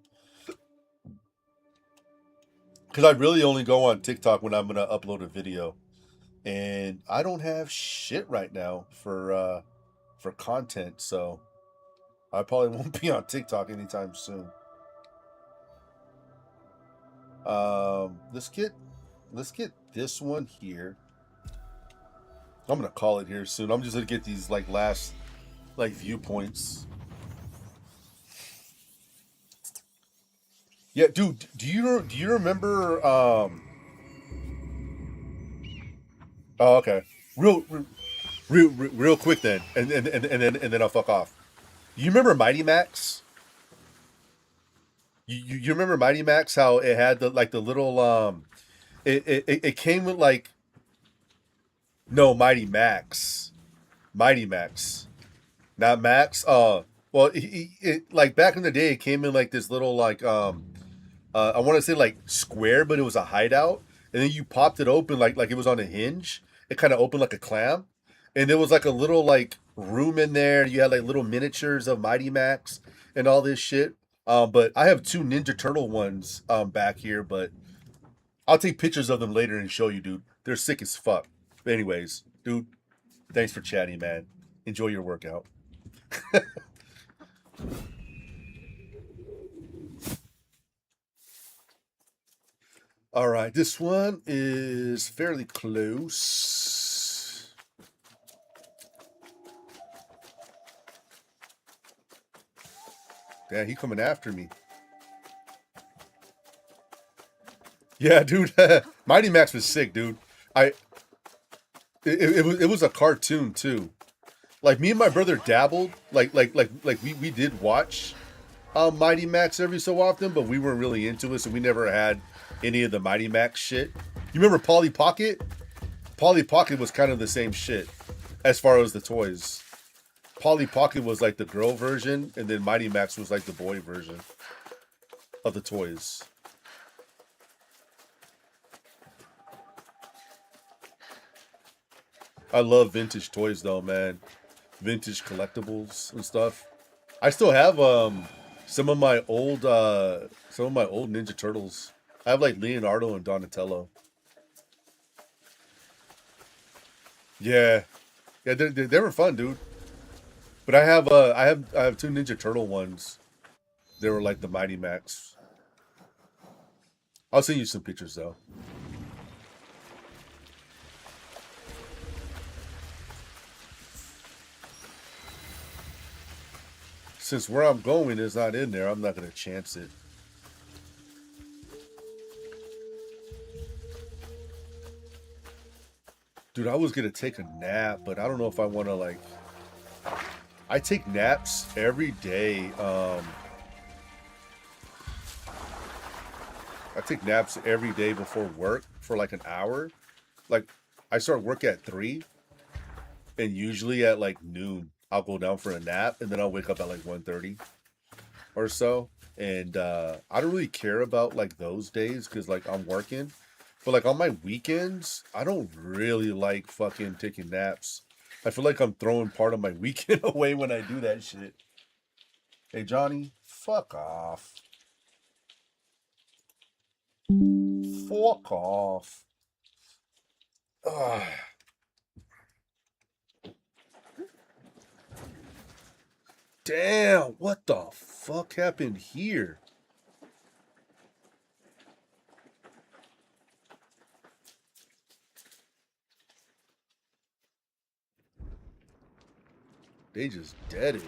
Because I really only go on TikTok when I'm gonna upload a video, and I don't have shit right now for content, so I probably won't be on TikTok anytime soon. Let's get this one here. I'm gonna call it here soon. I'm just gonna get these like last like viewpoints. Yeah, dude. Do you remember? Oh, okay. Real quick then, and then I'll fuck off. You remember Mighty Max? You remember Mighty Max? How it had the little it came with like Mighty Max, not Max. Well, it like back in the day, it came in like this little like I want to say like square, but it was a hideout. And then you popped it open like it was on a hinge. It kind of opened like a clam. And there was like a little like room in there. You had like little miniatures of Mighty Max and all this shit. But I have 2 Ninja Turtle ones back here, but I'll take pictures of them later and show you, dude. They're sick as fuck. But anyways, dude, thanks for chatting, man. Enjoy your workout. All right, this one is fairly close. Yeah, he coming after me. Yeah, dude. Mighty Max was sick, dude. It was a cartoon too. Like me and my brother dabbled. Like we did watch Mighty Max every so often, but we weren't really into it, so we never had any of the Mighty Max shit. You remember Polly Pocket? Polly Pocket was kind of the same shit as far as the toys. Polly Pocket was like the girl version, and then Mighty Max was like the boy version. of the toys. I love vintage toys though, man. Vintage collectibles and stuff. I still have some of my old Ninja Turtles. I have like Leonardo and Donatello. Yeah, they were fun, dude. But I have two Ninja Turtle ones. They were like the Mighty Max. I'll send you some pictures though. Since where I'm going is not in there, I'm not gonna chance it. Dude, I was gonna take a nap, but I don't know if I want to like. I take naps every day. I take naps every day before work for like an hour. Like, I start work at 3, and usually at like noon, I'll go down for a nap, and then I'll wake up at like 1:30 or so. And I don't really care about like those days because like I'm working. But like on my weekends, I don't really like fucking taking naps. I feel like I'm throwing part of my weekend away when I do that shit. Hey Johnny, fuck off. Fuck off. Ugh. Damn, what the fuck happened here? They just dead it.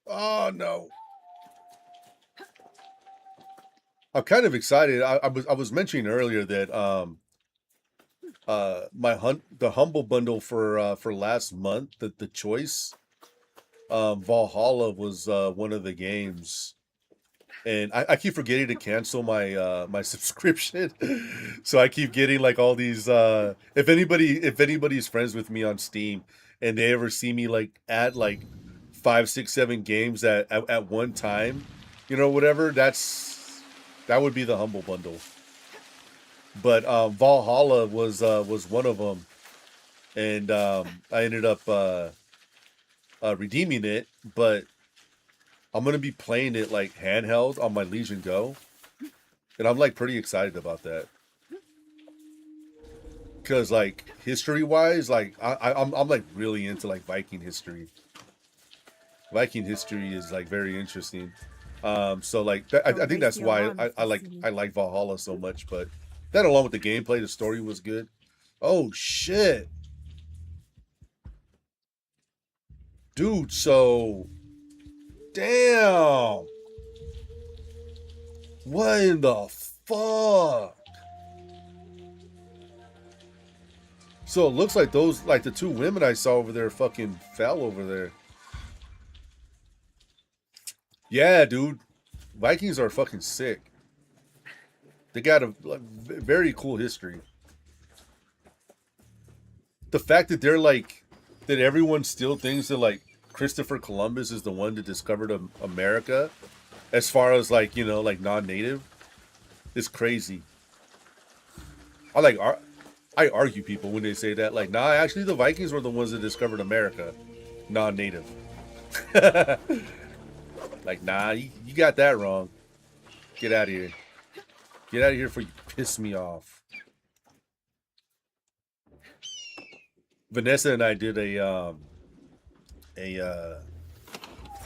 Oh no. I'm kind of excited. I was mentioning earlier that the humble bundle for last month, the choice, Valhalla was one of the games, and I keep forgetting to cancel my my subscription, so I keep getting like all these. If anybody's friends with me on Steam and they ever see me like add like 5, 6, 7 games at one time, you know, whatever, that would be the humble bundle. But Valhalla was one of them, and I ended up redeeming it. But I'm gonna be playing it like handheld on my Legion Go, and I'm like pretty excited about that. Cause like history wise, like I'm like really into like Viking history. Viking history is like very interesting. So like I think that's why I like Valhalla so much. But that along with the gameplay, the story was good. Oh shit, dude. So damn, what in the fuck? So it looks like those, like the 2 women I saw over there fucking fell over there. Yeah, dude. Vikings are fucking sick. They got a very cool history. The fact that they're like, that everyone still thinks that like Christopher Columbus is the one that discovered America, as far as like, you know, like non-native, is crazy. I argue people when they say that, like, nah, actually the Vikings were the ones that discovered America, non-native. Like, nah, you got that wrong. Get out of here. Get out of here before you piss me off. Vanessa and I did a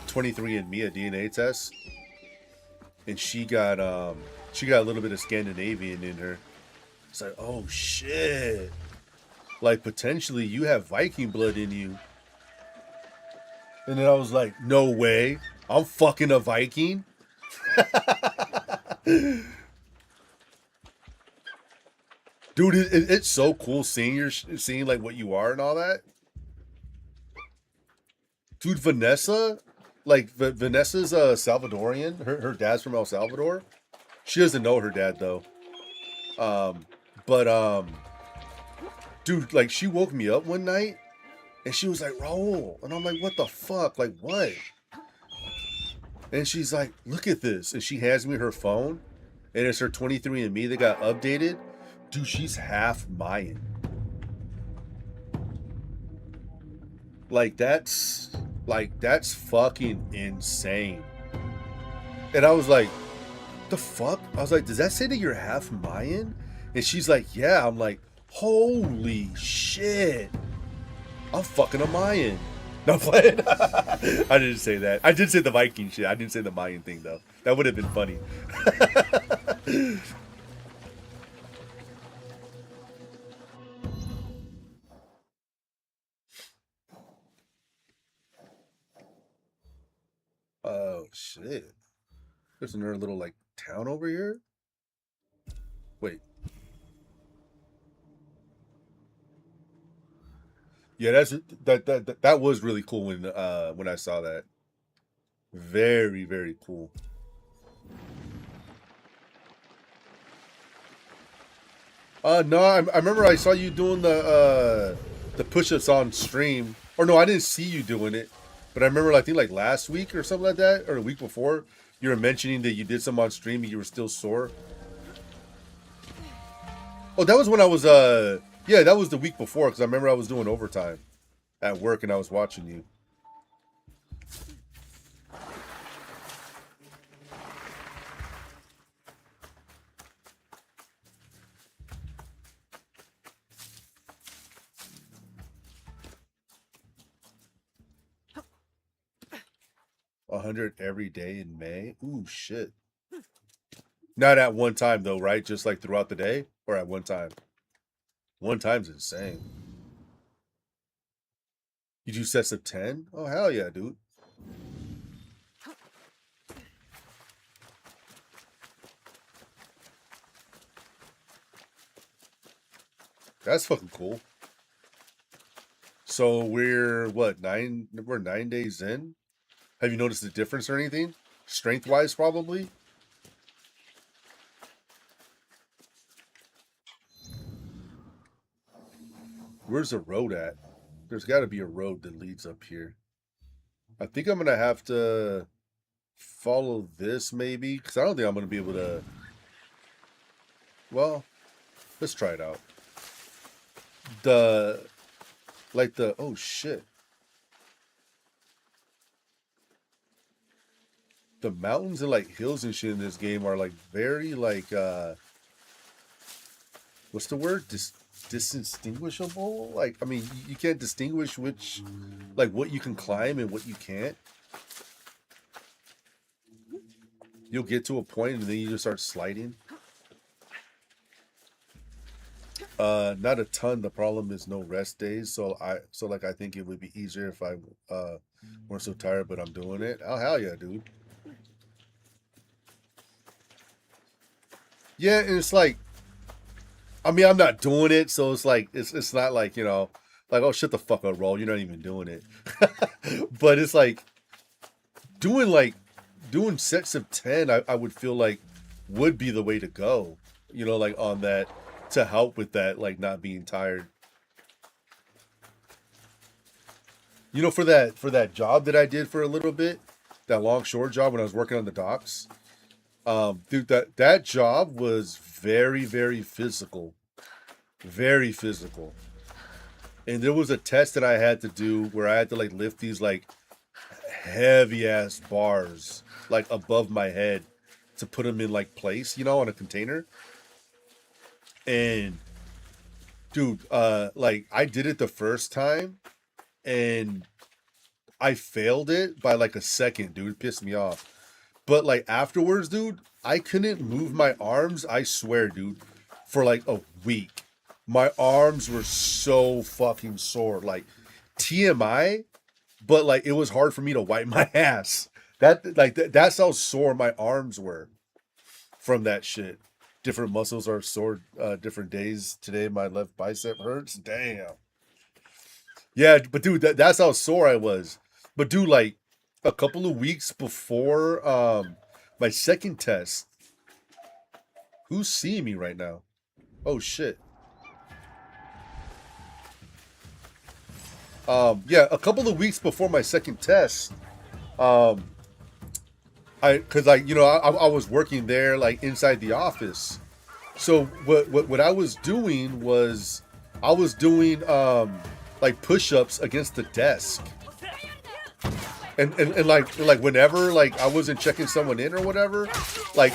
23andMe, a DNA test, and she got a little bit of Scandinavian in her. It's like, oh shit, like potentially you have Viking blood in you. And then I was like, no way, I'm fucking a Viking. Dude, it's so cool seeing like what you are and all that. Dude, Vanessa, like Vanessa's Salvadorian. Her dad's from El Salvador. She doesn't know her dad though. But dude, like she woke me up one night and she was like, Raul. And I'm like, what the fuck? Like, what? And she's like, look at this. And she hands me her phone and it's her 23andMe that got updated. Dude, she's half Mayan. Like, that's fucking insane. And I was like, the fuck? I was like, does that say that you're half Mayan? And she's like, yeah. I'm like, holy shit. I'm fucking a Mayan. No, I'm playing. I didn't say that. I did say the Viking shit. I didn't say the Mayan thing, though. That would have been funny. Oh, shit. There's another little, like, town over here? Wait. Yeah, that was really cool when I saw that. Very, very cool. No, I remember I saw you doing the push-ups on stream. Or no, I didn't see you doing it. But I remember, I think, like last week or something like that, or the week before, you were mentioning that you did some on stream and you were still sore. Oh, that was when I was, yeah, that was the week before, because I remember I was doing overtime at work and I was watching you. $100 every day in May? Ooh, shit. Not at one time, though, right? Just like throughout the day? Or at one time? One time's insane. You do sets of 10? Oh, hell yeah, dude. That's fucking cool. So we're, what, we're 9 days in? Have you noticed a difference or anything? Strength-wise, probably? Where's the road at? There's got to be a road that leads up here. I think I'm going to have to follow this, maybe. Because I don't think I'm going to be able to... Well, let's try it out. Oh, shit. The mountains and, like, hills and shit in this game are, like, very, like, what's the word? Distinguishable? Like, I mean, you can't distinguish which, like, what you can climb and what you can't. You'll get to a point and then you just start sliding. Not a ton. The problem is no rest days. So I think it would be easier if I weren't so tired, but I'm doing it. Oh, hell yeah, dude. Yeah, and it's like, I mean, I'm not doing it, so it's like, it's not like, you know, like, oh, shut the fuck up, Roll. You're not even doing it. But it's like, doing sets of 10, I would feel like would be the way to go, you know, like on that, to help with that, like not being tired. You know, for that job that I did for a little bit, that longshore job when I was working on the docks, dude, that job was very, very physical. Very physical. And there was a test that I had to do where I had to like lift these like heavy ass bars like above my head to put them in like place, you know, on a container. And dude, like I did it the first time and I failed it by like a second, dude. It pissed me off. But like afterwards, dude, I couldn't move my arms, I swear, dude, for like a week. My arms were so fucking sore. Like TMI, but like it was hard for me to wipe my ass. That's how sore my arms were from that shit. Different muscles are sore different days. Today my left bicep hurts. Damn. Yeah, but dude, that's how sore I was. But dude, like a couple of weeks before my second test, who's seeing me right now? Oh shit. Yeah, a couple of weeks before my second test, I was working there like inside the office. So what I was doing was I was doing like push-ups against the desk. And like whenever like I wasn't checking someone in or whatever, like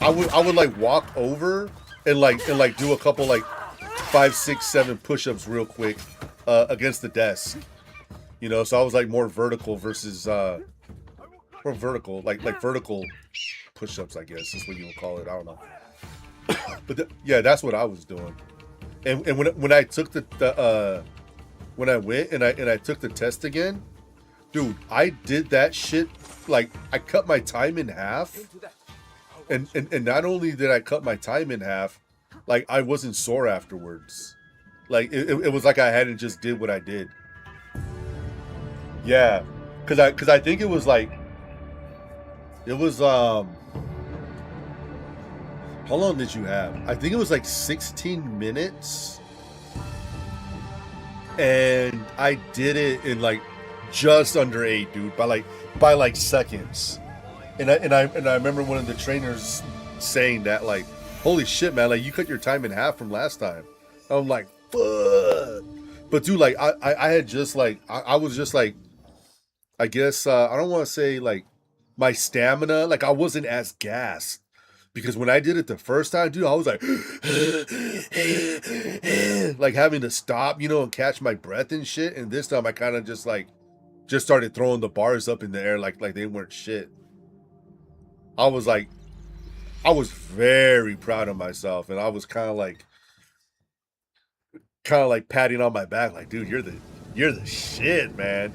I would like walk over and like do a couple like 5, 6, 7 push-ups real quick against the desk. You know, so I was like more vertical versus more vertical, like vertical push-ups, I guess is what you would call it. I don't know. But yeah, that's what I was doing. And when I took when I went and I took the test again, dude, I did that shit. Like I cut my time in half, and not only did I cut my time in half, like I wasn't sore afterwards. Like it was like I hadn't just did what I did. Yeah, cause I think it was like how long did you have? I think it was like 16 minutes. And I did it in like just under 8, dude, by like seconds. And I remember one of the trainers saying that, like, holy shit, man, like you cut your time in half from last time. I'm like, fuck. But dude, like I had just like I was just like, I guess I don't want to say like my stamina, like I wasn't as gassed. Because when I did it the first time, dude, I was like, like having to stop, you know, and catch my breath and shit. And this time I kind of just started throwing the bars up in the air like they weren't shit. I was very proud of myself. And I was kind of like patting on my back, like, dude, you're the shit, man.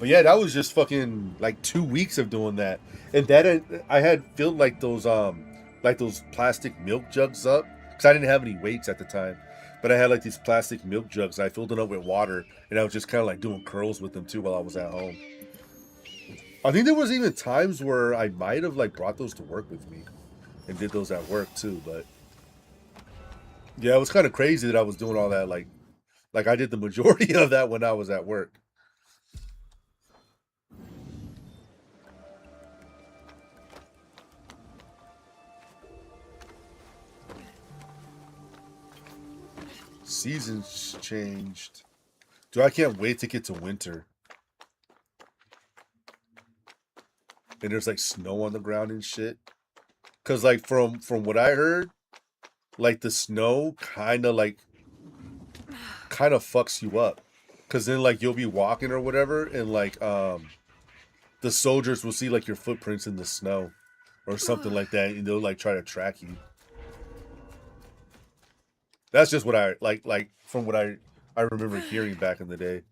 But yeah, that was just fucking like 2 weeks of doing that, and that I had filled like those plastic milk jugs up because I didn't have any weights at the time, but I had like these plastic milk jugs. I filled it up with water, and I was just kind of like doing curls with them too while I was at home. I think there was even times where I might have like brought those to work with me, and did those at work too. But yeah, it was kind of crazy that I was doing all that. Like I did the majority of that when I was at work. Seasons changed. Dude, I can't wait to get to winter. And there's like snow on the ground and shit. Cause like from what I heard, like the snow kind of fucks you up. Cause then like you'll be walking or whatever, and like the soldiers will see like your footprints in the snow or something like that, and they'll like try to track you. That's just what I like from what I remember hearing back in the day.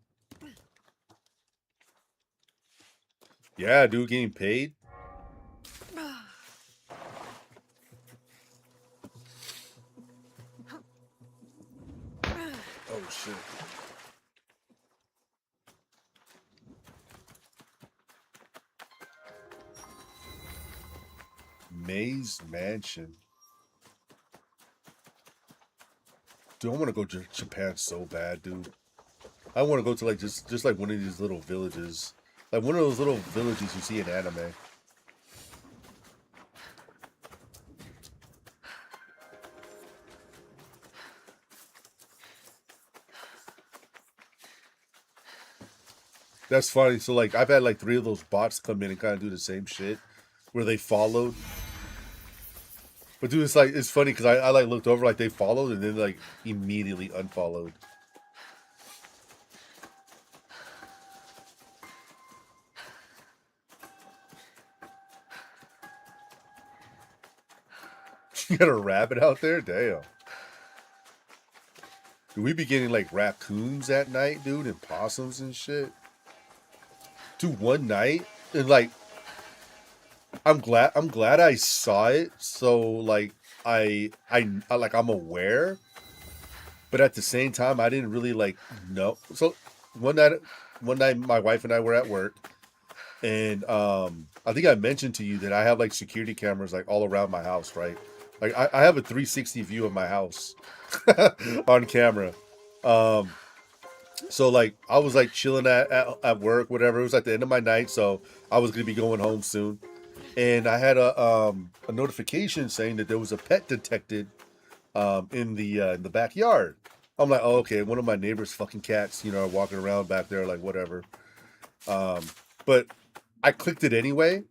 Yeah, dude, getting paid. Oh shit. Maze Mansion. Dude, I want to go to Japan so bad, dude. I want to go to like just like one of these little villages, like one of those little villages you see in anime. That's funny. So like I've had like 3 of those bots come in and kind of do the same shit, where they followed. But dude, it's funny because I like looked over like they followed and then like immediately unfollowed. You got a rabbit out there? Damn. Dude, we be getting like raccoons at night, dude, and possums and shit. Dude, one night, and like I'm glad I saw it, so like I'm aware, but at the same time I didn't really like know. So one night my wife and I were at work, And I think I mentioned to you that I have like security cameras like all around my house, right? Like I have a 360 view of my house on camera. So like I was like chilling at work, whatever. It was at the end of my night, so I was gonna be going home soon. And I had a notification saying that there was a pet detected in the backyard. I'm like, oh, okay, one of my neighbor's fucking cats, you know, are walking around back there, like whatever. But I clicked it anyway,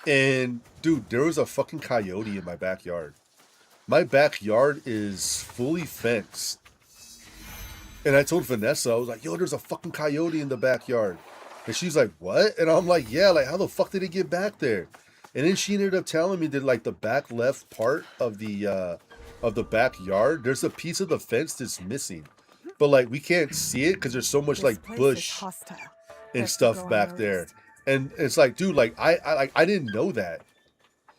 and dude, there was a fucking coyote in my backyard. My backyard is fully fenced. And I told Vanessa, I was like, yo, there's a fucking coyote in the backyard. And she's like, what? And I'm like, yeah, like how the fuck did it get back there? And then she ended up telling me that like the back left part of the backyard, there's a piece of the fence that's missing. But like we can't see it because there's so much like bush and stuff back there. And it's like, dude, like I didn't know that.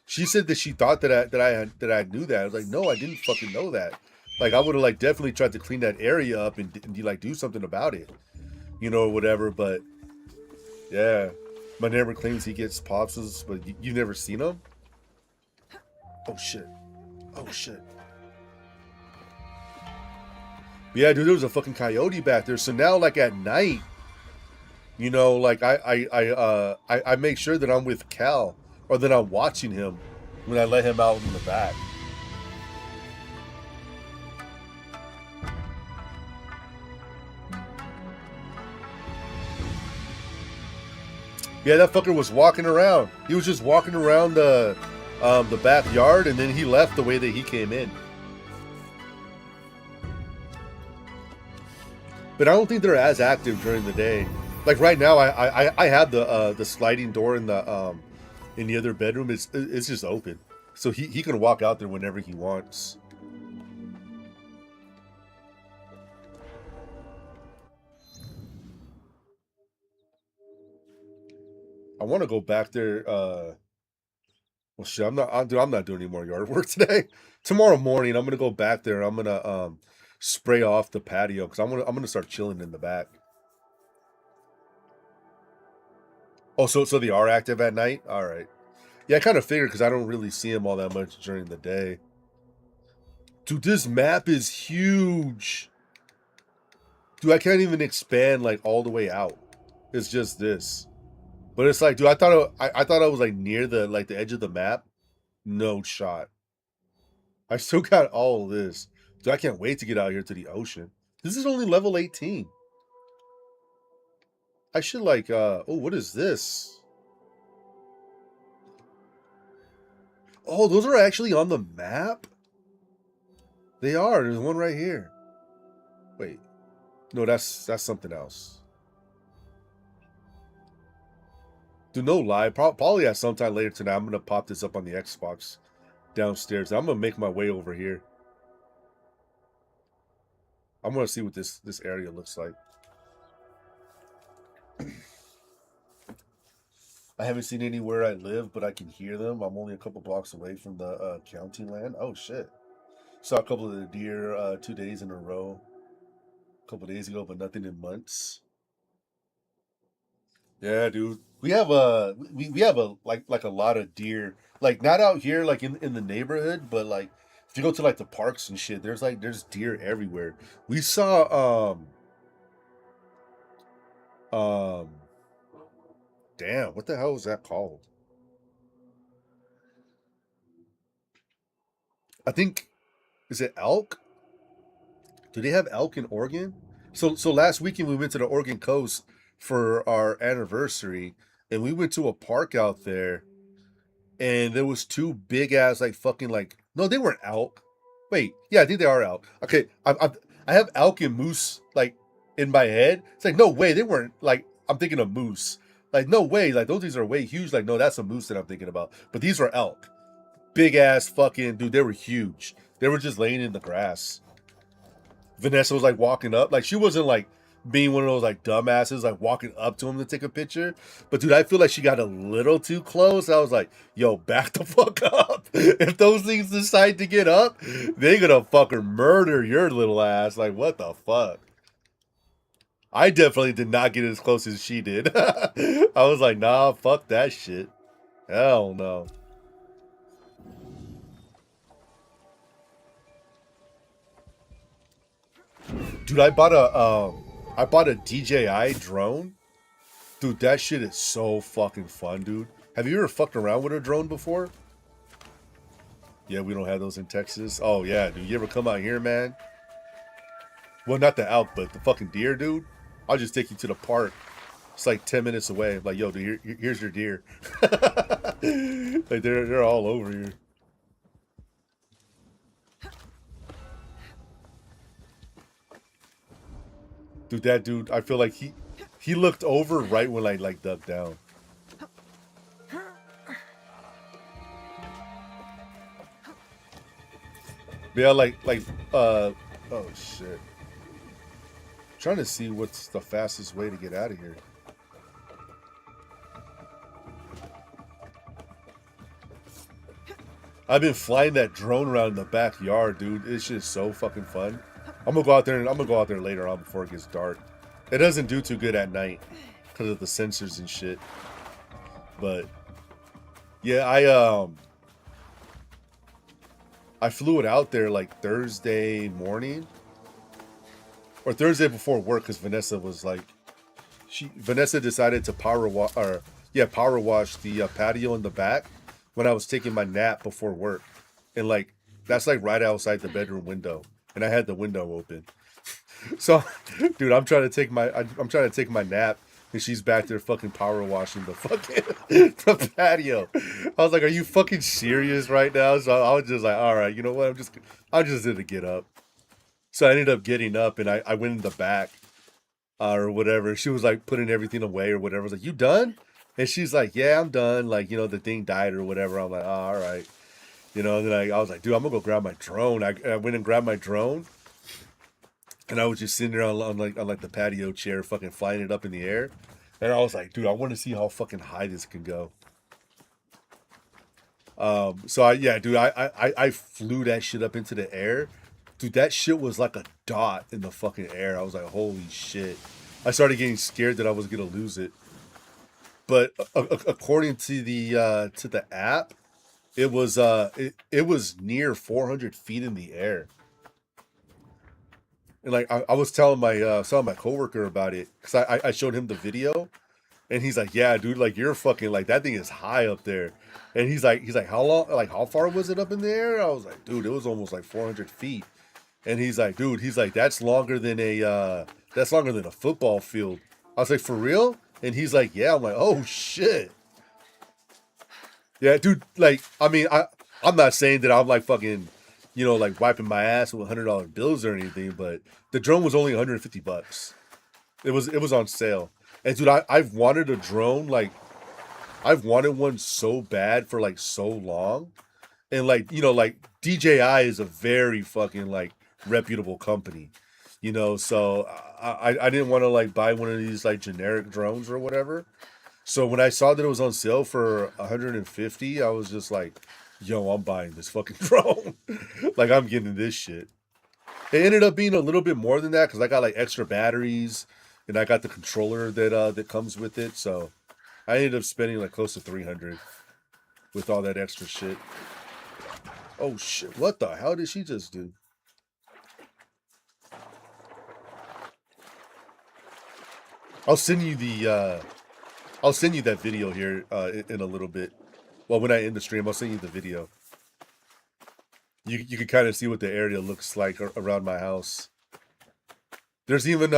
She said that she thought that I knew that. I was like, no, I didn't fucking know that. Like I would have like definitely tried to clean that area up and like do something about it, you know, or whatever. But yeah, my neighbor claims he gets popses, but you've never seen them. Oh shit! Oh shit! Yeah, dude, there was a fucking coyote back there. So now, like at night, you know, like I make sure that I'm with Cal or that I'm watching him when I let him out in the back. Yeah, that fucker was walking around. He was just walking around the backyard, and then he left the way that he came in. But I don't think they're as active during the day. Like right now, I have the sliding door in the other bedroom. It's just open, so he can walk out there whenever he wants. I want to go back there. Well, shit, I'm not doing any more yard work today. Tomorrow morning, I'm gonna go back there. I'm gonna spray off the patio because I'm gonna start chilling in the back. Oh, so they are active at night. All right. Yeah, I kind of figured because I don't really see them all that much during the day. Dude, this map is huge. Dude, I can't even expand like all the way out. It's just this. But it's like, dude, I thought I was like near the edge of the map. No shot. I still got all of this. Dude, I can't wait to get out here to the ocean. This is only level 18. I should like oh, what is this? Oh, those are actually on the map? They are. There's one right here. Wait. No, that's something else. Dude, no lie. Probably at sometime later tonight, I'm gonna pop this up on the Xbox downstairs. I'm gonna make my way over here. I'm gonna see what this area looks like. I haven't seen anywhere I live, but I can hear them. I'm only a couple blocks away from the county land. Oh shit! Saw a couple of the deer 2 days in a row. A couple days ago, but nothing in months. Yeah, dude. We have we have a like a lot of deer. Like not out here like in the neighborhood, but like if you go to like the parks and shit, there's deer everywhere. We saw damn, what the hell was that called? I think, is it elk? Do they have elk in Oregon? So last weekend we went to the Oregon coast for our anniversary, and we went to a park out there, and there was two big ass like fucking like, no, they weren't elk. Wait, yeah, I think they are elk. Okay, I have elk and moose like in my head. It's like, no way, they weren't. Like, I'm thinking of moose. Like, no way, like those things are way huge. Like, no, that's a moose that I'm thinking about. But these were elk. Big ass fucking dude, they were huge. They were just laying in the grass. Vanessa was like walking up. Like, she wasn't like being one of those like dumbasses, like walking up to him to take a picture. But dude, I feel like she got a little too close. I was like, yo, back the fuck up. If those things decide to get up, they're gonna fucking murder your little ass. Like, what the fuck? I definitely did not get as close as she did. I was like, nah, fuck that shit. Hell no. Dude, I bought a DJI drone. Dude, that shit is so fucking fun, dude. Have you ever fucked around with a drone before? Yeah, we don't have those in Texas. Oh yeah, dude. You ever come out here, man? Well, not the elk, but the fucking deer, dude. I'll just take you to the park. It's like 10 minutes away. I'm like, yo, dude, here's your deer. Like they're all over here. Dude, that dude, I feel like he looked over right when I like dug down. Yeah, oh shit. Trying to see what's the fastest way to get out of here. I've been flying that drone around in the backyard, dude. It's just so fucking fun. I'm gonna go out there later on before it gets dark. It doesn't do too good at night because of the sensors and shit. But yeah, I flew it out there like Thursday morning or Thursday before work because Vanessa was like, Vanessa decided to power wash the patio in the back when I was taking my nap before work, and like that's like right outside the bedroom window, and I had the window open. So, dude, I'm trying to take my nap, and she's back there fucking power washing the fucking the patio. I was like, "Are you fucking serious right now?" So I was just like, "All right, you know what? I'm just gonna get up." So I ended up getting up, and I went in the back, or whatever. She was like putting everything away or whatever. I was like, "You done?" And she's like, "Yeah, I'm done." Like, you know, the thing died or whatever. I'm like, "Oh, all right." You know, and then I was like, "Dude, I'm gonna go grab my drone." I went and grabbed my drone, and I was just sitting there on the patio chair, fucking flying it up in the air. And I was like, "Dude, I want to see how fucking high this can go." So I flew that shit up into the air. Dude, that shit was like a dot in the fucking air. I was like, "Holy shit!" I started getting scared that I was gonna lose it. But according to the app, it was near 400 feet in the air. And like I was telling my coworker about it because I showed him the video, and he's like, "Yeah, dude, like you're fucking like that thing is high up there." And he's like, how far was it up in the air? I was like, "Dude, it was almost like 400 feet." And he's like, that's longer than a football field. I was like, "For real?" And he's like, "Yeah." I'm like, "Oh shit." Yeah, dude, like, I mean, I'm not saying that I'm like fucking, you know, like wiping my ass with $100 bills or anything, but the drone was only $150. It was on sale. And dude, I've wanted a drone, like I've wanted one so bad for like so long. And like, you know, like DJI is a very fucking like reputable company, you know, so I didn't want to like buy one of these like generic drones or whatever. So when I saw that it was on sale for $150, I was just like, "Yo, I'm buying this fucking drone." Like I'm getting this shit. It ended up being a little bit more than that because I got like extra batteries and I got the controller that comes with it. So I ended up spending like close to $300 with all that extra shit. Oh shit! What the hell did she just do? I'll send you that video here in a little bit. Well, when I end the stream, I'll send you the video. You can kind of see what the area looks like around my house. There's even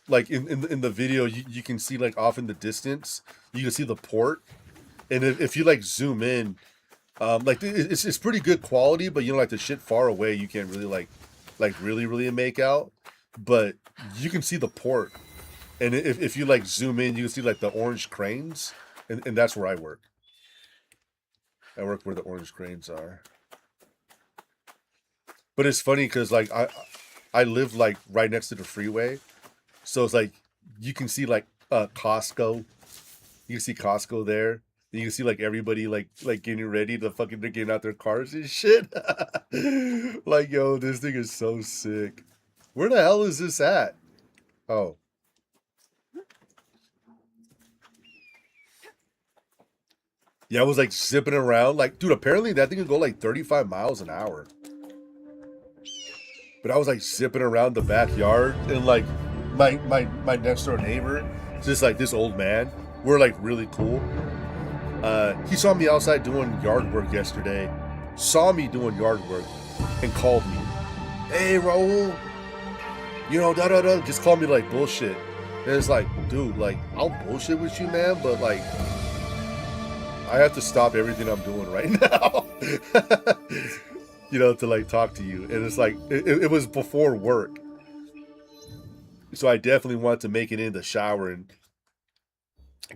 like in the video you can see like off in the distance you can see the port, and if you like zoom in, like it's pretty good quality, but you know like the shit far away you can't really like really make out, but you can see the port. And if you like zoom in, you can see like the orange cranes, and that's where I work. I work where the orange cranes are. But it's funny because like I live like right next to the freeway, so it's like you can see like Costco. You can see Costco there. And you can see like everybody like getting ready to fucking they're getting out their cars and shit. Like, yo, this thing is so sick. Where the hell is this at? Oh. Yeah, I was like zipping around. Like, dude, apparently that thing can go like 35 miles an hour. But I was like zipping around the backyard, and like my next door neighbor, just like this old man, we're like really cool. He saw me outside doing yard work yesterday, saw me doing yard work, and called me. Hey, Raul, you know, da da da. Just called me like bullshit. And it's like, dude, like I'll bullshit with you, man, but like I have to stop everything I'm doing right now. You know, to like talk to you. And it's like it was before work, so I definitely want to make it in the shower and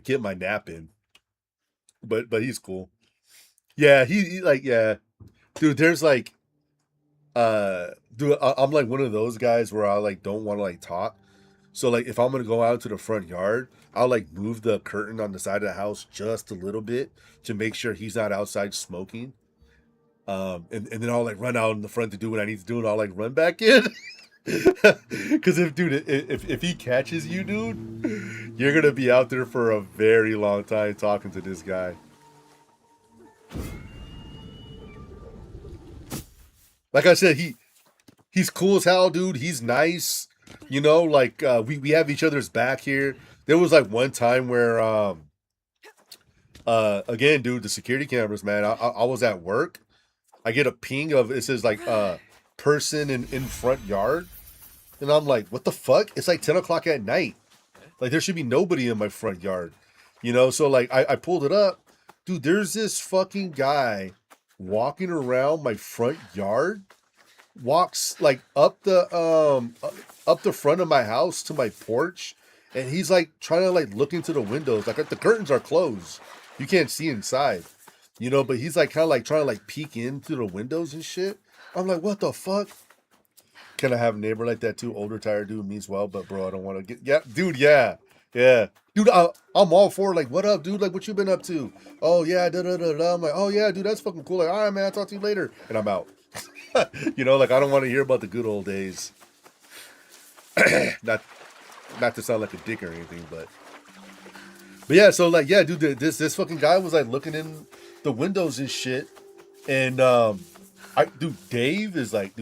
get my nap in. But he's cool. Yeah, he like, yeah, dude. There's like, dude, I'm like one of those guys where I like don't want to like talk. So like if I'm gonna go out to the front yard, I'll like move the curtain on the side of the house just a little bit to make sure he's not outside smoking. And then I'll like run out in the front to do what I need to do, and I'll like run back in. Because if he catches you, dude, you're gonna be out there for a very long time talking to this guy. Like I said, he's cool as hell, dude. He's nice. You know, like we have each other's back here. There was like one time where again, dude, the security cameras, man. I was at work. I get a ping of, it says like person in front yard, and I'm like, what the fuck? It's like 10 o'clock at night. Like there should be nobody in my front yard, you know? So like I pulled it up, dude. There's this fucking guy walking around my front yard, walks like up the front of my house to my porch, and he's like trying to like look into the windows. Like the curtains are closed, you can't see inside. You know, but he's like kind of like trying to like peek into the windows and shit. I'm like, what the fuck? Can I have a neighbor like that too? Older, tired dude means well, but bro, I don't want to get. Yeah, dude, yeah, dude. I'm all for like, what up, dude? Like, what you been up to? Oh yeah, da da da da. I'm like, oh yeah, dude, that's fucking cool. Like, all right, man, I'll talk to you later, and I'm out. You know, like I don't want to hear about the good old days. not to sound like a dick or anything, but yeah. So like, yeah, dude, this fucking guy was like looking in the windows and shit, and dude, Dave is like,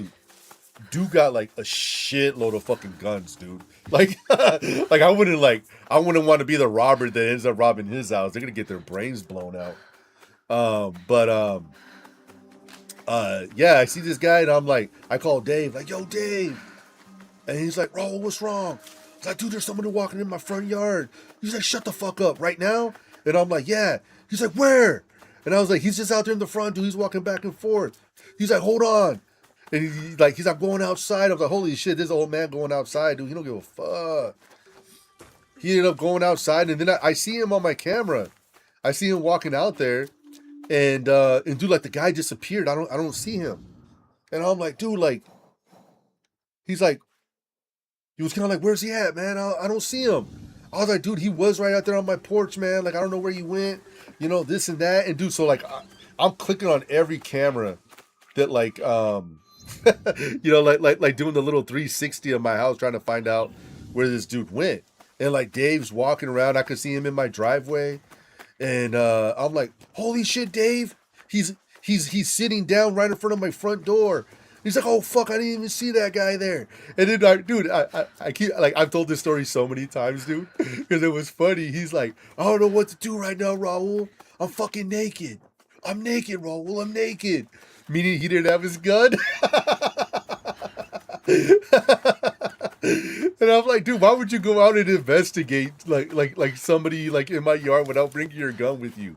dude got like a shitload of fucking guns, dude. Like like I wouldn't want to be the robber that ends up robbing his house. They're gonna get their brains blown out. Yeah, I see this guy, and I'm like, I call Dave, like, yo, Dave, and he's like, Raul, what's wrong? I was like, dude, there's someone walking in my front yard. He's like, shut the fuck up right now. And I'm like, yeah. He's like, where? And I was like, he's just out there in the front, dude. He's walking back and forth. He's like, hold on. And he's like going outside. I was like, holy shit, this old man going outside, dude. He don't give a fuck. He ended up going outside, and then I see him on my camera. I see him walking out there, and dude, like the guy disappeared. I don't see him. And I'm like, dude, like, he's like, he was kind of like, where's he at, man? I don't see him. I was like, dude, he was right out there on my porch, man. Like, I don't know where he went, you know, this and that. And dude, so like, I'm clicking on every camera that like, you know, like doing the little 360 of my house, trying to find out where this dude went. And like Dave's walking around, I could see him in my driveway, and I'm like, holy shit, Dave, he's sitting down right in front of my front door. He's like, oh fuck, I didn't even see that guy there. And then, dude, I keep, like, I've told this story so many times, dude, because it was funny. He's like, I don't know what to do right now, Raul. I'm fucking naked. I'm naked, Raul. I'm naked. Meaning he didn't have his gun. And I'm like, dude, why would you go out and investigate like somebody like in my yard without bringing your gun with you?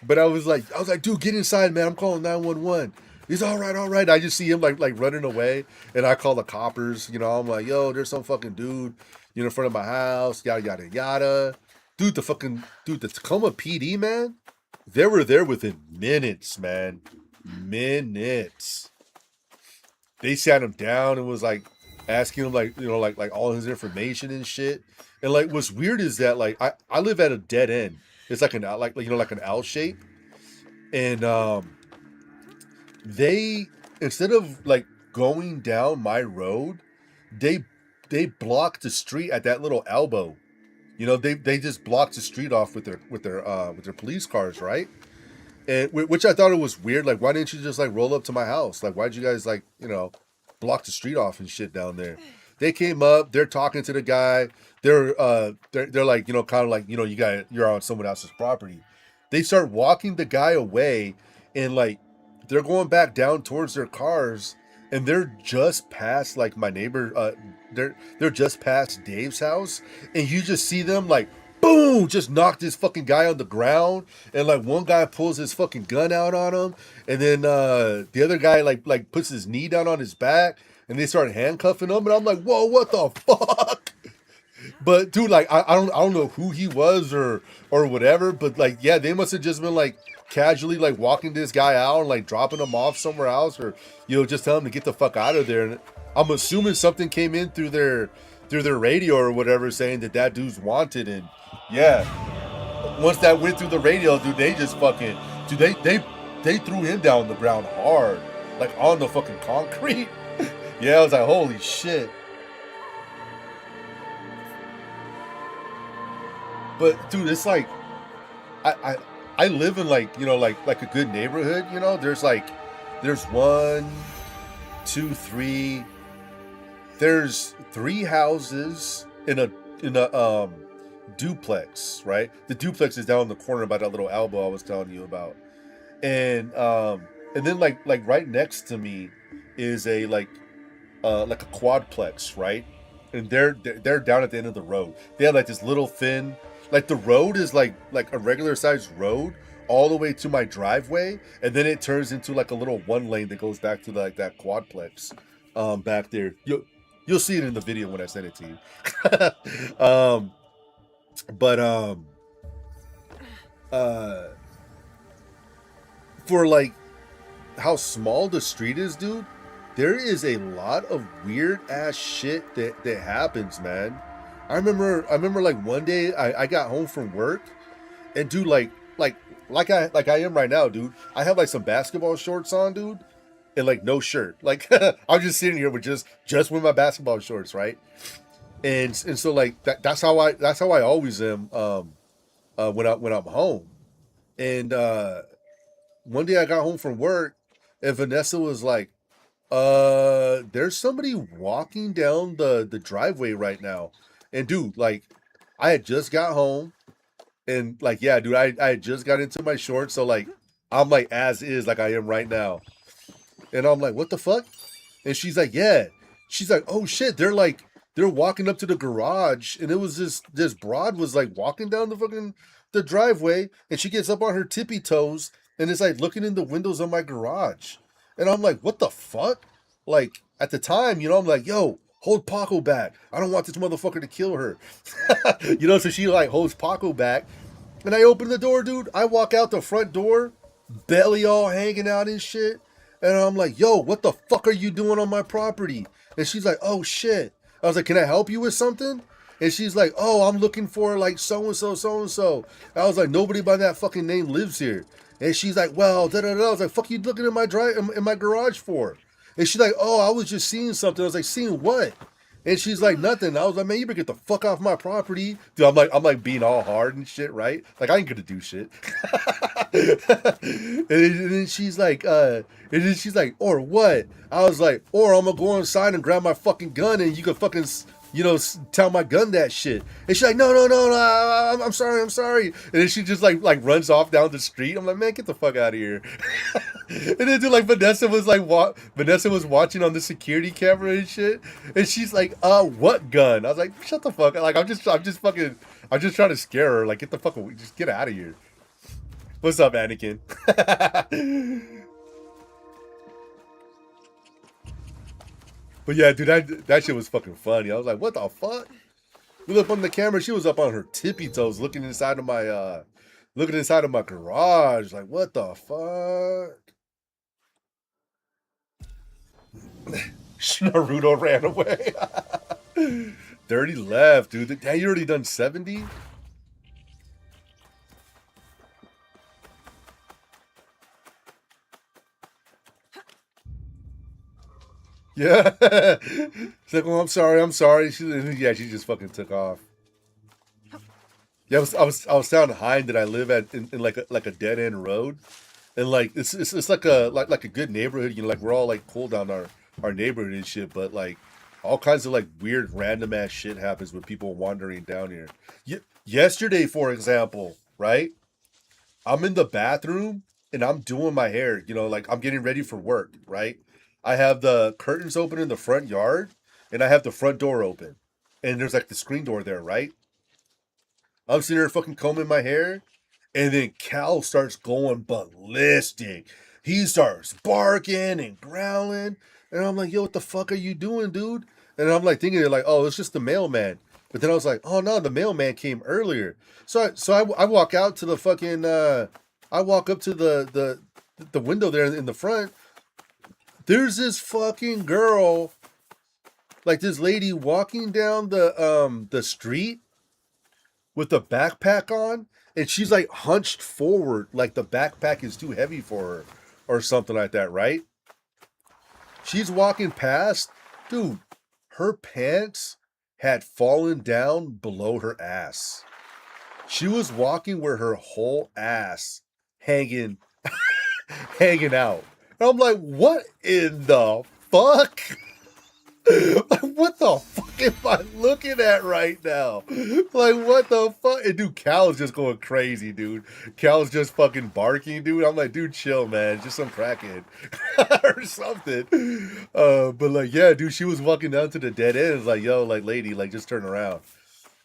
But I was like, dude, get inside, man. I'm calling 911. He's all right. I just see him like running away, and I call the coppers. You know, I'm like, yo, there's some fucking dude, you know, in front of my house, yada yada yada. Dude, the Tacoma PD, man, they were there within minutes, man. Minutes. They sat him down and was like asking him like, you know, like all his information and shit. And like what's weird is that like I live at a dead end. It's like an like you know, like an L shape. And they, instead of like going down my road, they blocked the street at that little elbow. You know, they just blocked the street off with their police cars, right? And which I thought it was weird. Like, why didn't you just like roll up to my house? Like, why'd you guys like, you know, block the street off and shit down there? They came up, they're talking to the guy. They're like, you know, kind of like, you know, you're on someone else's property. They start walking the guy away, and like they're going back down towards their cars, and they're just past like my neighbor. They're just past Dave's house, and you just see them like boom, just knock this fucking guy on the ground, and like one guy pulls his fucking gun out on him, and then the other guy like puts his knee down on his back, and they start handcuffing him, and I'm like, whoa, what the fuck? But dude, like I don't know who he was or whatever, but like yeah, they must have just been like casually like walking this guy out and like dropping him off somewhere else, or you know, just telling him to get the fuck out of there. And I'm assuming something came in through their radio or whatever saying that dude's wanted. And yeah, once that went through the radio, dude, they just fucking they threw him down on the ground hard, like on the fucking concrete. Yeah, I was like, holy shit. But dude, it's like I live in like, you know, like a good neighborhood, you know. There's 1, 2, 3. There's 3 houses in a duplex, right? The duplex is down in the corner by that little elbow I was telling you about. And then like right next to me is a like a quadplex, right? And they're down at the end of the road. They have like this little thin, like the road is like a regular sized road all the way to my driveway, and then it turns into like a little one lane that goes back to like that quadplex back there. You'll see it in the video when I send it to you. For like how small the street is, dude, there is a lot of weird ass shit that happens, man. I remember like one day I got home from work, and dude, like I am right now, dude. I have like some basketball shorts on, dude, and like no shirt. Like I'm just sitting here with just with my basketball shorts, right? And so like that's how I always am when I'm home. And one day I got home from work, and Vanessa was like, there's somebody walking down the driveway right now. And dude, like I had just got home, and like yeah, dude, I had just got into my shorts, so like I'm like as is, like I am right now. And I'm like, what the fuck? And she's like, yeah. She's like, oh shit, they're walking up to the garage, and it was this broad was like walking down the driveway, and she gets up on her tippy toes and is like looking in the windows of my garage. And I'm like, what the fuck? Like at the time, you know, I'm like, yo, hold Paco back. I don't want this motherfucker to kill her. You know, so she like holds Paco back, and I open the door, dude. I walk out the front door, belly all hanging out and shit. And I'm like, yo, what the fuck are you doing on my property? And she's like, oh shit. I was like, can I help you with something? And she's like, oh, I'm looking for like so-and-so, so-and-so. I was like, nobody by that fucking name lives here. And she's like, well, da-da-da. I was like, fuck you looking in my garage for? And she's like, oh, I was just seeing something. I was like, seeing what? And she's like, nothing. I was like, man, you better get the fuck off my property. Dude, I'm like being all hard and shit, right? Like, I ain't gonna do shit. And then she's like, or what? I was like, or I'm gonna go inside and grab my fucking gun, and you can fucking, you know, tell my gun that shit. And she's like, no, I'm sorry. And then she just like runs off down the street. I'm like, man, get the fuck out of here. And then dude, like Vanessa was watching on the security camera and shit. And she's like, what gun? I was like, shut the fuck up. Like, I'm just trying to scare her. Like, get the fuck away. Just get out of here. What's up, Anakin? But yeah, dude, that shit was fucking funny. I was like, what the fuck? We look on the camera, she was up on her tippy toes looking inside of my garage. Like, what the fuck? Naruto ran away. 30 left, dude. Damn, you already done 70? Yeah. She's like, oh, I'm sorry. She just fucking took off. Yeah, I was telling Hein that I live in like a dead end road, and like it's like a good neighborhood. You know, like we're all like cool down our neighborhood and shit, but like all kinds of like weird random ass shit happens with people wandering down here. Yesterday, for example, right? I'm in the bathroom and I'm doing my hair. You know, like I'm getting ready for work, right? I have the curtains open in the front yard, and I have the front door open, and there's like the screen door there, right? I'm sitting there fucking combing my hair, and then Cal starts going ballistic. He starts barking and growling, and I'm like, yo, what the fuck are you doing, dude? And I'm like thinking, like, oh, it's just the mailman. But then I was like, oh no, the mailman came earlier. So I walk out to the fucking, I walk up to the window there in the front. There's this fucking girl, like this lady walking down the street with the backpack on, and she's like hunched forward, like the backpack is too heavy for her or something like that, right? She's walking past, dude, her pants had fallen down below her ass. She was walking with her whole ass hanging out. And I'm like, what in the fuck? What the fuck am I looking at right now? Like, what the fuck? And dude, Cal's just going crazy, dude. Cal's just fucking barking, dude. I'm like, dude, chill, man. Just some crackhead or something. But like, yeah, dude, she was walking down to the dead end. It's like, yo, like, lady, like, just turn around.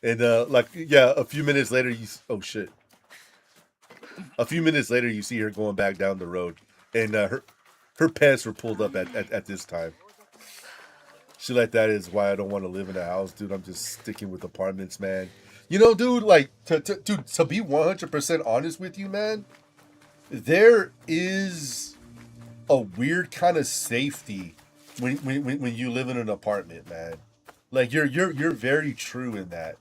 And like, yeah, a few minutes later, oh shit. A few minutes later, you see her going back down the road, and her pants were pulled up at this time. Shit like that is why I don't want to live in a house, dude. I'm just sticking with apartments, man. You know, dude, like, to be 100% honest with you, man, there is a weird kind of safety when you live in an apartment, man. Like, you're very true in that.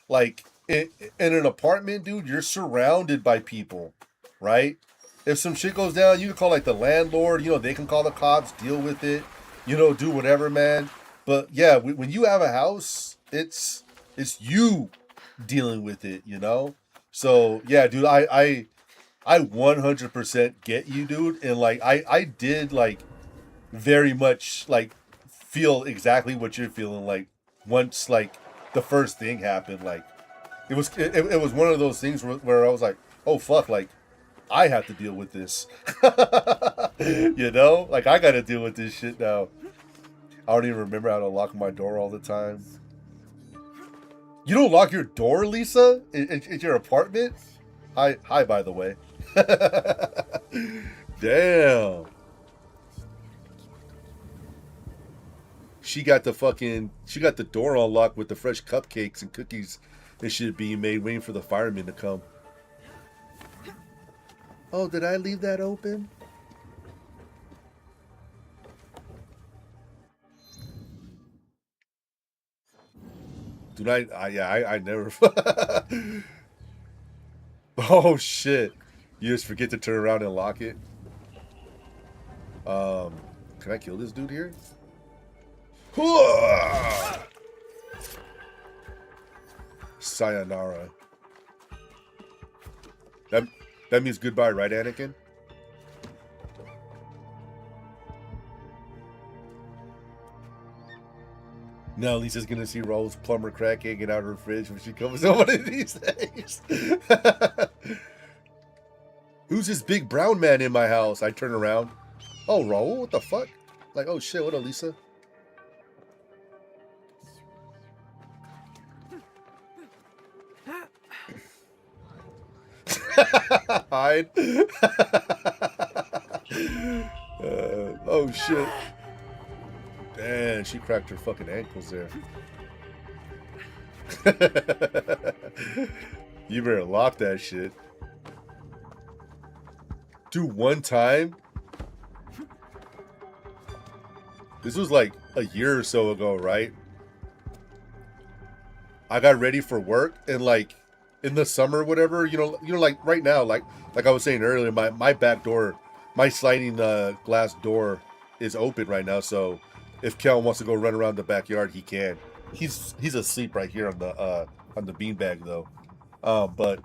Like, in an apartment, dude, you're surrounded by people, right? If some shit goes down, you can call, like, the landlord. You know, they can call the cops, deal with it. You know, do whatever, man. But yeah, when you have a house, it's you dealing with it, you know? So yeah, dude, I 100% get you, dude. And like, I did like very much like feel exactly what you're feeling like once like the first thing happened. Like it was one of those things where I was like, oh fuck, like I have to deal with this. You know? Like I gotta deal with this shit now. I don't even remember how to lock my door all the time. You don't lock your door, Lisa? In your apartment? Hi, by the way. Damn. She got the door unlocked with the fresh cupcakes and cookies and shit being made, waiting for the firemen to come. Oh, did I leave that open? Dude, I never. Oh shit! You just forget to turn around and lock it. Can I kill this dude here? Sayonara. That means goodbye, right, Anakin? Now Lisa's gonna see Rose plumber crack hanging out of her fridge when she comes home one of these days. Who's this big brown man in my house? I turn around. Oh, Raul, what the fuck? Like, oh shit, what up, Lisa? Hide. Oh shit. Damn, she cracked her fucking ankles there. You better lock that shit. Dude, one time, this was like a year or so ago, right? I got ready for work, and like in the summer, whatever, you know, like right now, like I was saying earlier, my back door, my sliding glass door is open right now, so if Cal wants to go run around the backyard, he can. He's asleep right here on the beanbag though. But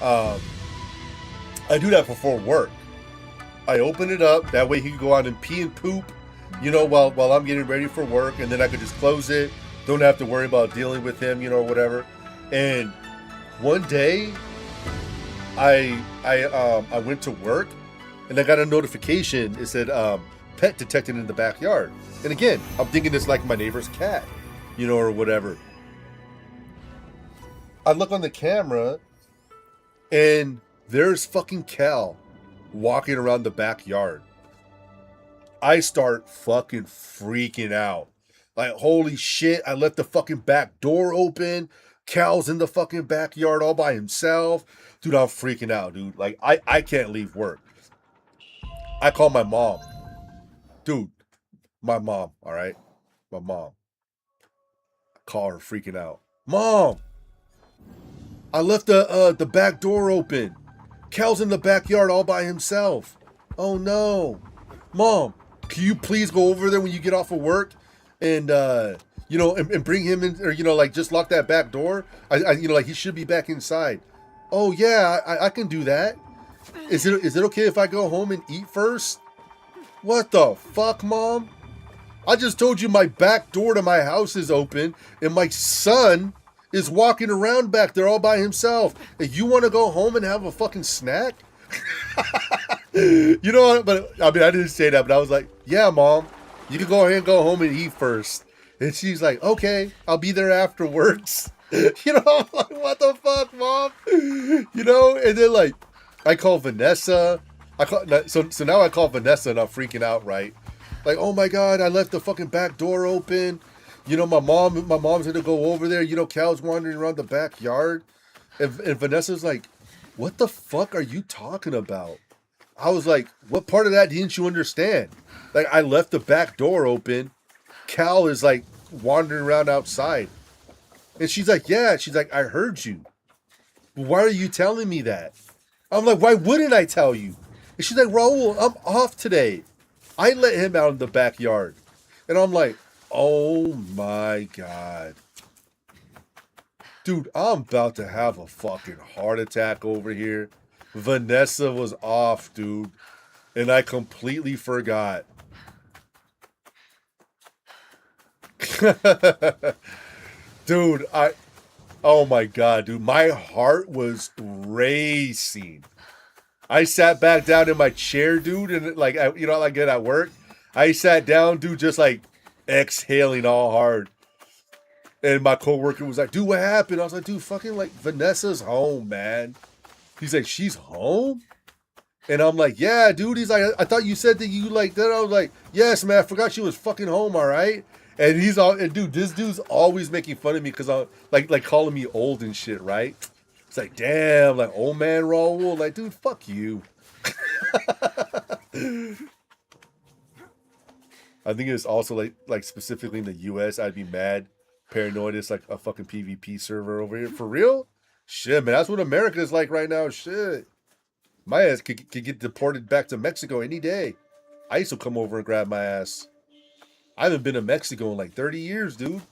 I do that before work. I open it up, that way he can go out and pee and poop, you know, while I'm getting ready for work, and then I could just close it. Don't have to worry about dealing with him, you know, whatever. And one day, I went to work, and I got a notification. It said pet detected in the backyard. And again, I'm thinking it's like my neighbor's cat, you know, or whatever. I look on the camera, and there's fucking Cal walking around the backyard. I start fucking freaking out. Like, holy shit, I left the fucking back door open. Cal's in the fucking backyard all by himself. Dude, I'm freaking out, dude. Like, I can't leave work. I call my mom. Dude, my mom, all right? My mom. I call her freaking out. Mom! I left the back door open. Cal's in the backyard all by himself. Oh no. Mom, can you please go over there when you get off of work and you know, and bring him in, or you know, like just lock that back door? I you know, like he should be back inside. Oh yeah, I can do that. Is it okay if I go home and eat first? What the fuck, Mom? I just told you my back door to my house is open and my son is walking around back there all by himself. And you want to go home and have a fucking snack? You know, but I mean, I didn't say that, but I was like, yeah, Mom, you can go ahead and go home and eat first. And she's like, okay, I'll be there afterwards. You know, I'm like, what the fuck, Mom? You know, and then like, I call Vanessa. So now I call Vanessa and I'm freaking out, right? Like, oh my God, I left the fucking back door open. You know, my mom's gonna go over there. You know, Cal's wandering around the backyard. And Vanessa's like, what the fuck are you talking about? I was like, what part of that didn't you understand? Like, I left the back door open. Cal is like wandering around outside. And she's like, yeah. She's like, I heard you. Why are you telling me that? I'm like, why wouldn't I tell you? And she's like, Raul, I'm off today. I let him out in the backyard. And I'm like, oh my God. Dude, I'm about to have a fucking heart attack over here. Vanessa was off, dude. And I completely forgot. Dude, oh my God, dude. My heart was racing. I sat back down in my chair, dude. And like, you know, like at work, I sat down, dude, just like exhaling all hard. And my coworker was like, dude, what happened? I was like, dude, fucking like Vanessa's home, man. He's like, she's home? And I'm like, yeah, dude. He's like, I thought you said that you like that. I was like, yes, man, I forgot she was fucking home, all right? And he's all, and dude, this dude's always making fun of me because I'm like calling me old and shit, right? It's like, damn, like old man Raul. Like, dude, fuck you. I think it's also like specifically in the US, I'd be mad. Paranoid is like a fucking PvP server over here. For real? Shit, man, that's what America is like right now. Shit. My ass could get deported back to Mexico any day. ICE will come over and grab my ass. I haven't been to Mexico in like 30 years, dude.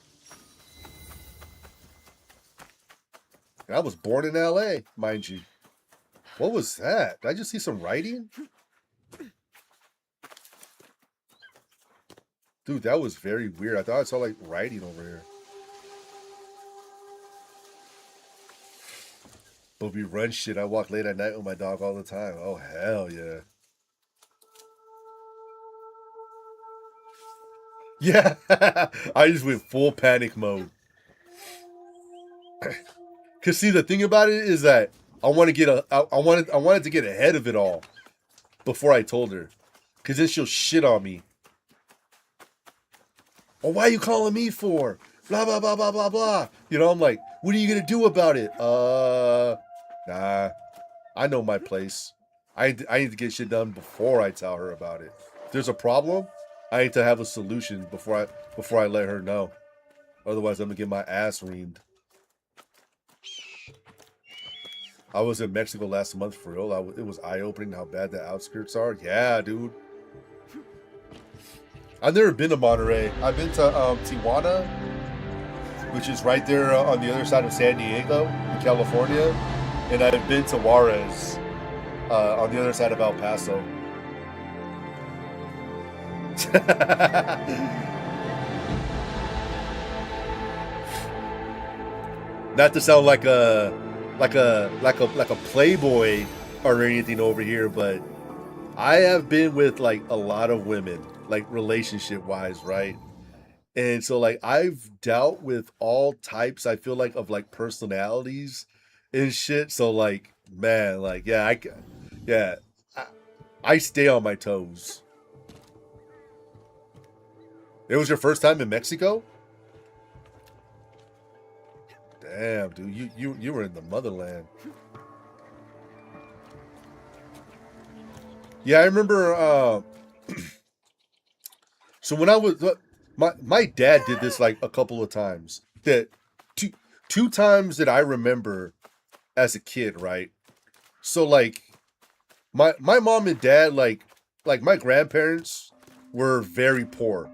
And I was born in LA, mind you. What was that? Did I just see some writing? Dude, that was very weird. I thought I saw like writing over here. But we run shit. I walk late at night with my dog all the time. Oh, hell yeah. Yeah. I just went full panic mode. Cause see, the thing about it is that I want to get I wanted to get ahead of it all before I told her. Cause then she'll shit on me. Oh, why are you calling me for? Blah, blah, blah, blah, blah, blah. You know, I'm like, what are you going to do about it? Nah, I know my place. I need to get shit done before I tell her about it. If there's a problem, I need to have a solution before I let her know. Otherwise, I'm going to get my ass reamed. I was in Mexico last month for real. It was eye-opening how bad the outskirts are. Yeah, dude. I've never been to Monterey. I've been to Tijuana, which is right there on the other side of San Diego in California, and I've been to Juarez on the other side of El Paso. Not to sound like a playboy or anything over here, but I have been with like a lot of women, like relationship wise, right? And so like I've dealt with all types, I feel like, of like personalities and shit. So like, man, like yeah, I stay on my toes. It was your first time in Mexico? Damn, dude, you were in the motherland. Yeah, I remember. So when I was my dad did this like a couple of times. That two times that I remember as a kid, right? So like my mom and dad, like my grandparents were very poor.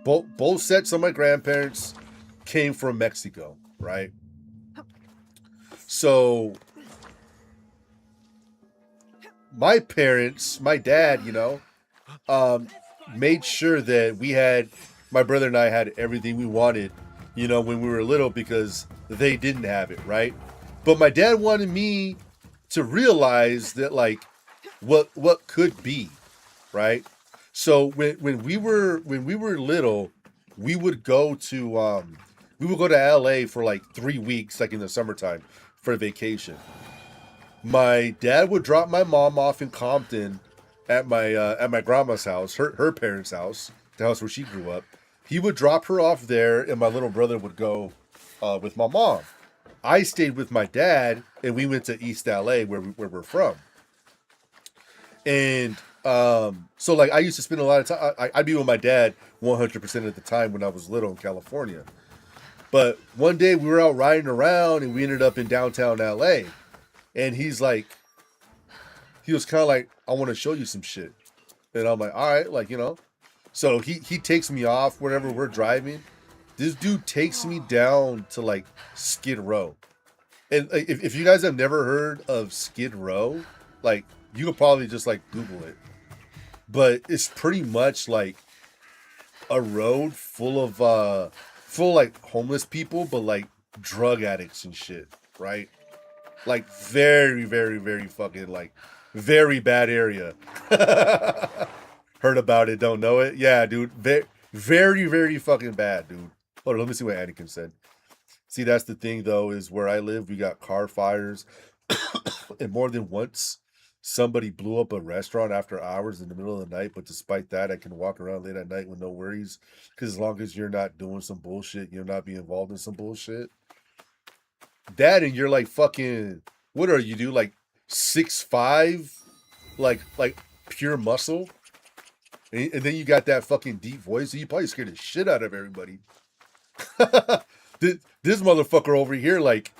Both sets of my grandparents came from Mexico, right? So my parents, my dad, you know, made sure that we had, my brother and I had everything we wanted, you know, when we were little, because they didn't have it, right? But my dad wanted me to realize that like what could be, right? So when we were little, we would go to LA for like 3 weeks, like in the summertime, for vacation. My dad would drop my mom off in Compton at my grandma's house, her parents' house, the house where she grew up. He would drop her off there, and my little brother would go with my mom. I stayed with my dad, and we went to East LA, where we're from. And so like I used to spend a lot of time. I'd be with my dad 100% of the time when I was little in California. But one day we were out riding around, and we ended up in downtown LA. And he was kind of like, I want to show you some shit. And I'm like, all right, like, you know. So he takes me off wherever we're driving. This dude takes me down to like Skid Row. And if you guys have never heard of Skid Row, like you could probably just like Google it. But it's pretty much like a road full of like homeless people, but like drug addicts and shit, right? Like very, very, very fucking like very bad area. Heard about it, don't know it. Yeah, dude. Very, very fucking bad, dude. Hold on, let me see what Anakin said. See, that's the thing though, is where I live, we got car fires. And more than once, somebody blew up a restaurant after hours in the middle of the night. But despite that, I can walk around late at night with no worries. Because as long as you're not doing some bullshit, you're not being involved in some bullshit. Dad, and you're like fucking, what are you, dude? Like 6'5", like pure muscle, and then you got that fucking deep voice. So you probably scared the shit out of everybody. This motherfucker over here, like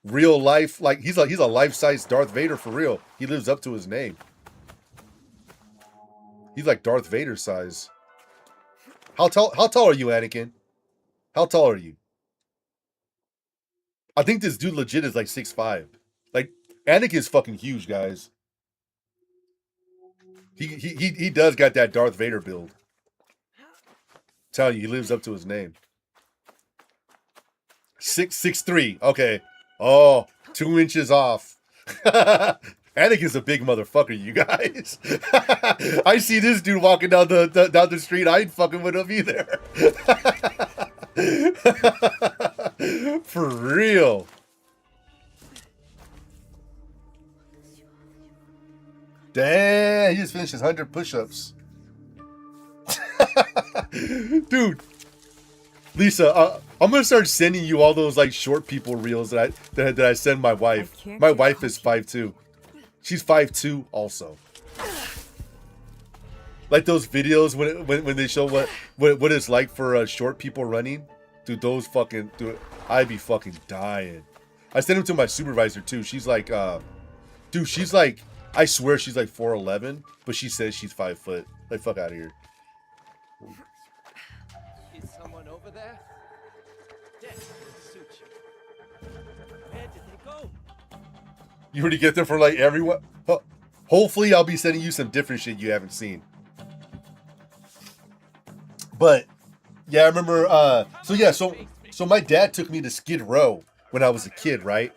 real life, like he's a life-size Darth Vader for real. He lives up to his name. He's like Darth Vader size. How tall are you, Anakin? How tall are you? I think this dude legit is like 6'5". Like Anakin's fucking huge, guys. He does got that Darth Vader build. Tell you, he lives up to his name. 6'3". Okay. Oh, 2 inches off. Anakin's a big motherfucker, you guys. I see this dude walking down the street. I ain't fucking with him either. For real. Damn, he just finished his 100 push-ups. Dude, Lisa, I'm gonna start sending you all those like short people reels that I send my wife. My wife is 5'2". She's 5'2" also. Like those videos when they show what it's like for short people running. Dude, those fucking, dude, I'd be fucking dying. I sent them to my supervisor too. She's like, dude, she's like, I swear she's like 4'11", but she says she's 5 foot. Like, fuck out of here. Is someone over there? Death will suit you. Where did they go? You already get there for like everyone. Hopefully, I'll be sending you some different shit you haven't seen. But yeah, I remember. So my dad took me to Skid Row when I was a kid, right?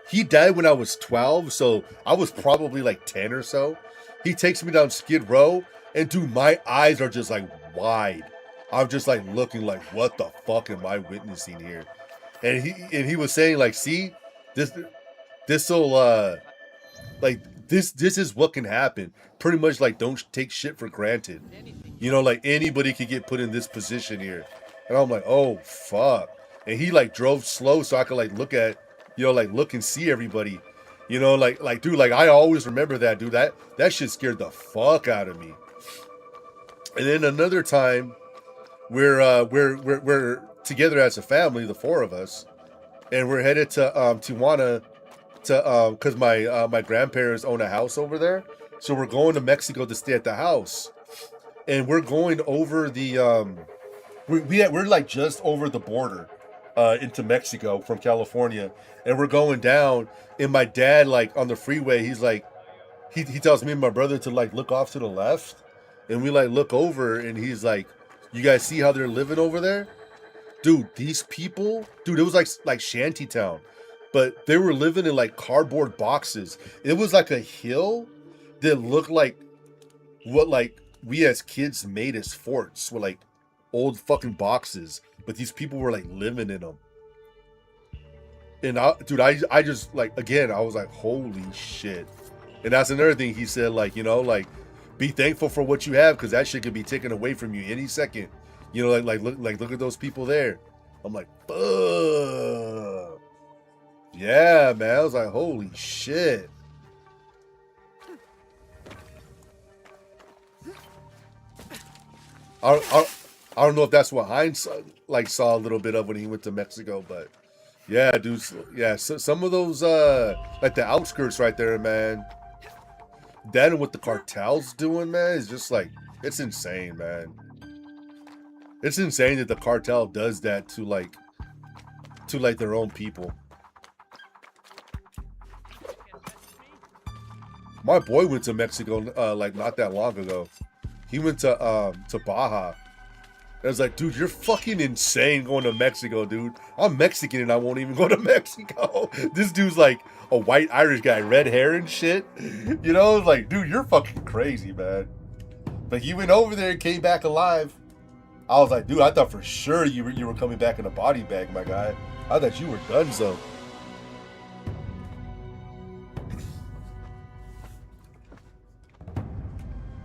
He died when I was 12, so I was probably like 10 or so. He takes me down Skid Row, and dude, my eyes are just like wide. I'm just like looking like, what the fuck am I witnessing here? And he was saying like, see, this'll like this is what can happen. Pretty much like, don't take shit for granted. You know, like anybody could get put in this position here. And I'm like, oh fuck. And he like drove slow so I could like look at, you know, like look and see everybody. You know, like dude, like I always remember that, dude. That shit scared the fuck out of me. And then another time, we're together as a family, the four of us, and we're headed to Tijuana to because my grandparents own a house over there, so we're going to Mexico to stay at the house, and we're going over the we're like just over the border into Mexico from California, and we're going down, and my dad like on the freeway, he's like he tells me and my brother to like look off to the left, and we like look over, and he's like, you guys see how they're living over there? Dude, these people, dude, it was like shanty town, but they were living in like cardboard boxes. It was like a hill that looked like what like we as kids made as forts with like old fucking boxes, but these people were like living in them. And I just like, again, I was like, holy shit. And that's another thing he said, like, you know, like, be thankful for what you have, because that shit could be taken away from you any second. You know, look at those people there. I'm like, fuck. Yeah, man. I was like, holy shit. I don't know if that's what Heinz like saw a little bit of when he went to Mexico, but yeah, dude. Yeah, so some of those like the outskirts right there, man. That and what the cartel's doing, man, is just like, it's insane, man. It's insane that the cartel does that to like their own people. My boy went to Mexico like not that long ago. He went to Baja. I was like, dude, you're fucking insane going to Mexico, dude. I'm Mexican and I won't even go to Mexico. This dude's like a white Irish guy, red hair and shit. You know, like, dude, you're fucking crazy, man. But he went over there and came back alive. I was like, dude, I thought for sure you were coming back in a body bag, my guy. I thought you were done so.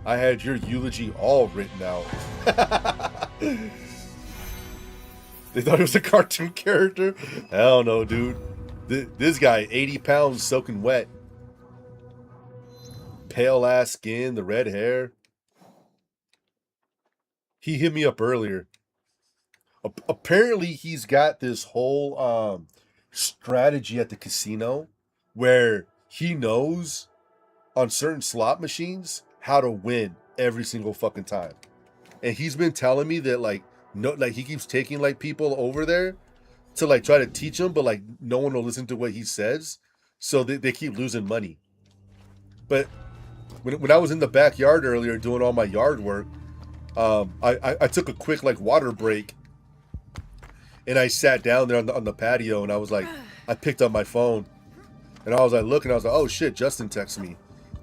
I had your eulogy all written out. They thought it was a cartoon character? Hell no, dude. This guy, 80 pounds soaking wet. Pale ass skin, the red hair. He hit me up earlier. Apparently, he's got this whole strategy at the casino where he knows on certain slot machines how to win every single fucking time. And he's been telling me that like he keeps taking like people over there to like try to teach them, but like no one will listen to what he says, so they keep losing money. But when I was in the backyard earlier doing all my yard work, I took a quick like water break, and I sat down there on the patio, and I was like, I picked up my phone, and I was like looking, I was like, oh shit, Justin texted me.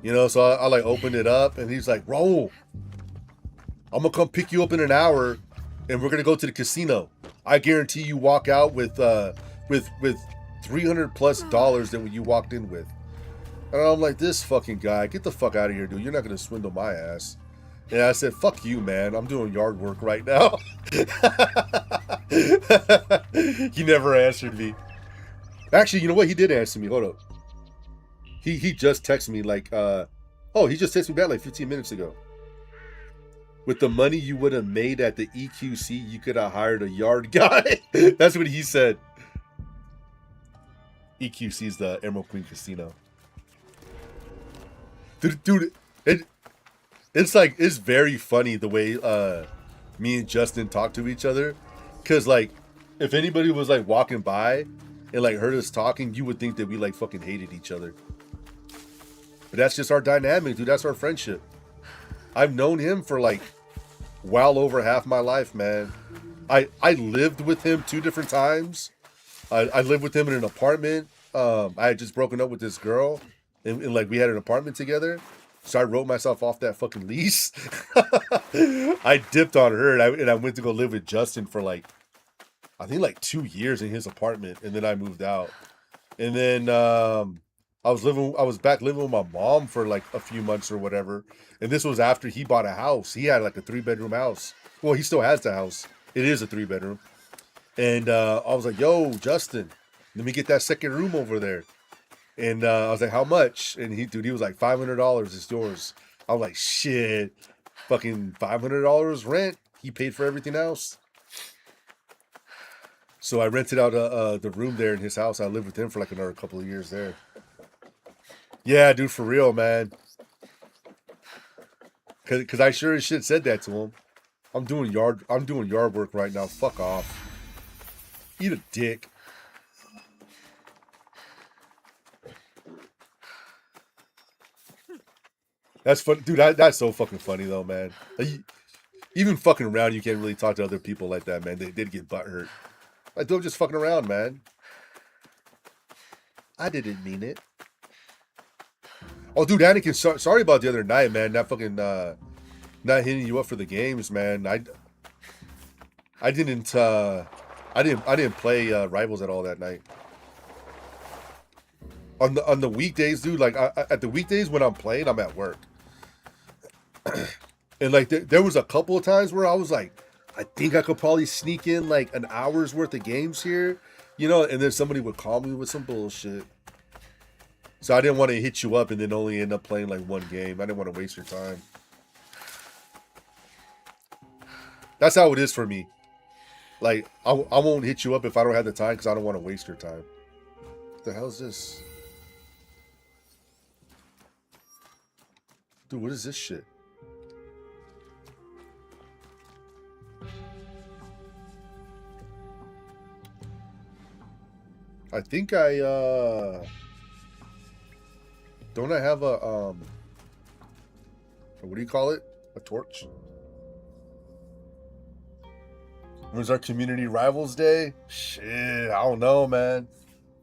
You know, so I like opened it up, and he's like, Raul, I'm gonna come pick you up in an hour, and we're gonna go to the casino. I guarantee you walk out with $300+ than what you walked in with. And I'm like, this fucking guy, get the fuck out of here, dude. You're not gonna swindle my ass. And I said, fuck you, man. I'm doing yard work right now. He never answered me. Actually, you know what? He did answer me. Hold up. He just texted me like, he just texted me back like 15 minutes ago. With the money you would have made at the EQC, you could have hired a yard guy. That's what he said. EQC is the Emerald Queen Casino. Dude, it's very funny the way me and Justin talk to each other, because like if anybody was like walking by and like heard us talking, you would think that we like fucking hated each other. But that's just our dynamic, dude. That's our friendship. I've known him for like well over half my life, man. I lived with him 2 different times. I lived with him in an apartment. I had just broken up with this girl, and like we had an apartment together. So I wrote myself off that fucking lease. I dipped on her, and I went to go live with Justin for like, I think like 2 years in his apartment, and then I moved out. And then I was back living with my mom for like a few months or whatever. And this was after he bought a house. He had like a 3-bedroom house. Well, he still has the house. It is a 3-bedroom. And I was like, yo, Justin, let me get that second room over there. And I was like, how much? And he was like, $500 is yours. I was like, shit, fucking $500 rent. He paid for everything else. So I rented out the room there in his house. I lived with him for like another couple of years there. Yeah, dude, for real, man. Cause I sure as shit said that to him. I'm doing yard work right now. Fuck off. Eat a dick. That's fun, dude. That's so fucking funny though, man. Like, even fucking around, you can't really talk to other people like that, man. They did get butthurt. Like, don't just fucking around, man. I didn't mean it. Oh, dude, Anakin, sorry about the other night, man. Not fucking, not hitting you up for the games, man. I didn't play Rivals at all that night. On the weekdays, dude, like at the weekdays when I'm playing, I'm at work. And like there was a couple of times where I was like, I think I could probably sneak in like an hour's worth of games here, you know, and then somebody would call me with some bullshit. So I didn't want to hit you up and then only end up playing like one game. I didn't want to waste your time. That's how it is for me. Like, I won't hit you up if I don't have the time because I don't want to waste your time. What the hell is this? Dude, what is this shit? I think don't I have a what do you call it? A torch? When's our community rivals day? Shit, I don't know, man.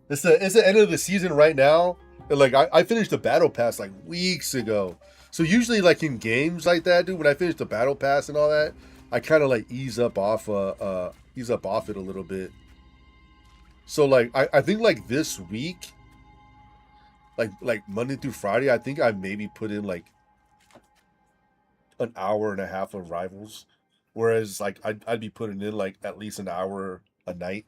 It's the end of the season right now. And like I finished the battle pass like weeks ago. So usually like in games like that, dude, when I finish the battle pass and all that, I kind of like ease up off it a little bit. So like I think like this week, like Monday through Friday, I think I maybe put in like an hour and a half of rivals. Whereas like I'd be putting in like at least an hour a night.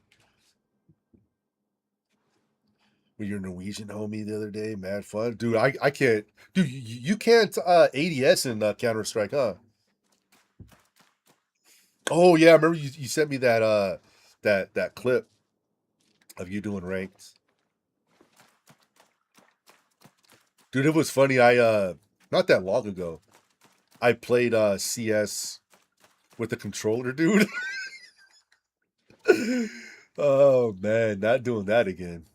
With your Norwegian homie the other day, mad fun. Dude, I can't, dude, you can't ADS in Counter-Strike, huh? Oh yeah, I remember you sent me that that clip of you doing ranked. Dude, it was funny. I not that long ago, I played CS with the controller, dude. Oh man, not doing that again.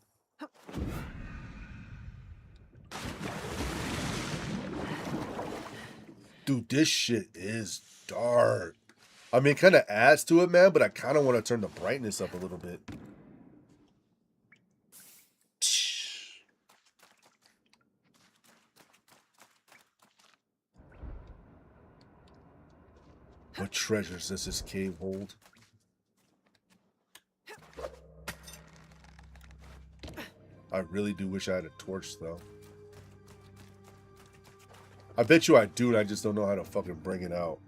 Dude, this shit is dark. I mean, it kind of adds to it, man, but I kind of want to turn the brightness up a little bit. What treasures does this cave hold? I really do wish I had a torch, though. I bet you I do, and I just don't know how to fucking bring it out.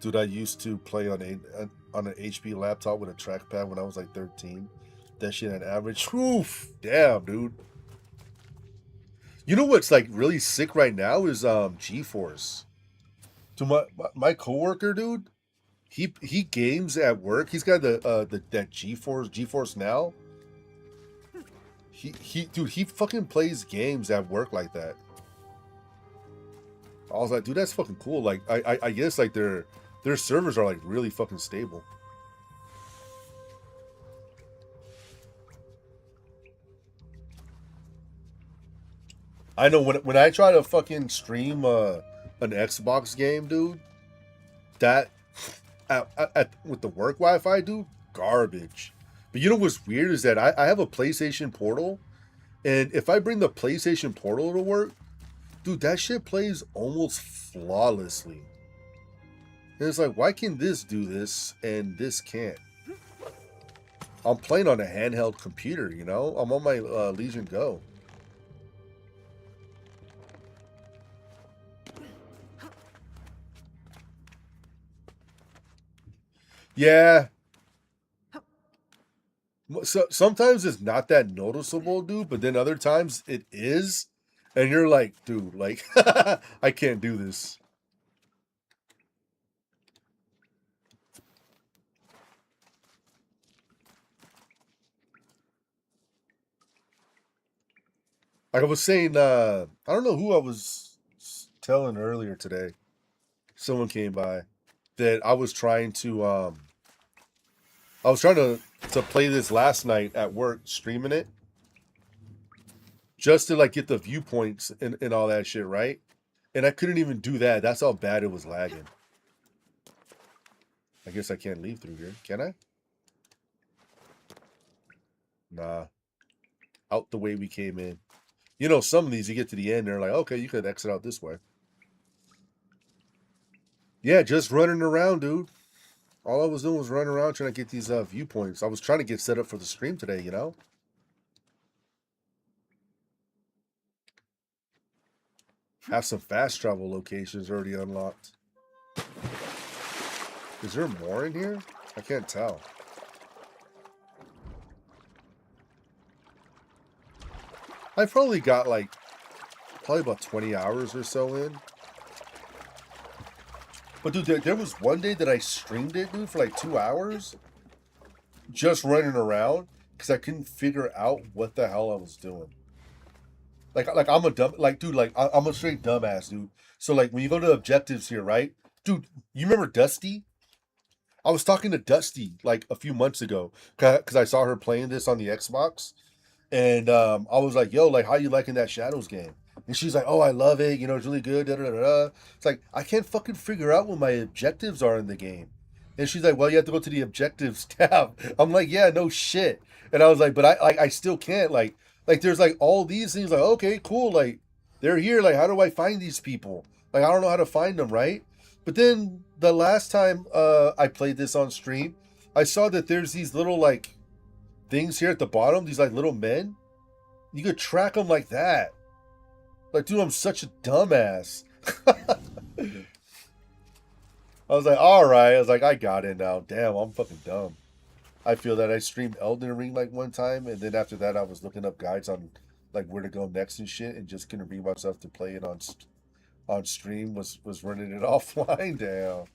Dude, I used to play on an HP laptop with a trackpad when I was like 13. That shit had average. Oof, damn, dude. You know what's like really sick right now is GeForce. To my coworker, dude, he games at work. He's got that GeForce Now. Dude, he fucking plays games at work like that. I was like, dude, that's fucking cool. Like, I guess like their servers are like really fucking stable. I know when I try to fucking stream an Xbox game, dude, that with the work Wi-Fi, dude, garbage. But you know what's weird is that I have a PlayStation Portal, and if I bring the PlayStation Portal to work, dude, that shit plays almost flawlessly. And it's like, why can this do this and this can't? I'm playing on a handheld computer, you know? I'm on my Legion Go. Yeah. So sometimes it's not that noticeable, dude, but then other times it is. And you're like, dude, like, I can't do this. Like I was saying, I don't know who I was telling earlier today. Someone came by that I was trying to play this last night at work, streaming it. Just to like get the viewpoints and all that shit, right? And I couldn't even do that. That's how bad it was lagging. I guess I can't leave through here. Can I? Nah. Out the way we came in. You know, some of these you get to the end, they're like, okay, you could exit out this way. Yeah, just running around, dude. All I was doing was running around trying to get these viewpoints. I was trying to get set up for the stream today, you know? Have some fast travel locations already unlocked. Is there more in here? I can't tell. I've probably got like, about 20 hours or so in. But dude, there was one day that I streamed it, dude, for like 2 hours. Just running around. Because I couldn't figure out what the hell I was doing. Like I'm a dumb, like, dude, like, I'm a straight dumbass, dude. So, like, when you go to objectives here, right? Dude, you remember Dusty? I was talking to Dusty, like, a few months ago. Because I saw her playing this on the Xbox. And I was like, yo, like, how you liking that Shadows game? And she's like, oh, I love it. You know, it's really good. Da, da, da, da. It's like, I can't fucking figure out what my objectives are in the game. And she's like, well, you have to go to the objectives tab. I'm like, yeah, no shit. And I was like, but I still can't. Like, there's like all these things. Like, okay, cool. Like, they're here. Like, how do I find these people? Like, I don't know how to find them, right? But then the last time I played this on stream, I saw that there's these little, like, things here at the bottom. These, like, little men. You could track them like that. Like, dude, I'm such a dumbass. I was like, all right. I was like, I got it now. Damn, I'm fucking dumb. I feel that I streamed Elden Ring like one time, and then after that, I was looking up guides on like where to go next and shit, and just couldn't bring myself to play it on stream. Was running it offline. Damn.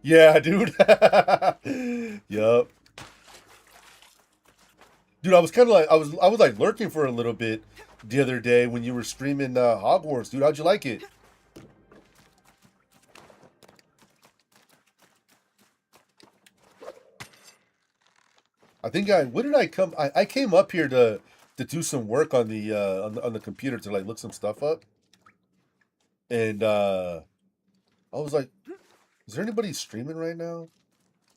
Yeah, dude. Yup. Dude, I was kind of like I was like lurking for a little bit the other day when you were streaming Hogwarts, dude. How'd you like it? I think what did I come? I came up here to do some work on the on the computer to like look some stuff up, and I was like, is there anybody streaming right now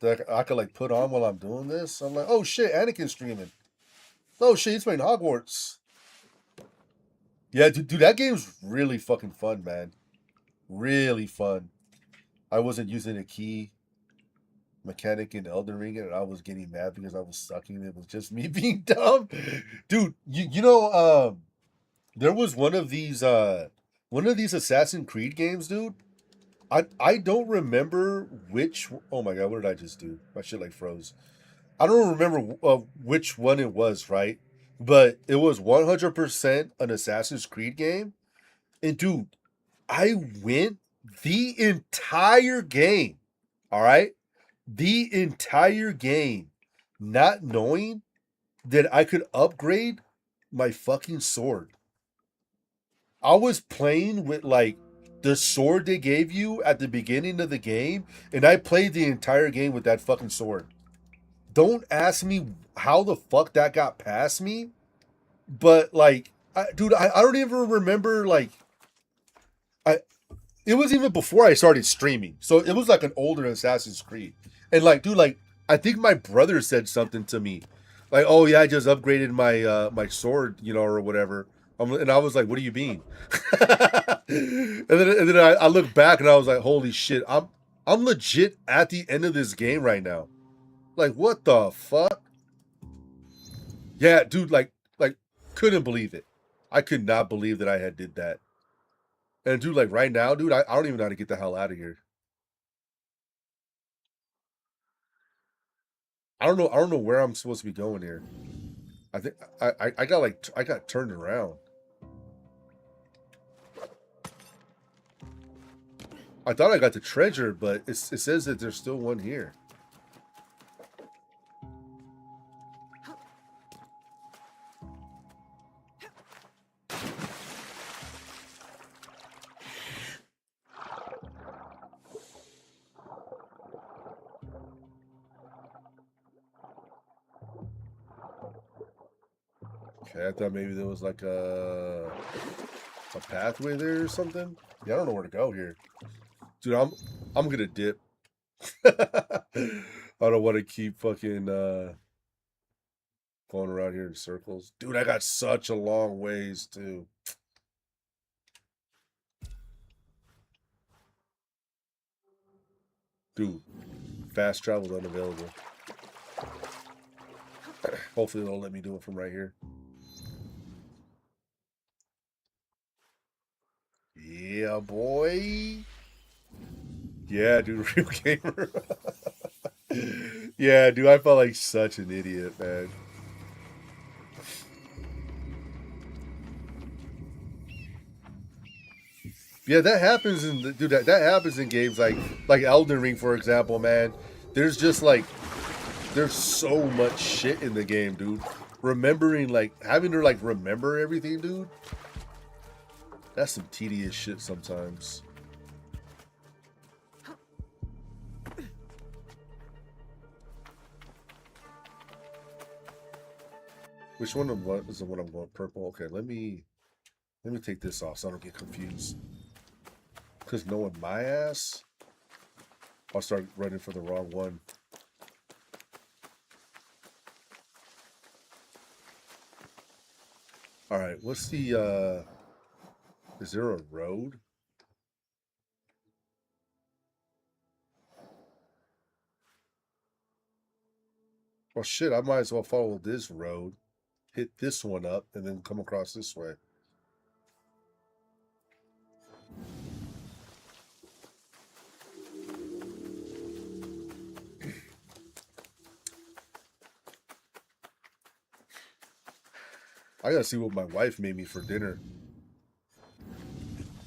that I could like put on while I'm doing this? I'm like, oh shit, Anakin's streaming. Oh shit, he's playing Hogwarts. Yeah, dude, that game's really fucking fun, man. Really fun. I wasn't using a key mechanic in Elden Ring, and I was getting mad because I was sucking. It was just me being dumb, dude. You know, there was one of these Assassin's Creed games, dude. I don't remember which. Oh my god, what did I just do? My shit like froze. I don't remember which one it was, right? But it was 100% an Assassin's Creed game. And dude, I went the entire game, all right? The entire game, not knowing that I could upgrade my fucking sword. I was playing with like the sword they gave you at the beginning of the game, and I played the entire game with that fucking sword. Don't ask me how the fuck that got past me, but like, dude, I don't even remember like, it was even before I started streaming, so it was like an older Assassin's Creed, and like, dude, like, I think my brother said something to me, like, oh yeah, I just upgraded my my sword, you know, or whatever. And I was like, what do you mean? and then I look back and I was like, holy shit, I'm legit at the end of this game right now. Like, what the fuck? Yeah, dude, like couldn't believe it. I could not believe that I had did that. And dude, like right now, dude, I don't even know how to get the hell out of here. I don't know where I'm supposed to be going here. I think I got turned around. I thought I got the treasure, but it says that there's still one here. Okay, I thought maybe there was like a pathway there or something. Yeah, I don't know where to go here. Dude, I'm gonna dip. I don't want to keep fucking going around here in circles. Dude, I got such a long ways too. Dude, fast travel's unavailable. Hopefully they'll let me do it from right here. Yeah, boy. Yeah, dude, real gamer. Yeah, dude, I felt like such an idiot, man. Yeah, that happens in dude. That happens in games like Elden Ring, for example, man. There's just like there's so much shit in the game, dude. Remembering like having to like remember everything, dude. That's some tedious shit sometimes. Which one of what is the one I'm going purple? Okay, let me take this off so I don't get confused. Because knowing my ass, I'll start running for the wrong one. All right, what's the is there a road? Well, shit, I might as well follow this road, hit this one up, and then come across this way. I gotta see what my wife made me for dinner.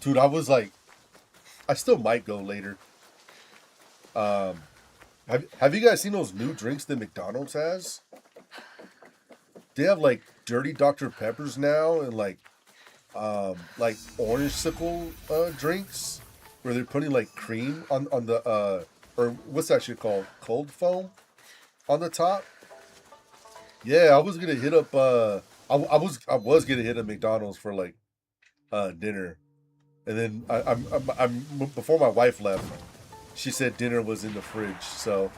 Dude, I was like, I still might go later. Have you guys seen those new drinks that McDonald's has? They have like dirty Dr. Peppers now and like orange sickle drinks where they're putting like cream on the or what's that shit called? Cold foam on the top. Yeah, I was gonna hit up I was gonna hit up McDonald's for like dinner, and then I'm before my wife left, she said dinner was in the fridge, so.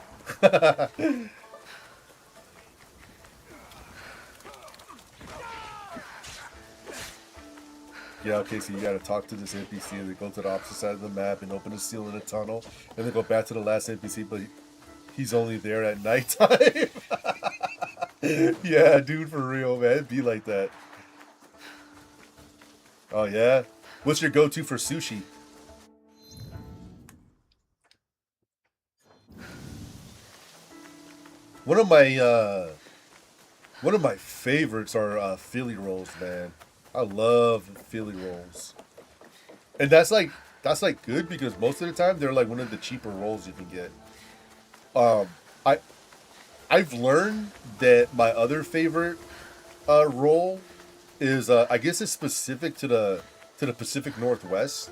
Yeah, okay, so you gotta talk to this NPC and then go to the opposite side of the map and open a seal in a tunnel, and then go back to the last NPC, but he's only there at nighttime. Yeah, dude, for real, man. It'd be like that. Oh, yeah? What's your go-to for sushi? One of my favorites are Philly rolls, man. I love Philly rolls. And that's like good because most of the time they're like one of the cheaper rolls you can get. I've learned that my other favorite roll is I guess it's specific to the to the Pacific Northwest.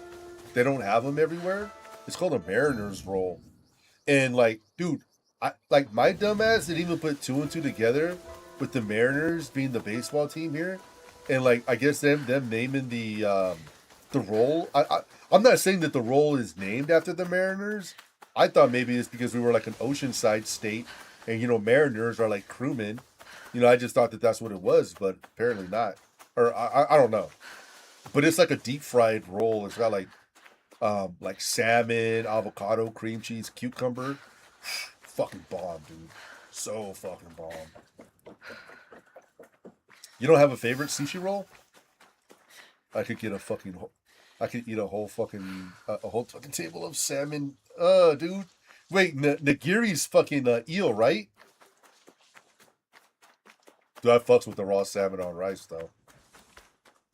They don't have them everywhere. It's called a Mariners roll. And like, dude, I like my dumbass didn't even put 2 and 2 together with the Mariners being the baseball team here. And like, I guess them naming the roll. I'm not saying that the roll is named after the Mariners. I thought maybe it's because we were like an oceanside state, and you know, mariners are like crewmen. You know, I just thought that that's what it was, but apparently not. Or I don't know. But it's like a deep fried roll. It's got like salmon, avocado, cream cheese, cucumber. Fucking bomb, dude. So fucking bomb. You don't have a favorite sushi roll? I could get I could eat a whole fucking table of salmon. Dude. Wait, nigiri's fucking eel, right? Dude, I fucks with the raw salmon on rice, though.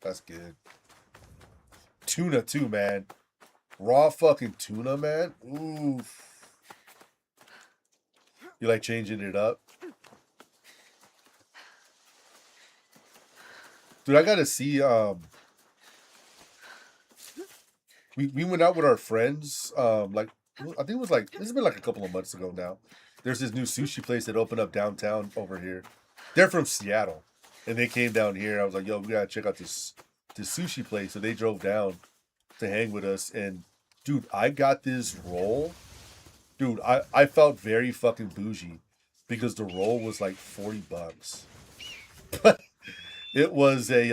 That's good. Tuna, too, man. Raw fucking tuna, man. Oof. You like changing it up? Dude, I gotta see, we went out with our friends, like, I think it was like, this has been like a couple of months ago now. There's this new sushi place that opened up downtown over here. They're from Seattle, and they came down here. I was like, yo, we gotta check out this sushi place. So they drove down to hang with us, and dude, I got this roll. Dude, I felt very fucking bougie because the roll was like $40. But it was dude,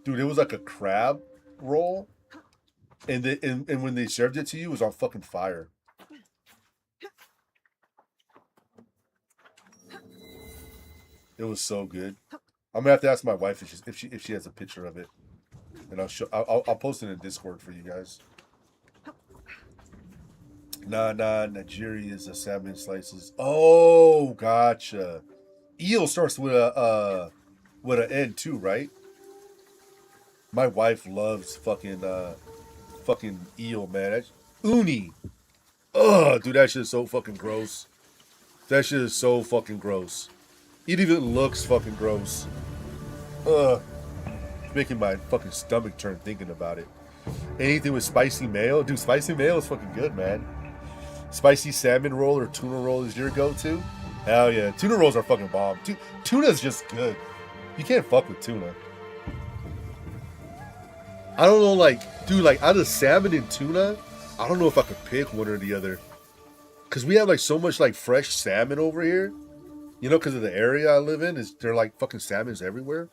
it was like a crab roll. And when they served it to you, it was on fucking fire. It was so good. I'm gonna have to ask my wife if she has a picture of it, and I'll post it in Discord for you guys. Nah, Nigiri is a salmon slices. Oh, gotcha. Eel starts with a N too, right? My wife loves fucking eel, man. That's uni. Ugh, dude, that shit is so fucking gross. That shit is so fucking gross. It even looks fucking gross. Ugh. It's making my fucking stomach turn thinking about it. Anything with spicy mayo? Dude, spicy mayo is fucking good, man. Spicy salmon roll or tuna roll is your go-to? Hell yeah. Tuna rolls are fucking bomb. Tuna's just good. You can't fuck with tuna. I don't know, like, dude, like, out of salmon and tuna, I don't know if I could pick one or the other. Because we have, like, so much, like, fresh salmon over here. You know, because of the area I live in, they're, like, fucking salmons everywhere.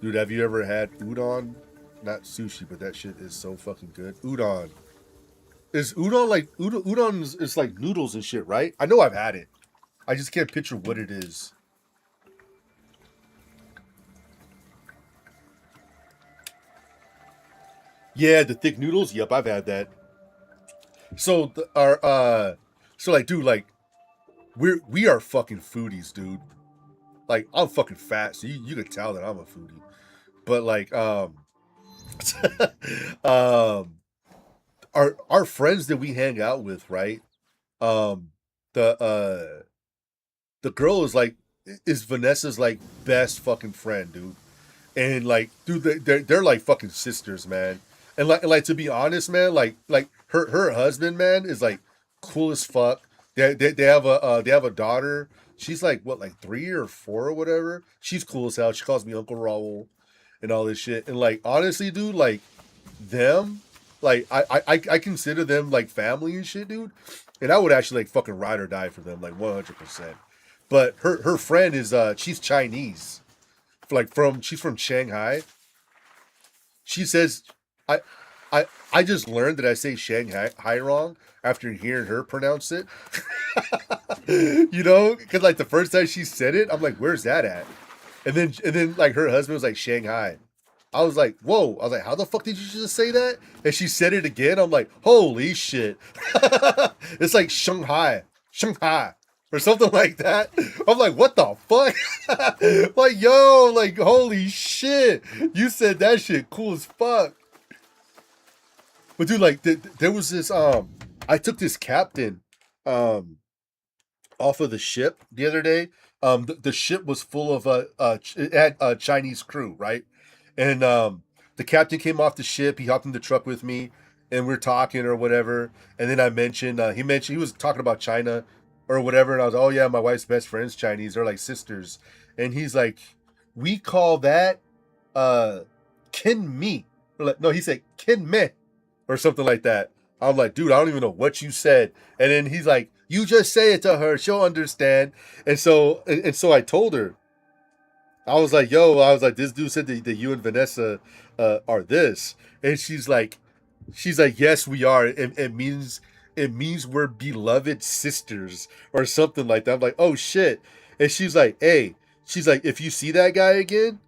Dude, have you ever had udon? Not sushi, but that shit is so fucking good. Udon. Is udon, like, udon is like noodles and shit, right? I know I've had it. I just can't picture what it is. Yeah, the thick noodles. Yep, I've had that. So like, dude, like, we are fucking foodies, dude. Like, I'm fucking fat, so you can tell that I'm a foodie. But like, our friends that we hang out with, right? The girl is Vanessa's like best fucking friend, dude. And like, dude, they're like fucking sisters, man. And like to be honest, man, like her husband, man, is like cool as fuck. They have a daughter. She's like what, like 3 or 4 or whatever. She's cool as hell. She calls me Uncle Raul and all this shit. And like, honestly, dude, like them, like I consider them like family and shit, dude. And I would actually like fucking ride or die for them, like 100%. But her friend is she's Chinese. She's from Shanghai. She says I just learned that I say Shanghai wrong after hearing her pronounce it. You know, because like the first time she said it, I'm like, where's that at? And then like her husband was like Shanghai. I was like, whoa. I was like, how the fuck did you just say that? And she said it again. I'm like, holy shit. It's like Shanghai. Or something like that. I'm like, what the fuck? Like, yo, like, holy shit. You said that shit cool as fuck. But dude, like, there was this, I took this captain, off of the ship the other day. The ship was full of, it had a Chinese crew, right? And, the the captain came off the ship. He hopped in the truck with me, and we are talking or whatever. And then I mentioned he was talking about China or whatever, and I was, oh yeah, my wife's best friend's Chinese. They're like sisters. And he's like, we call that kin me. Like, no, he said kin me or something like that. I'm like, dude, I don't even know what you said. And then he's like, you just say it to her, she'll understand. And so I told her, I was like, this dude said that you and Vanessa are this. And she's like, yes, we are. It means we're beloved sisters or something like that. I'm like, oh shit. And she's like, hey, if you see that guy again,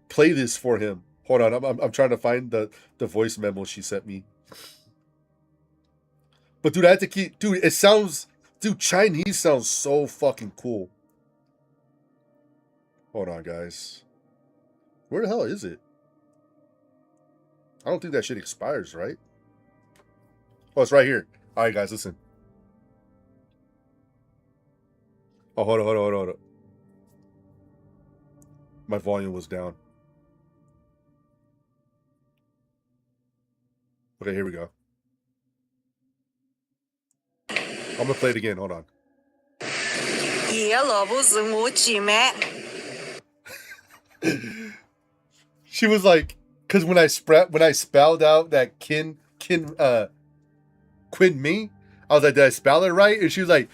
play this for him. Hold on, I'm trying to find the voice memo she sent me. But dude, I had to keep, dude, Chinese sounds so fucking cool. Hold on, guys. Where the hell is it? I don't think that shit expires, right? Oh, it's right here. All right, guys, listen. Oh, hold on. My volume was down. Okay, here we go. I'm gonna play it again. Hold on. She was like, because when I spelled out that Quinn me, I was like, did I spell it right? And she was like,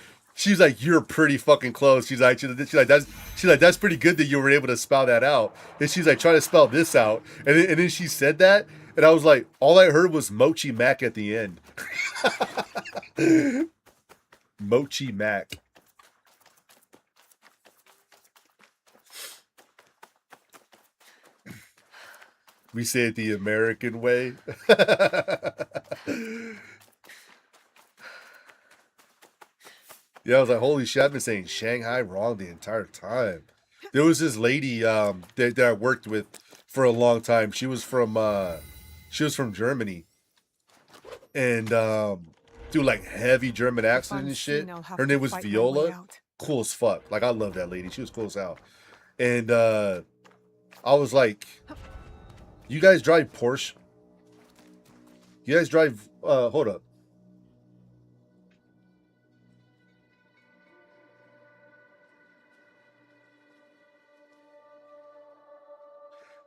you're pretty fucking close. She's like, that's pretty good that you were able to spell that out. And she's like, try to spell this out. And then she said that, and I was like, all I heard was Mochi Mac at the end. Mochi Mac. We say it the American way. Yeah, I was like, holy shit, I've been saying Shanghai wrong the entire time. There was this lady that I worked with for a long time. She was from Germany. And do like heavy German accent and shit. Her name was Viola. Cool as fuck. Like, I love that lady. She was cool as hell. And I was like, you guys drive Porsche? You guys drive hold up.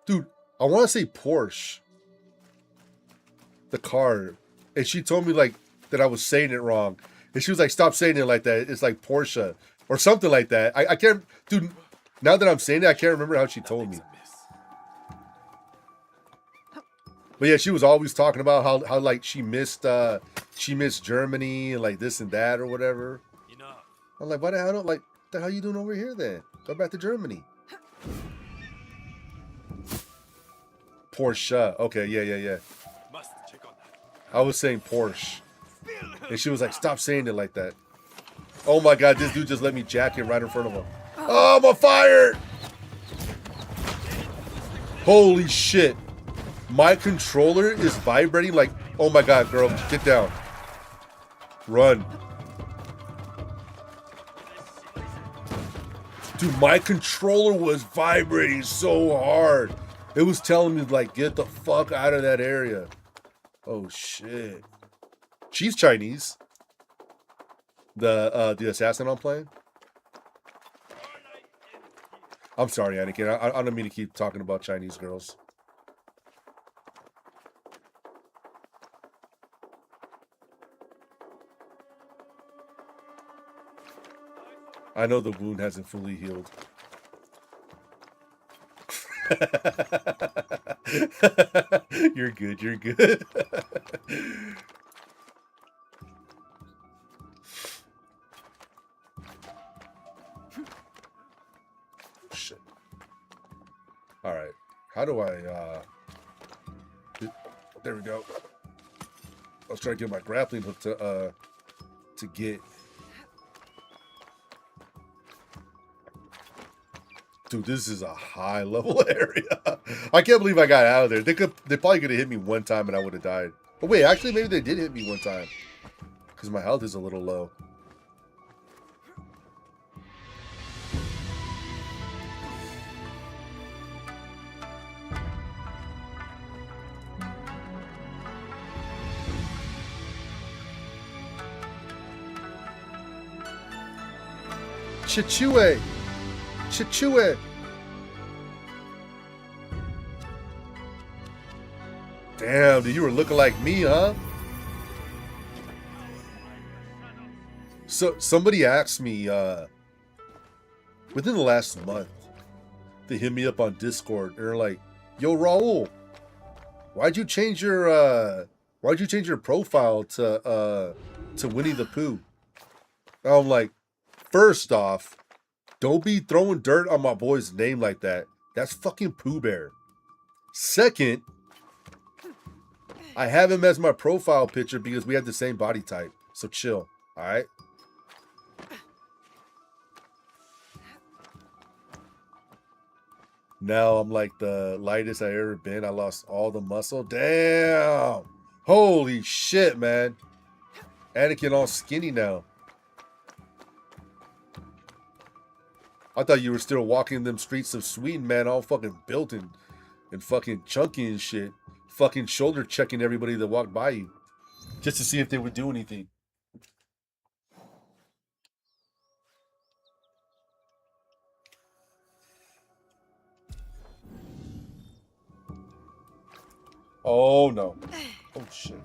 Dude, I want to say Porsche. The car. And she told me like that I was saying it wrong. And she was like, stop saying it like that. It's like Porsche or something like that. I can't, dude, now that I'm saying it, I can't remember how she told me. But yeah, she was always talking about how like she missed Germany and like this and that or whatever. I'm like, why the hell don't like the hell you doing over here then? Go back to Germany. Porsche. Okay, yeah. I was saying Porsche. And she was like, stop saying it like that. Oh my god, this dude just let me jack it right in front of him. Oh, I'm on fire! Holy shit. My controller is vibrating like, oh my god, girl, get down. Run. Dude, my controller was vibrating so hard. It was telling me, like, get the fuck out of that area. Oh, shit. She's Chinese. The assassin I'm playing. I'm sorry, Anakin. I don't mean to keep talking about Chinese girls. I know the wound hasn't fully healed. You're good, you're good. Shit. Alright. How do I there we go. I was trying to get my grappling hook to get. Dude, this is a high level area. I can't believe I got out of there. They probably could have hit me one time and I would have died. But wait, actually maybe they did hit me one time. Because my health is a little low. Chichue. Chichue. Damn, dude, you were looking like me, huh? So somebody asked me within the last month, they hit me up on Discord and they're like, "Yo, Raul, why'd you change your profile to Winnie the Pooh?" And I'm like, first off, don't be throwing dirt on my boy's name like that. That's fucking Pooh Bear. Second, I have him as my profile picture because we have the same body type. So chill, all right? Now I'm like the lightest I ever been. I lost all the muscle. Damn. Holy shit, man. Anakin all skinny now. I thought you were still walking them streets of Sweden, man, all fucking built and fucking chunky and shit. Fucking shoulder checking everybody that walked by you. Just to see if they would do anything. Oh no. Oh shit.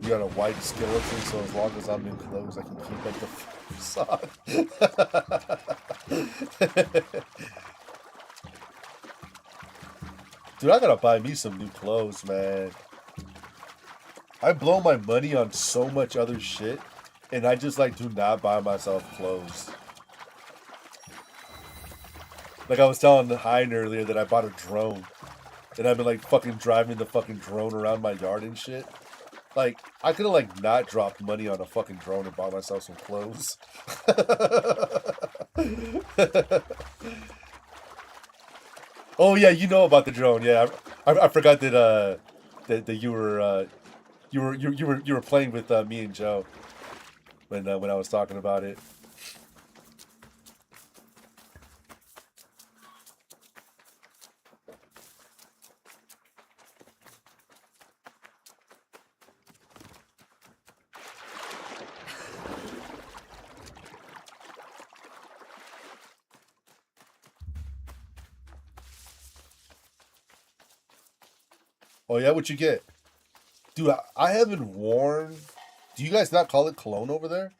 You got a white skeleton, so as long as I'm in clothes, I can keep up the facade. Dude, I gotta buy me some new clothes, man. I blow my money on so much other shit, and I just like do not buy myself clothes. Like I was telling Hein earlier that I bought a drone, and I've been like fucking driving the fucking drone around my yard and shit. Like, I could have, like, not dropped money on a fucking drone and bought myself some clothes. Oh, yeah, you know about the drone. Yeah, I forgot that, that you were playing with me and Joe when I was talking about it. Oh, yeah? What you get? Dude, I haven't worn... Do you guys not call it cologne over there?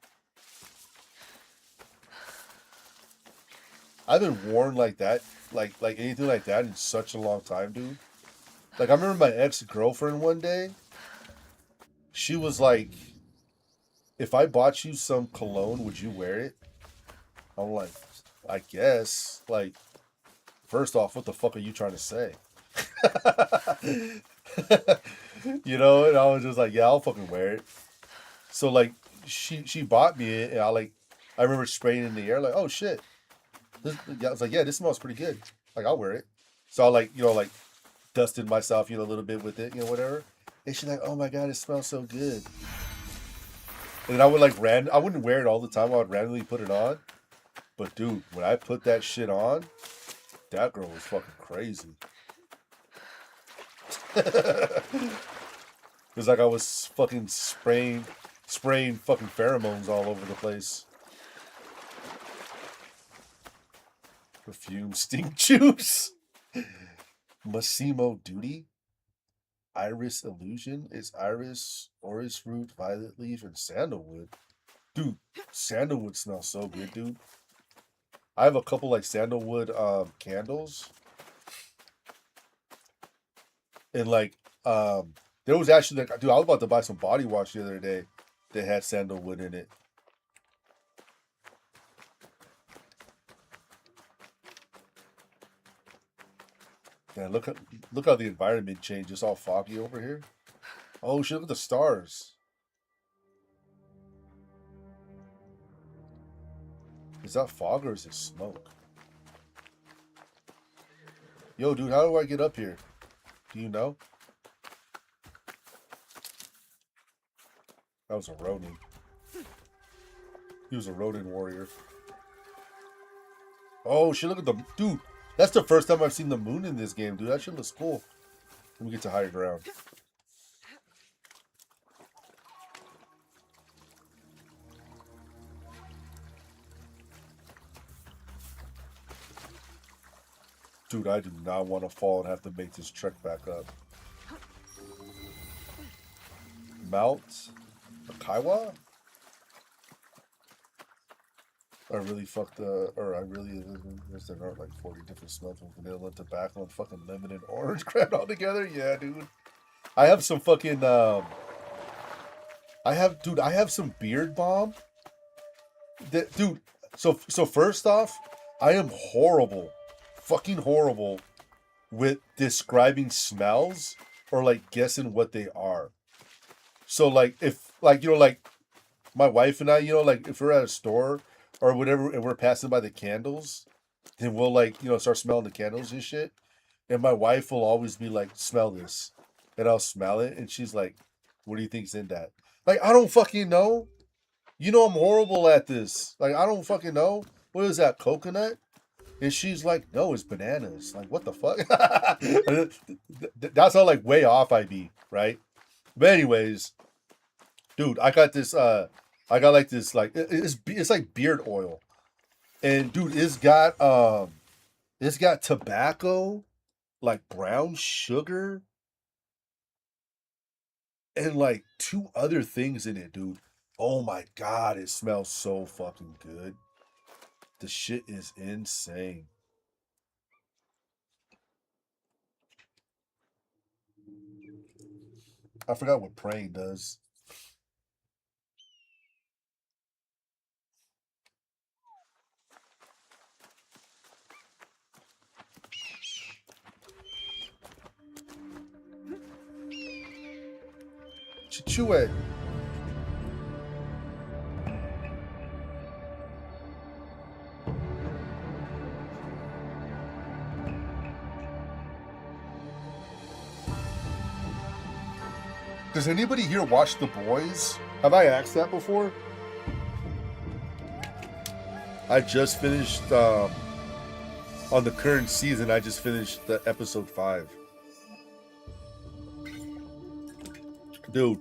I haven't worn like that, like anything like that in such a long time, dude. Like, I remember my ex-girlfriend one day. She was like, if I bought you some cologne, would you wear it? I'm like, I guess. Like, first off, what the fuck are you trying to say? You know, and I was just like, yeah, I'll fucking wear it. So like she bought me it, and I remember spraying it in the air, like, oh shit. I was like, yeah, this smells pretty good. Like, I'll wear it. So I like dusted myself, a little bit with it, whatever. And she's like, oh my god, it smells so good. And then I would I wouldn't wear it all the time. I would randomly put it on. But dude, when I put that shit on, that girl was fucking crazy. It was like I was fucking spraying fucking pheromones all over the place. Perfume, stink juice. Massimo Duty. Iris Illusion. It's iris, orris root, violet leaf, and sandalwood. Dude, sandalwood smells so good, dude. I have a couple like sandalwood candles. And like there was actually like, dude, I was about to buy some body wash the other day that had sandalwood in it. Man, look how the environment changed. It's all foggy over here. Oh shit, look at the stars. Is that fog or is it smoke? Yo, dude, how do I get up here? Do you know? That was a Ronin. He was a Ronin warrior. Oh shit, look at the... Dude, that's the first time I've seen the moon in this game, dude. That shit looks cool. Let me get to higher ground. Dude, I do not want to fall and have to make this trek back up. Mount Kaiwa? I really fucked or I really, there are like 40 different smells from vanilla, tobacco, and fucking lemon and orange cracked all together. Yeah, dude. I have some fucking, I have some beard balm. Dude, so first off, I am horrible, fucking horrible with describing smells or like guessing what they are. So like if like like my wife and I, like if we're at a store or whatever and we're passing by the candles, then we'll like start smelling the candles and shit. And my wife will always be like, "Smell this," and I'll smell it, and she's like, "What do you think's in that?" Like, I don't fucking know. I'm horrible at this. Like, I don't fucking know. What is that, coconut? And she's like, "No, it's bananas." Like, what the fuck? That's how like way off I be, right? But anyways, dude, I got this. I got like this, like it's like beard oil, and dude, it's got tobacco, like brown sugar, and like 2 other things in it, dude. Oh my god, it smells so fucking good. The shit is insane. I forgot what praying does. Chichue. Does anybody here watch The Boys? Have I asked that before? I just finished, on the current season, I just finished the episode 5. Dude,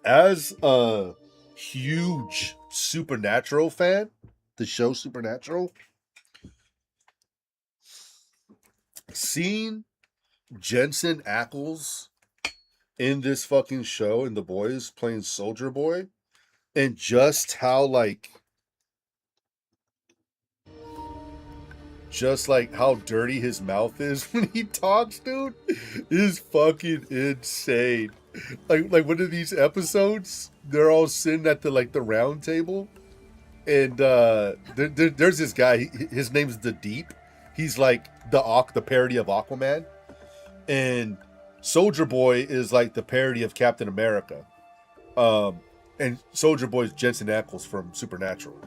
as a huge Supernatural fan, the show Supernatural, seeing Jensen Ackles in this fucking show in The Boys playing Soldier Boy, and just how how dirty his mouth is when he talks, dude, is fucking insane. Like one of these episodes, they're all sitting at the round table, and there's this guy. His name's The Deep. He's like the parody of Aquaman, and Soldier Boy is like the parody of Captain America. And Soldier Boy is Jensen Ackles from Supernatural.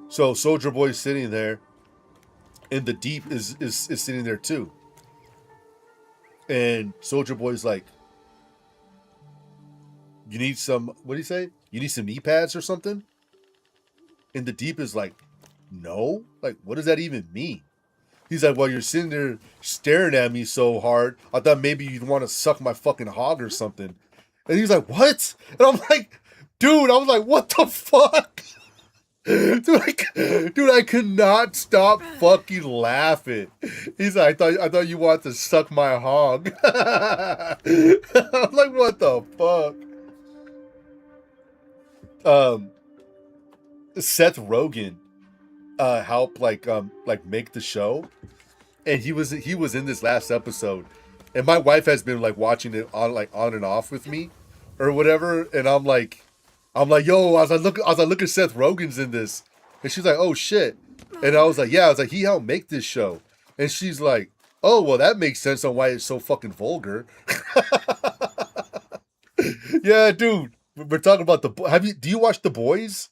So Soldier Boy's sitting there, and The Deep is sitting there too. And Soldier Boy's like, "You need some, what do you say? You need some knee pads or something?" And The Deep is like, "No? Like, what does that even mean?" He's like, "Well, you're sitting there staring at me so hard, I thought maybe you'd want to suck my fucking hog or something." And he's like, "What?" And I'm like, dude, I was like, what the fuck? Dude, I could not stop fucking laughing. He's like, I thought you wanted to suck my hog. I'm like, what the fuck? Seth Rogen helped make the show, and he was in this last episode, and my wife has been like watching it on and off with me or whatever, and I'm like, yo, I was like, look at Seth Rogen's in this, and she's like, "Oh shit," and I was like, "Yeah," I was like, "He helped make this show," and she's like, "Oh, well, that makes sense on why it's so fucking vulgar." Yeah, dude, we're talking about do you watch The Boys?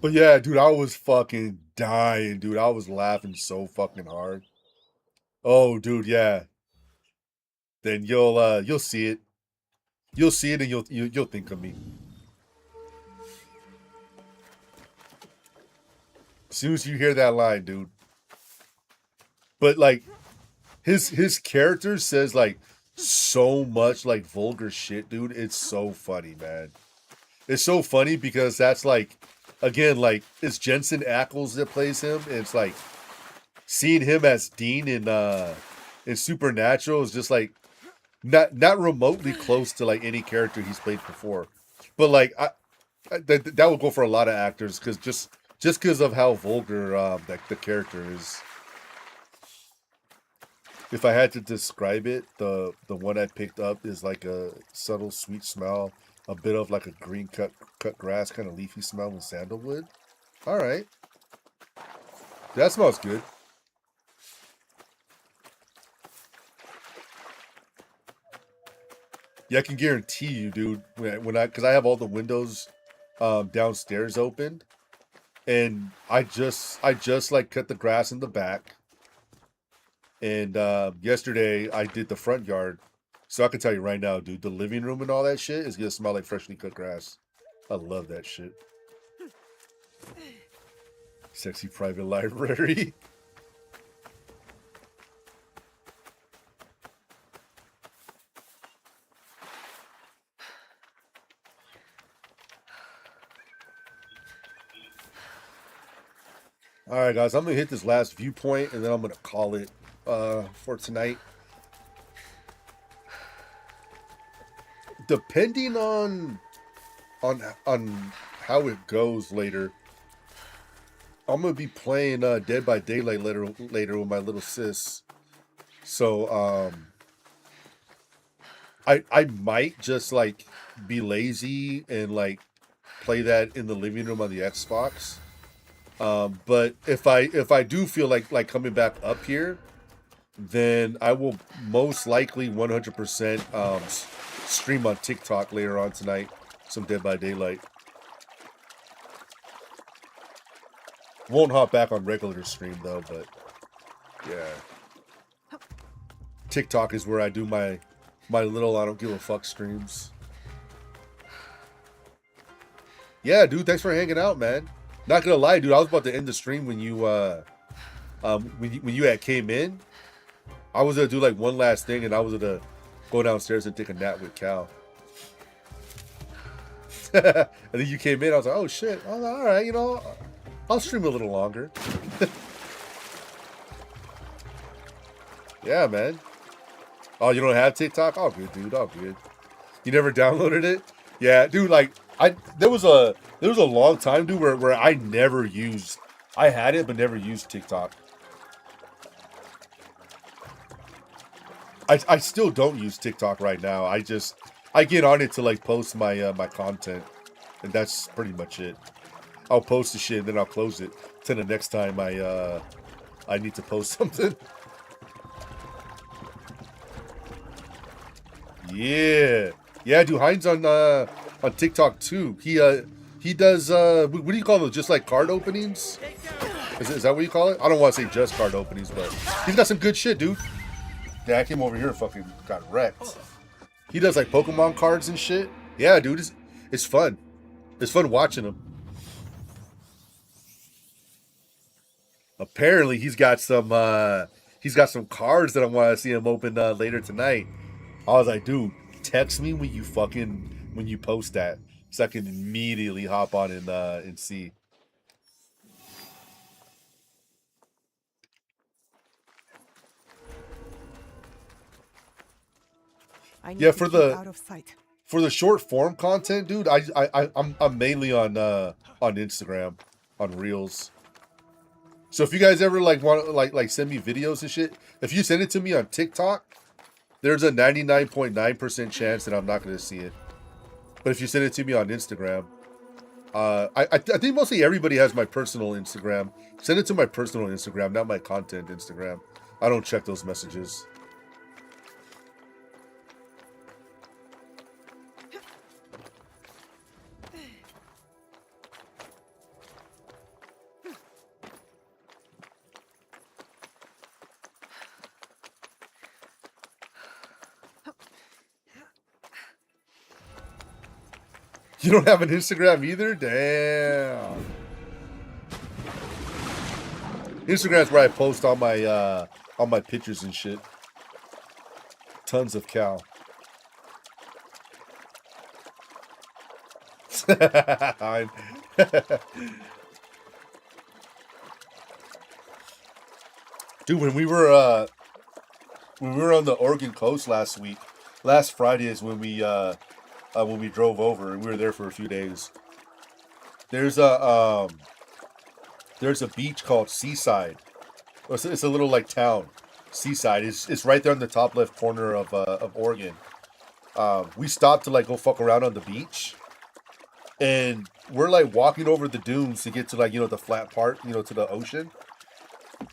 But yeah, dude, I was fucking dying, dude. I was laughing so fucking hard. Oh, dude, yeah. Then you'll see it. You'll see it, and you'll think of me. As soon as you hear that line, dude. But like, his character says like so much like vulgar shit, dude. It's so funny, man. It's so funny because that's like, again, like it's Jensen Ackles that plays him. And it's like seeing him as Dean in Supernatural is just like not remotely close to like any character he's played before. But like that would go for a lot of actors because just because of how vulgar that the character is. If I had to describe it, the one I picked up is like a subtle sweet smell, a bit of like a green cut grass kind of leafy smell with sandalwood. All right, that smells good. Yeah, I can guarantee you, dude. Because I have all the windows downstairs opened, and I just like cut the grass in the back. And yesterday I did the front yard. So I can tell you right now, dude, the living room and all that shit is gonna smell like freshly cut grass. I love that shit. Sexy private library. All right, guys, I'm gonna hit this last viewpoint and then I'm gonna call it for tonight. Depending on how it goes later, I'm gonna be playing Dead by Daylight later with my little sis. So I might just like be lazy and like play that in the living room on the Xbox. But if I do feel like coming back up here, then I will most likely 100% stream on TikTok later on tonight, some Dead by Daylight. Won't hop back on regular stream though, but yeah. TikTok is where I do my little I don't give a fuck streams. Yeah, dude, thanks for hanging out, man. Not gonna lie, dude, I was about to end the stream when you had came in. I was gonna do like one last thing, and I was gonna go downstairs and take a nap with Cal. And then you came in. I was like, oh shit. I was like, all right, you know, I'll stream a little longer. Yeah, man. Oh, you don't have TikTok? All good, dude. All good. You never downloaded it? Yeah, dude. Like, there was a long time, dude, where I never used. I had it, but never used TikTok. I still don't use TikTok right now. I get on it to like post my my content, and that's pretty much it. I'll post the shit and then I'll close it till the next time I need to post something. Yeah, dude. Heinz on TikTok too. He does what do you call those? Just like card openings? Is that what you call it? I don't want to say just card openings, but he's got some good shit, dude. Yeah, I came over here and fucking got wrecked. He does like Pokemon cards and shit. Yeah, dude, it's fun. It's fun watching him. Apparently, he's got some cards that I want to see him open later tonight. I was like, dude, text me when you post that, so I can immediately hop on and see. Yeah, for the short form content, dude, I'm mainly on Instagram, on Reels. So if you guys ever like want to like send me videos and shit, if you send it to me on TikTok, there's a 99.9% chance that I'm not going to see it. But if you send it to me on Instagram, I think mostly everybody has my personal Instagram. Send it to my personal Instagram, not my content Instagram. I don't check those messages. You don't have an Instagram either? Damn. Instagram's where I post all my pictures and shit. Tons of cow. Dude, when we were on the Oregon coast last Friday is when we drove over, and we were there for a few days. There's a beach called Seaside. It's a little like town. Seaside. It's right there in the top left corner of Oregon. We stopped to like go fuck around on the beach, and we're like walking over the dunes to get to like, you know, the flat part, you know, to the ocean.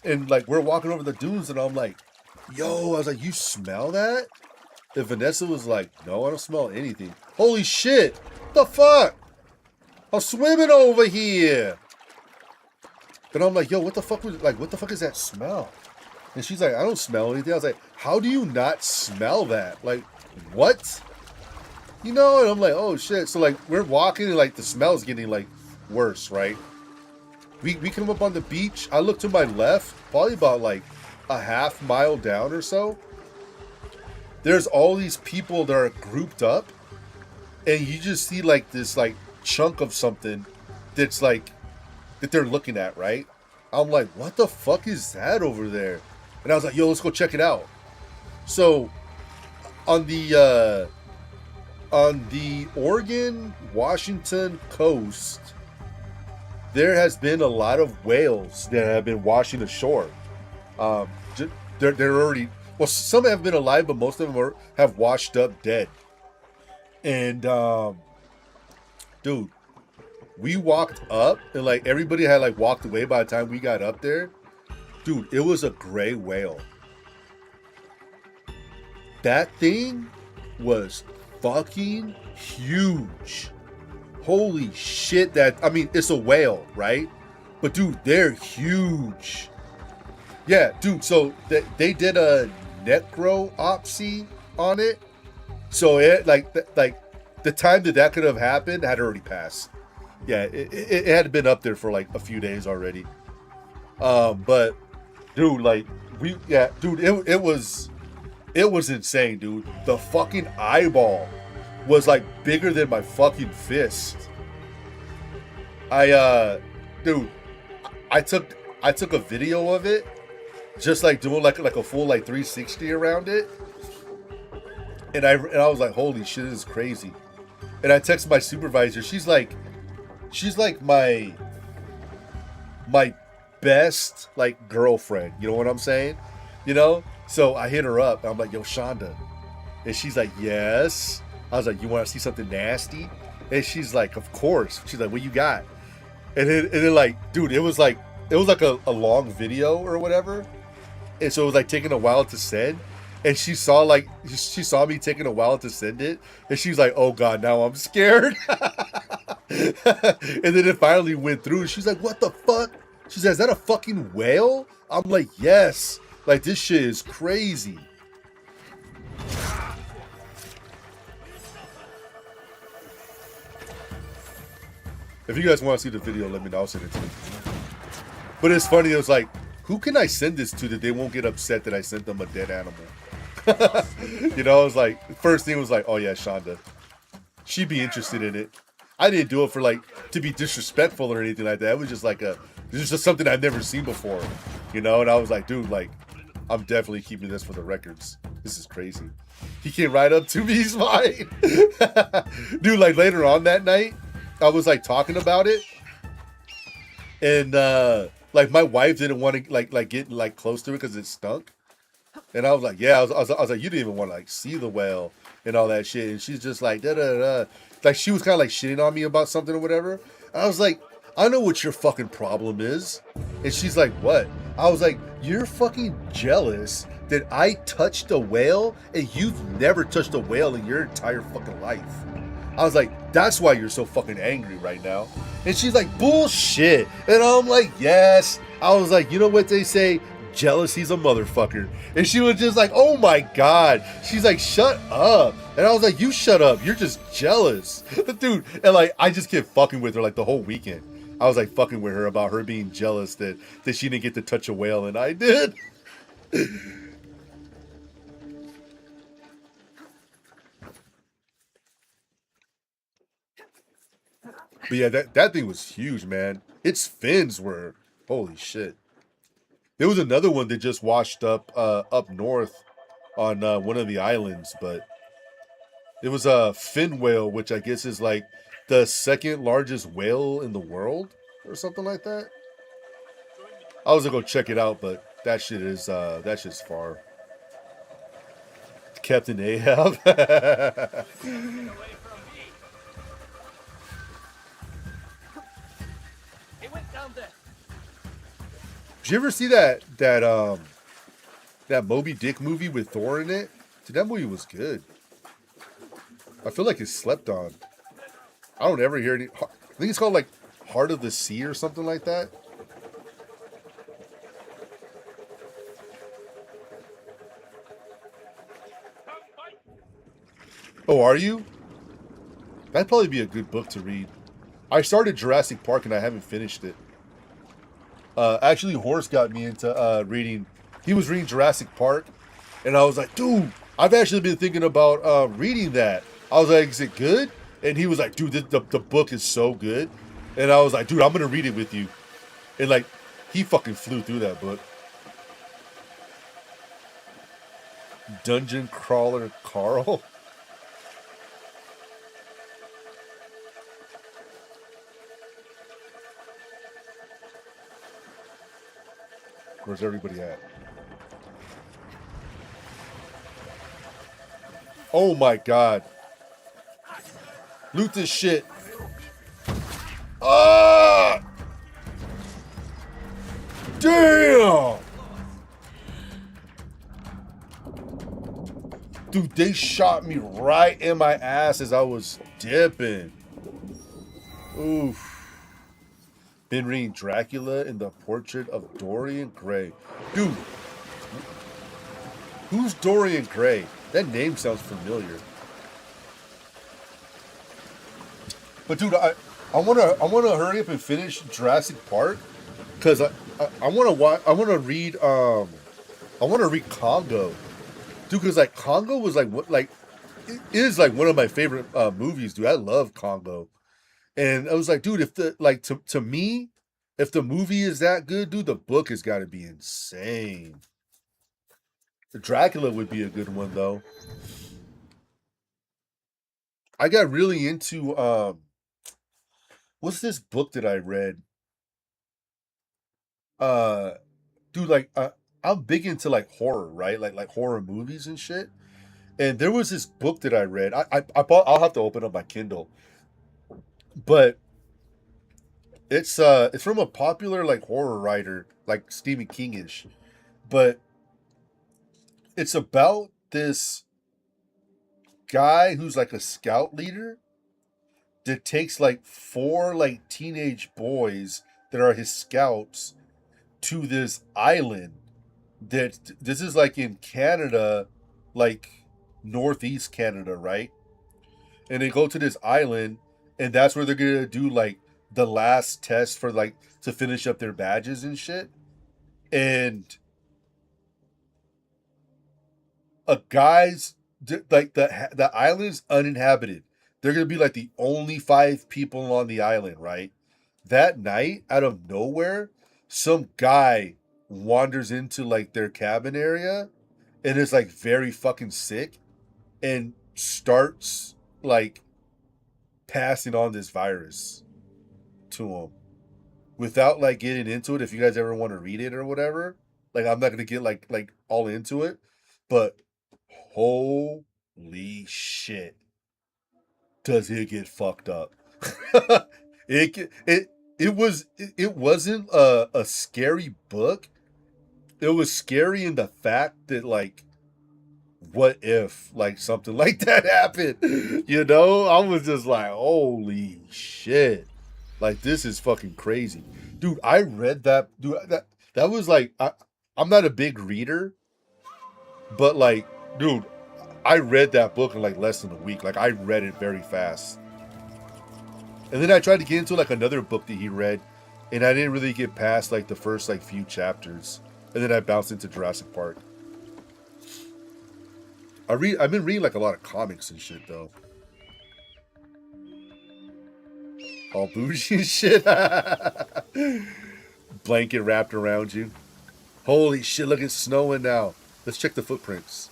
And like we're walking over the dunes, and I'm like, yo, I was like, you smell that? And Vanessa was like, no, I don't smell anything. Holy shit! What the fuck? I'm swimming over here. And I'm like, yo, what the fuck was what the fuck is that smell? And she's like, I don't smell anything. I was like, how do you not smell that? Like, what? You know, and I'm like, oh shit. So like we're walking and like the smell's getting like worse, right? We come up on the beach. I look to my left, probably about like a half mile down or so. There's all these people that are grouped up, and you just see like this like chunk of something that's like that they're looking at, right? I'm like, what the fuck is that over there? And I was like, yo, let's go check it out. So on the Oregon, Washington coast, there has been a lot of whales that have been washing ashore. They're already, well, some have been alive, but most of them have washed up dead. And dude, we walked up, and like everybody had like walked away by the time we got up there. Dude, it was a gray whale. That thing was fucking huge. Holy shit, I mean, it's a whale, right? But dude, they're huge. Yeah, dude, so they did a necropsy on it. So it like the time that could have happened had already passed. Yeah, it had been up there for like a few days already. But dude, like it was insane, dude. The fucking eyeball was like bigger than my fucking fist. I took a video of it, just like doing like a full like 360 around it, and I was like, holy shit, this is crazy. And I texted my supervisor. She's like my best like girlfriend. You know what I'm saying? You know. So I hit her up. And I'm like, yo, Shonda, and she's like, yes. I was like, you want to see something nasty? And she's like, of course. She's like, what you got? And then like, dude, it was like a long video or whatever. And so it was like taking a while to send. And she saw me taking a while to send it. And she's like, oh God, now I'm scared. And then it finally went through. And she's like, what the fuck? She says, is that a fucking whale? I'm like, yes. Like, this shit is crazy. If you guys want to see the video, let me know. I'll send it to you. But it's funny. It was like, who can I send this to that they won't get upset that I sent them a dead animal? You know, I was like, first thing was like, oh yeah, Shonda. She'd be interested in it. I didn't do it for like to be disrespectful or anything like that. It was just like this is just something I've never seen before, you know. And I was like, dude, like, I'm definitely keeping this for the records. This is crazy. He came right up to me. He's fine. Dude, like later on that night, I was like talking about it, and like my wife didn't want to like get like close to it because it stunk. And I was like, yeah, I was like, you didn't even want to like see the whale and all that shit. And she's just like, da da da. Like she was kind of like shitting on me about something or whatever. I was like, I know what your fucking problem is. And she's like, what? I was like, you're fucking jealous that I touched a whale and you've never touched a whale in your entire fucking life. I was like, that's why you're so fucking angry right now. And she's like, bullshit. And I'm like, yes. I was like, you know what they say? Jealousy's a motherfucker. And she was just like, oh my God. She's like, shut up. And I was like, you shut up. You're just jealous. Dude. And like, I just kept fucking with her like the whole weekend. I was like fucking with her about her being jealous that she didn't get to touch a whale and I did. But yeah, that thing was huge, man. Its fins were holy shit. There was another one that just washed up north on one of the islands, but it was a fin whale, which I guess is like the second largest whale in the world or something like that. I was gonna go check it out, but that shit's far. Captain Ahab. It went down there. Did you ever see that Moby Dick movie with Thor in it? Dude, that movie was good. I feel like it's slept on. I don't ever hear any. I think it's called like Heart of the Sea or something like that. Oh, are you? That'd probably be a good book to read. I started Jurassic Park and I haven't finished it. Actually, Horace got me into reading. He was reading Jurassic Park, and I was like, dude, I've actually been thinking about reading that. I was like, is it good? And he was like, dude, the book is so good. And I was like, dude, I'm going to read it with you. And like, he fucking flew through that book. Dungeon Crawler Carl. Where's everybody at? Oh my god. Loot this shit. Ah! Damn! Dude, they shot me right in my ass as I was dipping. Oof. Been reading Dracula and the Portrait of Dorian Gray. Dude, who's Dorian Gray? That name sounds familiar. But dude, I wanna hurry up and finish Jurassic Park because I wanna read Congo, dude. Because like Congo was like what like it is like one of my favorite movies, dude. I love Congo. And I was like, dude, if the like to me, if the movie is that good, dude, the book has got to be insane. The Dracula would be a good one though. I got really into what's this book that I read? Dude, like I'm big into like horror, right? Like horror movies and shit. And there was this book that I read. I'll have to open up my Kindle. But it's from a popular like horror writer, like Stephen King-ish. But it's about this guy who's like a scout leader that takes like 4 like teenage boys that are his scouts to this island that this is like in Canada, like northeast Canada, right? And they go to this island, and that's where they're gonna do like the last test for like to finish up their badges and shit. And a guy's like the island's uninhabited. They're gonna be like the only 5 people on the island, right? That night, out of nowhere, some guy wanders into like their cabin area and is like very fucking sick and starts like passing on this virus to him without like getting into it. If you guys ever want to read it or whatever, like I'm not gonna get like all into it, but holy shit, does it get fucked up? It wasn't a scary book. It was scary in the fact that like, what if like something like that happened? You know, I was just like, holy shit, like this is fucking crazy, dude. I read that, dude. That was like, I'm not a big reader, but like, dude, I read that book in like less than a week. Like I read it very fast. And then I tried to get into like another book that he read, and I didn't really get past like the first like few chapters. And then I bounced into Jurassic Park. I've been reading like a lot of comics and shit though. All bougie and shit. Blanket wrapped around you. Holy shit, look, it's snowing now. Let's check the footprints.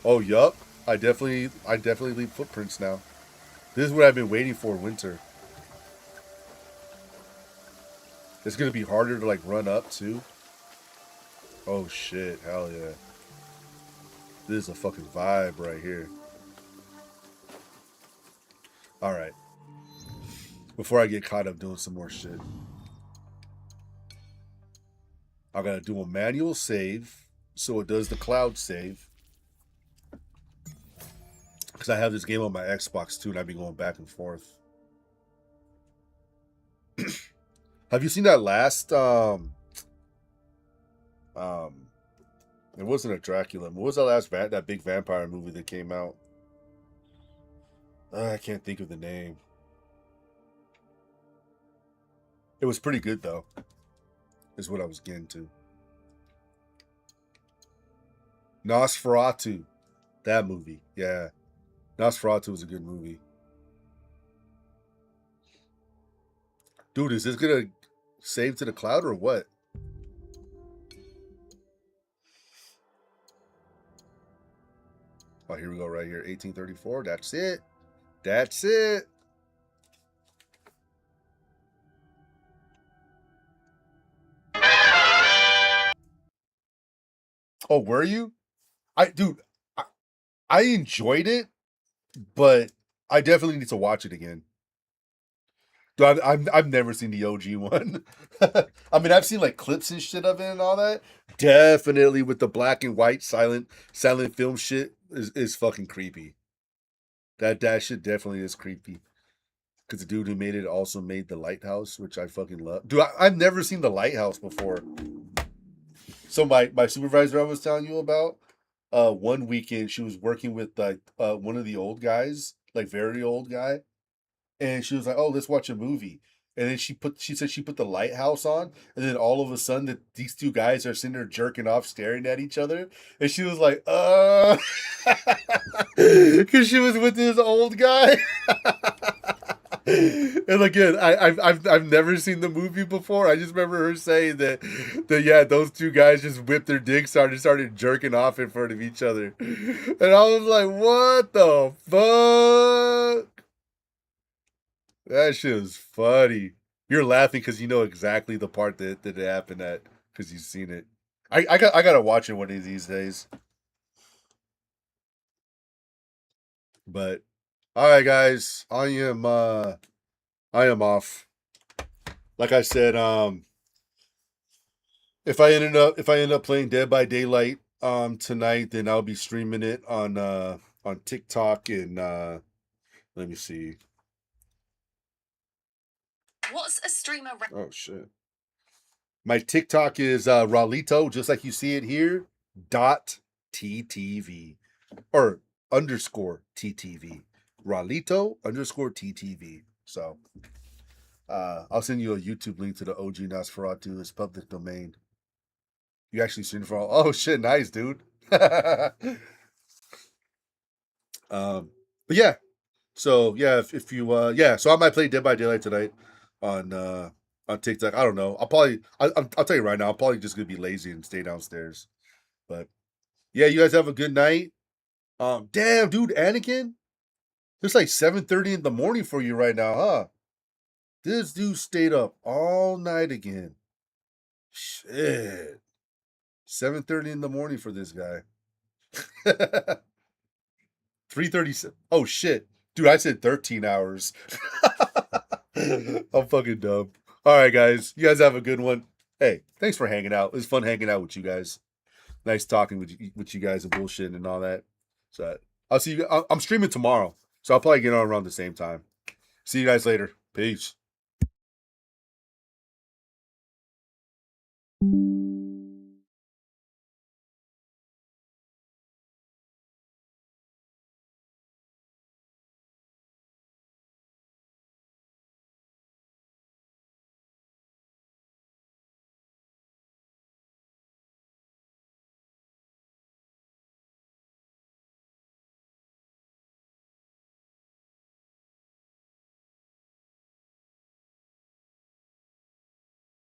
Oh, yup. I definitely leave footprints now. This is what I've been waiting for, winter. It's gonna be harder to like run up too. Oh shit, hell yeah. This is a fucking vibe right here. Alright. Before I get caught up doing some more shit, I gotta do a manual save so it does the cloud save. Because I have this game on my Xbox too and I've been going back and forth. Have you seen that last it wasn't a Dracula. What was that last that big vampire movie that came out? I can't think of the name. It was pretty good though. Is what I was getting to. Nosferatu. That movie. Yeah. Nosferatu was a good movie. Dude, is this gonna save to the cloud or what? Oh, here we go right here. 1834. That's it. That's it. Oh, were you? Dude, I enjoyed it, but I definitely need to watch it again. Dude, I've never seen the OG one. I mean, I've seen like clips and shit of it and all that. Definitely with the black and white silent film shit is fucking creepy. That shit definitely is creepy. Because the dude who made it also made The Lighthouse, which I fucking love. Dude, I've never seen The Lighthouse before. So my supervisor I was telling you about, one weekend she was working with like one of the old guys, like very old guy. And she was like, "Oh, let's watch a movie." And then she said she put The Lighthouse on, and then all of a sudden these two guys are sitting there jerking off, staring at each other. And she was like, because she was with this old guy. And again, I've never seen the movie before. I just remember her saying that yeah, those two guys just whipped their dicks out and started jerking off in front of each other. And I was like, what the fuck? That shit was funny. You're laughing because you know exactly the part that it happened at because you've seen it. I gotta watch it one of these days. But all right, guys, I am off. Like I said, if I end up playing Dead by Daylight tonight, then I'll be streaming it on TikTok and let me see. What's a streamer? Oh shit. My TikTok is Ralito, just like you see it here, .ttv or _TTV. Ralito _TTV. So I'll send you a YouTube link to the OG Nosferatu. It's public domain. You actually seen it for all. Oh shit, nice, dude. But yeah. So yeah, if you so I might play Dead by Daylight tonight on TikTok. I don't know. I'll tell you right now, I'm probably just gonna be lazy and stay downstairs. But yeah, you guys have a good night. Damn, dude, Anakin. It's like 7:30 in the morning for you right now, huh? This dude stayed up all night again. Shit. 7:30 in the morning for this guy. 3:37. Oh shit. Dude, I said 13 hours. I'm fucking dumb. All right, guys. You guys have a good one. Hey, thanks for hanging out. It was fun hanging out with you guys. Nice talking with you guys and bullshit and all that. So I'll see you. I'm streaming tomorrow, so I'll probably get on around the same time. See you guys later. Peace.